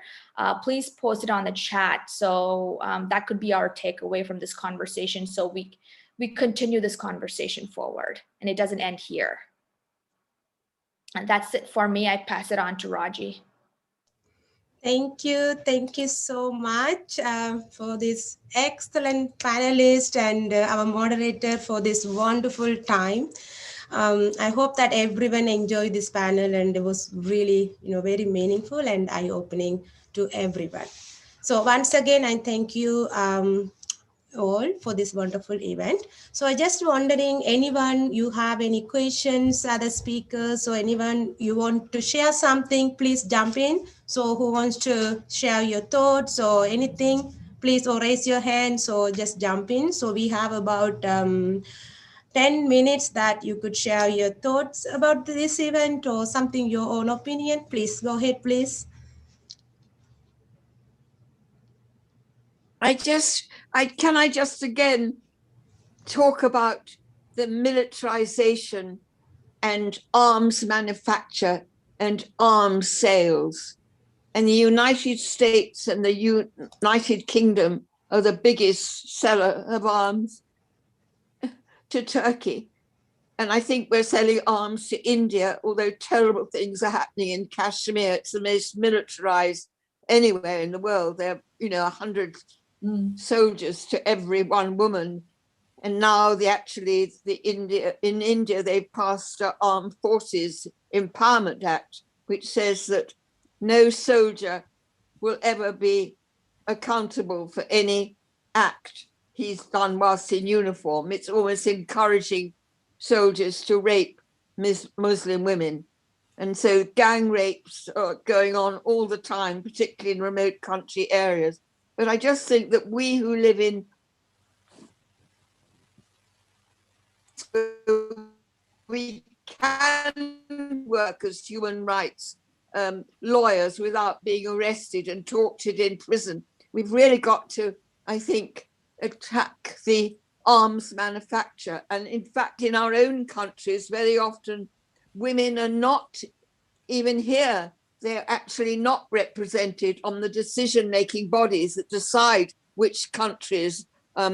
J: Please post it on the chat. So that could be our takeaway from this conversation. So we continue this conversation forward and it doesn't end here. And that's it for me. I pass it on to Raji.
B: Thank you so much for this excellent panelist and our moderator for this wonderful time. I hope that everyone enjoyed this panel and it was really, very meaningful and eye-opening to everyone. So once again, I thank you all for this wonderful event. So I just wondering, anyone you have any questions, other speakers, or anyone you want to share something, please jump in. So who wants to share your thoughts or anything, please, or raise your hand. So just jump in. So we have about 10 minutes that you could share your thoughts about this event or something, your own opinion. Please go ahead, please.
N: Can I just again talk about the militarization and arms manufacture and arms sales. And the United States and the United Kingdom are the biggest seller of arms to Turkey. And I think we're selling arms to India, although terrible things are happening in Kashmir. It's the most militarized anywhere in the world. There are, 100 soldiers to every one woman. And now in India, they've passed an Armed Forces Empowerment Act, which says that no soldier will ever be accountable for any act he's done whilst in uniform. It's almost encouraging soldiers to rape Muslim women. And so gang rapes are going on all the time, particularly in remote country areas. But I just think that we who live in we can work as human rights lawyers without being arrested and tortured in prison. We've really got to, I think, attack the arms manufacture. And in fact, in our own countries, very often women are not even here. They're actually not represented on the decision-making bodies that decide which countries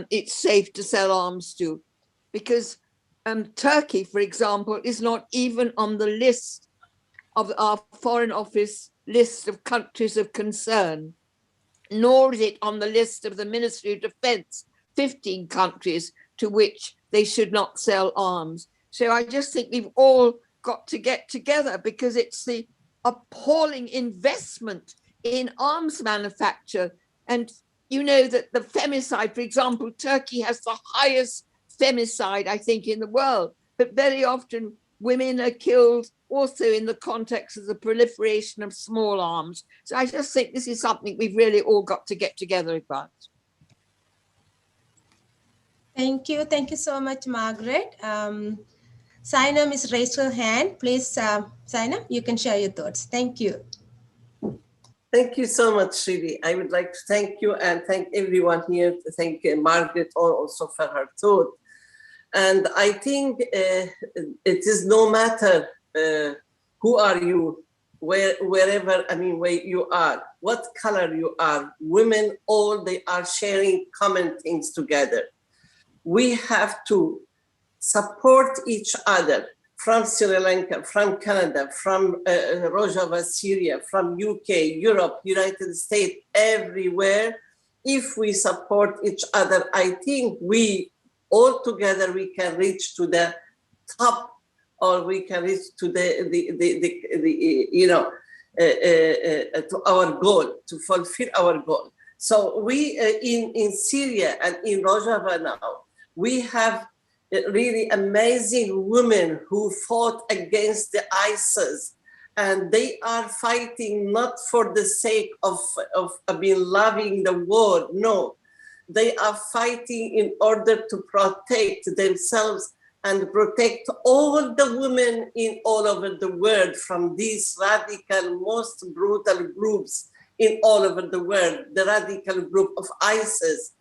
N: it's safe to sell arms to. Because Turkey, for example, is not even on the list of our Foreign Office list of countries of concern, nor is it on the list of the Ministry of Defense, 15 countries to which they should not sell arms. So I just think we've all got to get together, because it's the appalling investment in arms manufacture. And you know that the femicide, for example, Turkey has the highest femicide, I think, in the world, but very often women are killed also in the context of the proliferation of small arms. So I just think this is something we've really all got to get together about.
B: Thank you. Thank you so much, Margaret. Sainam has raised her hand. Please, Sainam, you can share your thoughts. Thank you.
Q: Thank you so much, Srini. I would like to thank you and thank everyone here. To thank Margaret also for her thought. And I think it is no matter who are you, wherever, where you are, what color you are, women, all they are sharing common things together. We have to support each other from Sri Lanka, from Canada, from Rojava, Syria, from UK, Europe, United States, everywhere. If we support each other, I think we all together we can reach to the top, or we can reach to to our goal, to fulfill our goal. So we in Syria and in Rojava now, we have really amazing women who fought against the ISIS, and they are fighting not for the sake of loving the world. No, they are fighting in order to protect themselves and protect all the women in all over the world from these radical, most brutal groups in all over the world, the radical group of ISIS.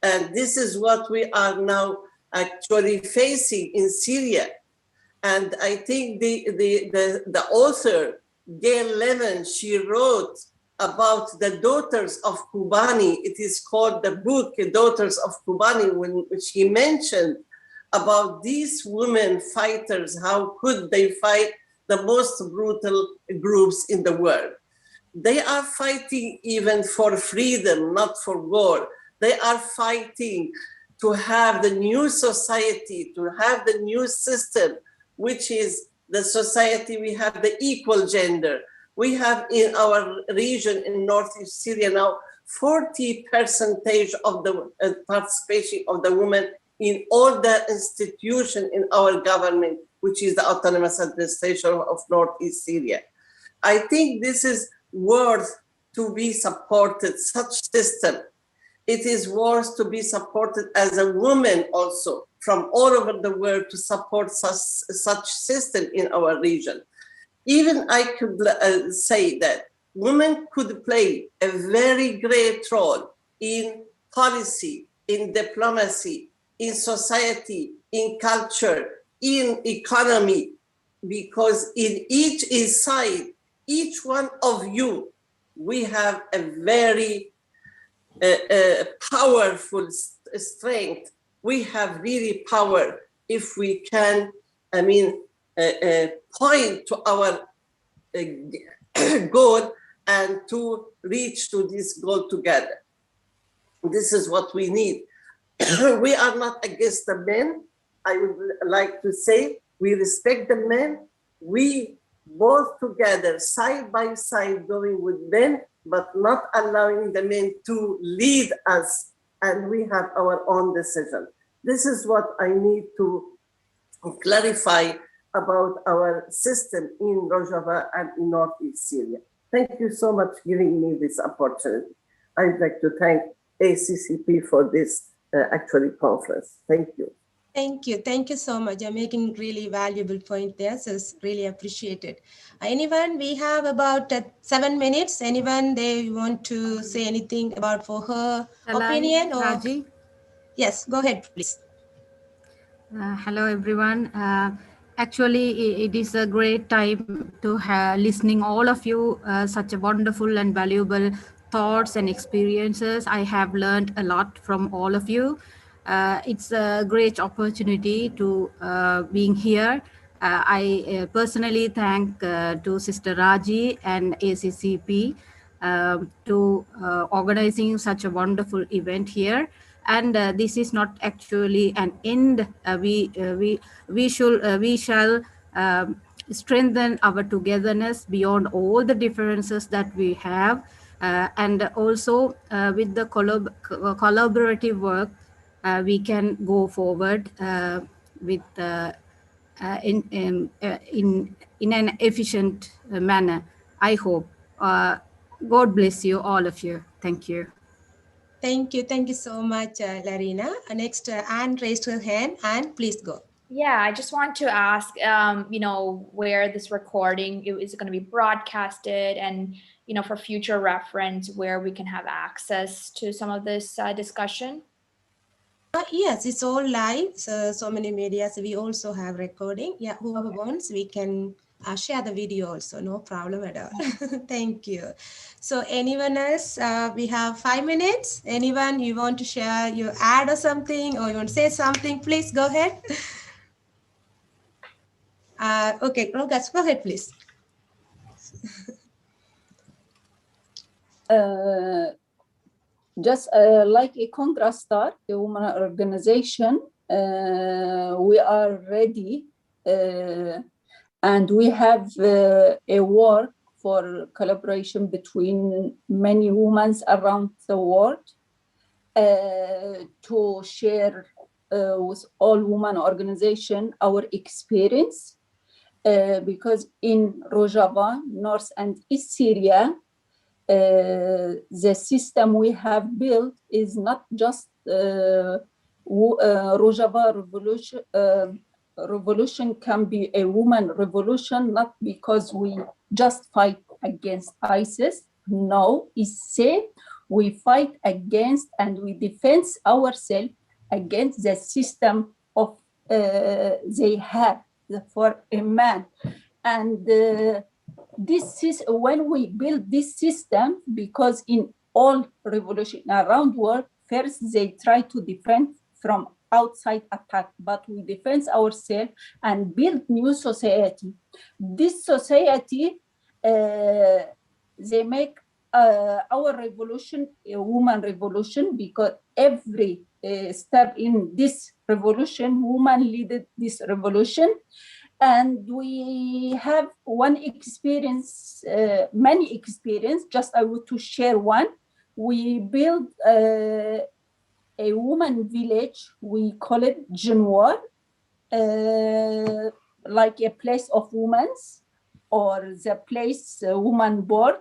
Q: And this is what we are now actually facing in Syria. And I think the author, Gail Levin, she wrote about the daughters of Kobani. It is called the book, Daughters of Kobani, when she mentioned about these women fighters, how could they fight the most brutal groups in the world. They are fighting even for freedom, not for war. They are fighting to have the new society, to have the new system, which is the society, we have the equal gender. We have in our region in Northeast Syria now, 40% of the participation of the women in all the institutions in our government, which is the Autonomous Administration of Northeast Syria. I think this is worth to be supported, such system. It is worth to be supported as a woman also from all over the world to support such system in our region. Even I could say that women could play a very great role in policy, in diplomacy, in society, in culture, in economy, because in each side, each one of you, we have a very powerful strength. We have really power if we can point to our goal and to reach to this goal together. This is what we need. We are not against the men. I would like to say we respect the men. We both together, side by side, going with men, but not allowing the men to lead us, and we have our own decision. This is what I need to clarify about our system in Rojava and in Northeast Syria. Thank you so much for giving me this opportunity. I'd like to thank ACCP for this actually conference. Thank you.
B: Thank you. Thank you so much. You're making really valuable point there. So it's really appreciated. Anyone, we have about 7 minutes. Anyone, they want to say anything about for her opinion? Or
E: Raji?
B: Yes, go ahead, please.
E: Hello, everyone. Actually, it is a great time to listening all of you, such a wonderful and valuable thoughts and experiences. I have learned a lot from all of you. It's a great opportunity to being here. I personally thank to Sister Raji and ACCP to organizing such a wonderful event here. And this is not actually an end. We shall strengthen our togetherness beyond all the differences that we have, and also with the collaborative work, we can go forward with in an efficient manner. I hope. God bless you, all of you. Thank you.
B: Thank you. Thank you so much, Larina. Next, Anne raised her hand. Anne, please go.
J: Yeah, I just want to ask, where this recording is going to be broadcasted, and, for future reference, where we can have access to some of this discussion.
B: Yes, it's all live. So many medias. We also have recording. Yeah, whoever wants, we can share the video also. No problem at all. Thank you. So anyone else? We have 5 minutes. Anyone you want to share your ad or something, or you want to say something? Please go ahead. Okay, Rogas, go ahead, please.
C: Just like a Contrastar, a woman organization, we are ready and we have a work for collaboration between many women around the world to share with all women organization our experience, because in Rojava, North and East Syria, the system we have built is not just Rojava revolution can be a woman revolution, not because we just fight against ISIS. No, it's safe. We fight against and we defend ourselves against the system of they have for a man. And this is when we build this system, because in all revolution around world, first they try to defend from outside attack, but we defend ourselves and build new society. This society, they make our revolution a woman revolution, because every step in this revolution, woman leaded this revolution. And we have one experience, many experience, just I want to share one. We built a woman village, we call it Jinwar, like a place of women, or the place woman born.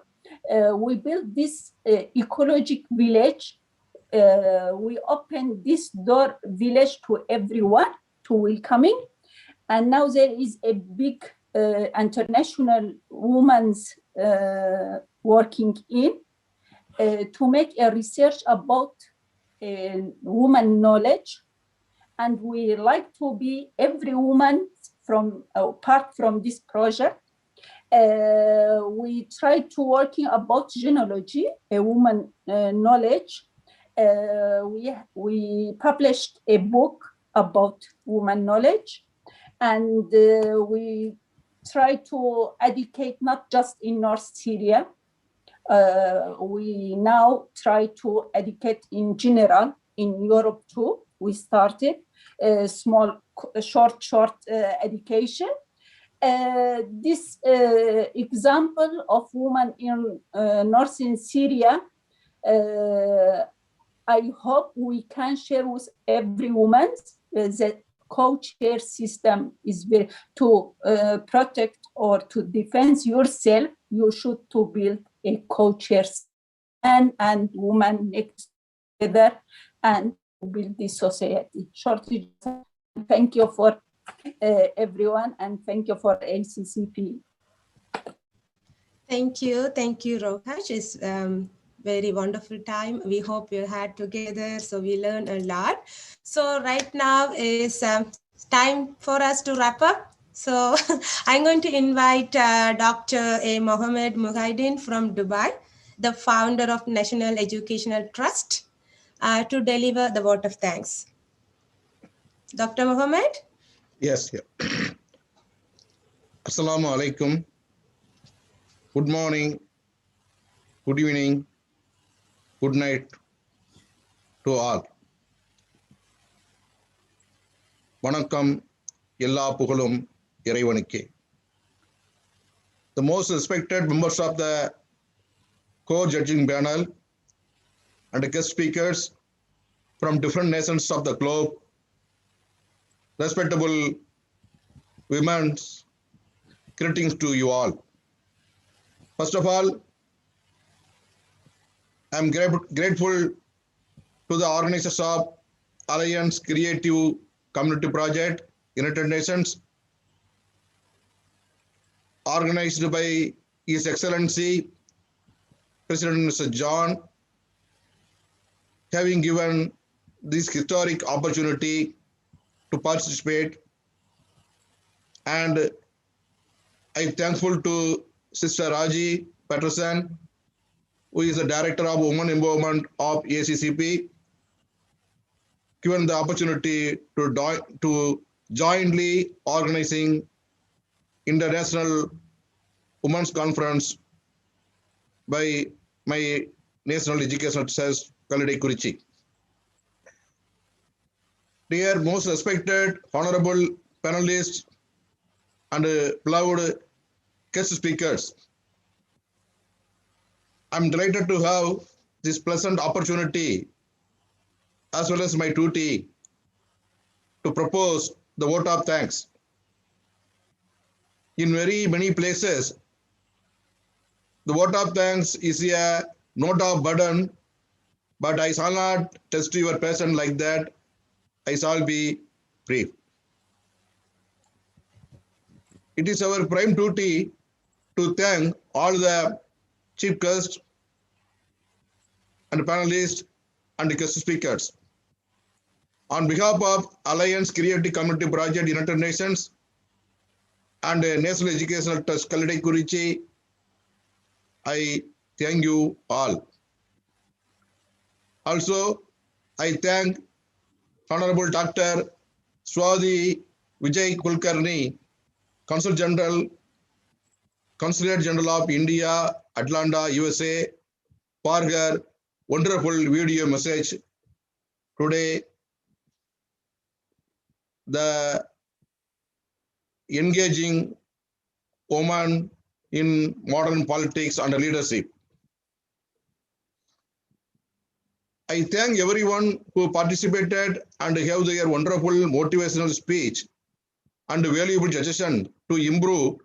C: We built this ecologic village. We opened this door village to everyone, to welcoming. And now there is a big international women's working in to make a research about woman knowledge. And we like to be every woman from part from this project. We try to working about genealogy, a woman knowledge. We published a book about woman knowledge. And we try to educate not just in North Syria. We now try to educate in general in Europe too. We started a small, short education. This example of women in northern Syria, I hope we can share with every woman. The co-chair system is very, to protect or to defend yourself, you should to build a co-chair man and woman next together and build this society. Shortly, thank you for everyone, and thank you for ACCP.
B: Thank you, Rokash. It's very wonderful time we hope you had together, so we learned a lot. So right now is time for us to wrap up. So I'm going to invite Dr. A. Mohammed Muhaidin from Dubai, the founder of National Educational Trust, to deliver the vote of thanks. Dr. Mohammed?
R: Yes. Yeah. Assalamu alaikum. Good morning, good evening, good night to all. Vanakkam, ella pugalum iraivanukke. The most respected members of the co-judging panel and guest speakers from different nations of the globe, respectable women, greetings to you all. First of all, I am grateful to the organizers of Alliance Creative Community Project, United Nations, organized by His Excellency President Mr. John, having given this historic opportunity to participate. And I am thankful to Sister Raji Patterson, who is the Director of Women Empowerment of ACCP, given the opportunity to jointly organizing International Women's Conference by my National Educational Trust, Kalidai Kurichi. Dear most respected, honorable panelists and beloved guest speakers, I'm delighted to have this pleasant opportunity as well as my duty to propose the vote of thanks. In very many places, the vote of thanks is a note of burden, but I shall not test your patience like that. I shall be brief. It is our prime duty to thank all the chief guests and panelists and guest speakers. On behalf of Alliance Creative Community Project, United Nations, and National Educational Trust, Kalidai Kurichi, I thank you all. Also, I thank Honorable Dr. Swati Vijay Kulkarni, Consulate General of India, Atlanta, USA, for her wonderful video message today. The engaging woman in modern politics and leadership. I thank everyone who participated and have their wonderful motivational speech and valuable suggestion to improve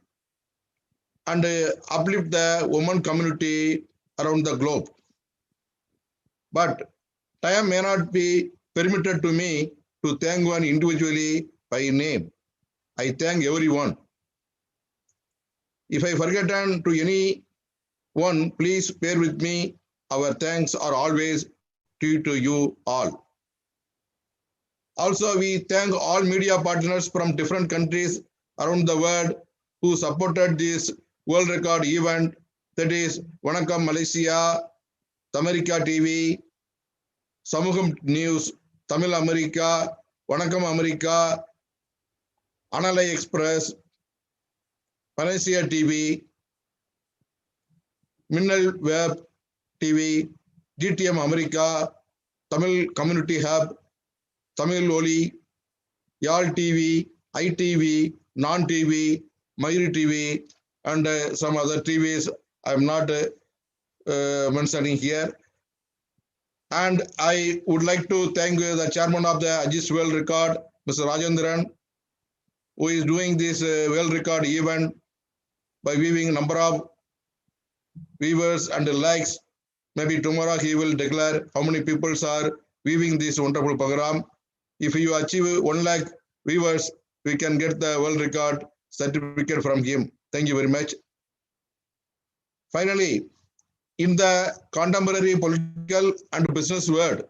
R: and uplift the women community around the globe. But time may not be permitted to me to thank one individually by name. I thank everyone. If I forgotten to any one, please bear with me. Our thanks are always due to you all. Also, we thank all media partners from different countries around the world who supported this world record event, that is Vanakkam Malaysia, Tamarika TV, Samugam News, Tamil America, Vanakkam America, Analai Express, Panacea TV, Minnal Web TV, GTM America, Tamil Community Hub, Tamil Oli, Yal TV, ITV, Naan TV, Mayuri TV, and some other TVs I'm not mentioning here. And I would like to thank the chairman of the Ajis World Record, Mr. Rajendran, who is doing this World Record event by viewing number of viewers and likes. Maybe tomorrow he will declare how many people are viewing this wonderful program. If you achieve 1 lakh viewers, we can get the world record certificate from him. Thank you very much. Finally, in the contemporary political and business world,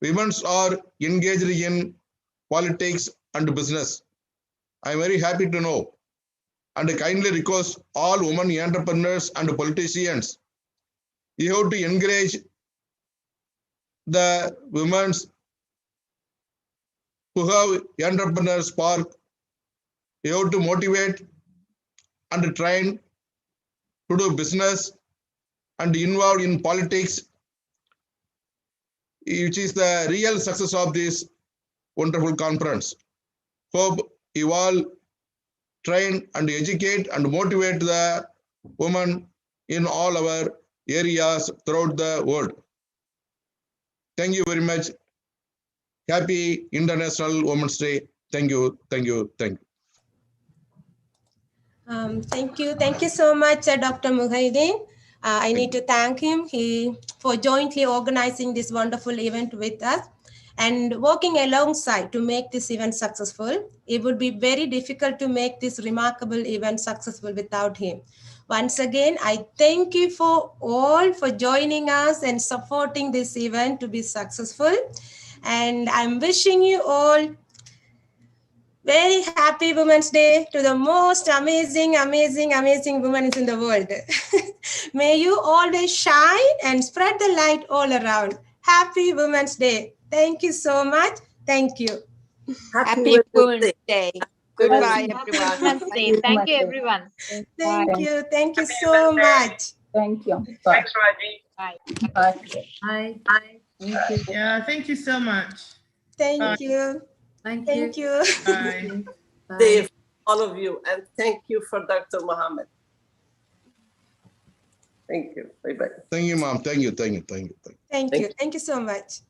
R: women are engaged in politics and business. I am very happy to know and kindly request all women entrepreneurs and politicians, you have to encourage the women who have entrepreneur spark. You have to motivate and train to do business and involved in politics, which is the real success of this wonderful conference. Hope you all train and educate and motivate the women in all our areas throughout the world. Thank you very much. Happy International Women's Day. Thank you, thank you, thank you.
B: Thank you so much, Dr. Muhyiddin. I need to thank him for jointly organizing this wonderful event with us and working alongside to make this event successful. It would be very difficult to make this remarkable event successful without him. Once again, I thank you for all for joining us and supporting this event to be successful. And I'm wishing you all very happy Women's Day to the most amazing women in the world. May you always shine and spread the light all around. Happy Women's Day. Thank you so much. Thank you.
N: Happy Women's Day. Goodbye,
H: Happy
N: everyone.
H: Women's Day. Thank you, everyone.
B: Thank you. Thank you so much.
F: Thank you.
A: Thanks, Raji.
H: Bye.
D: Bye.
F: Thank you.
D: Yeah, thank you so much.
B: Thank you.
D: Thank
B: you.
D: Bye.
Q: Day for all of you, and thank you for Dr. Mohammed. Thank you. Bye-bye.
R: Thank you, ma'am. Thank you, thank you, thank you.
B: Thank you. Thank you so much.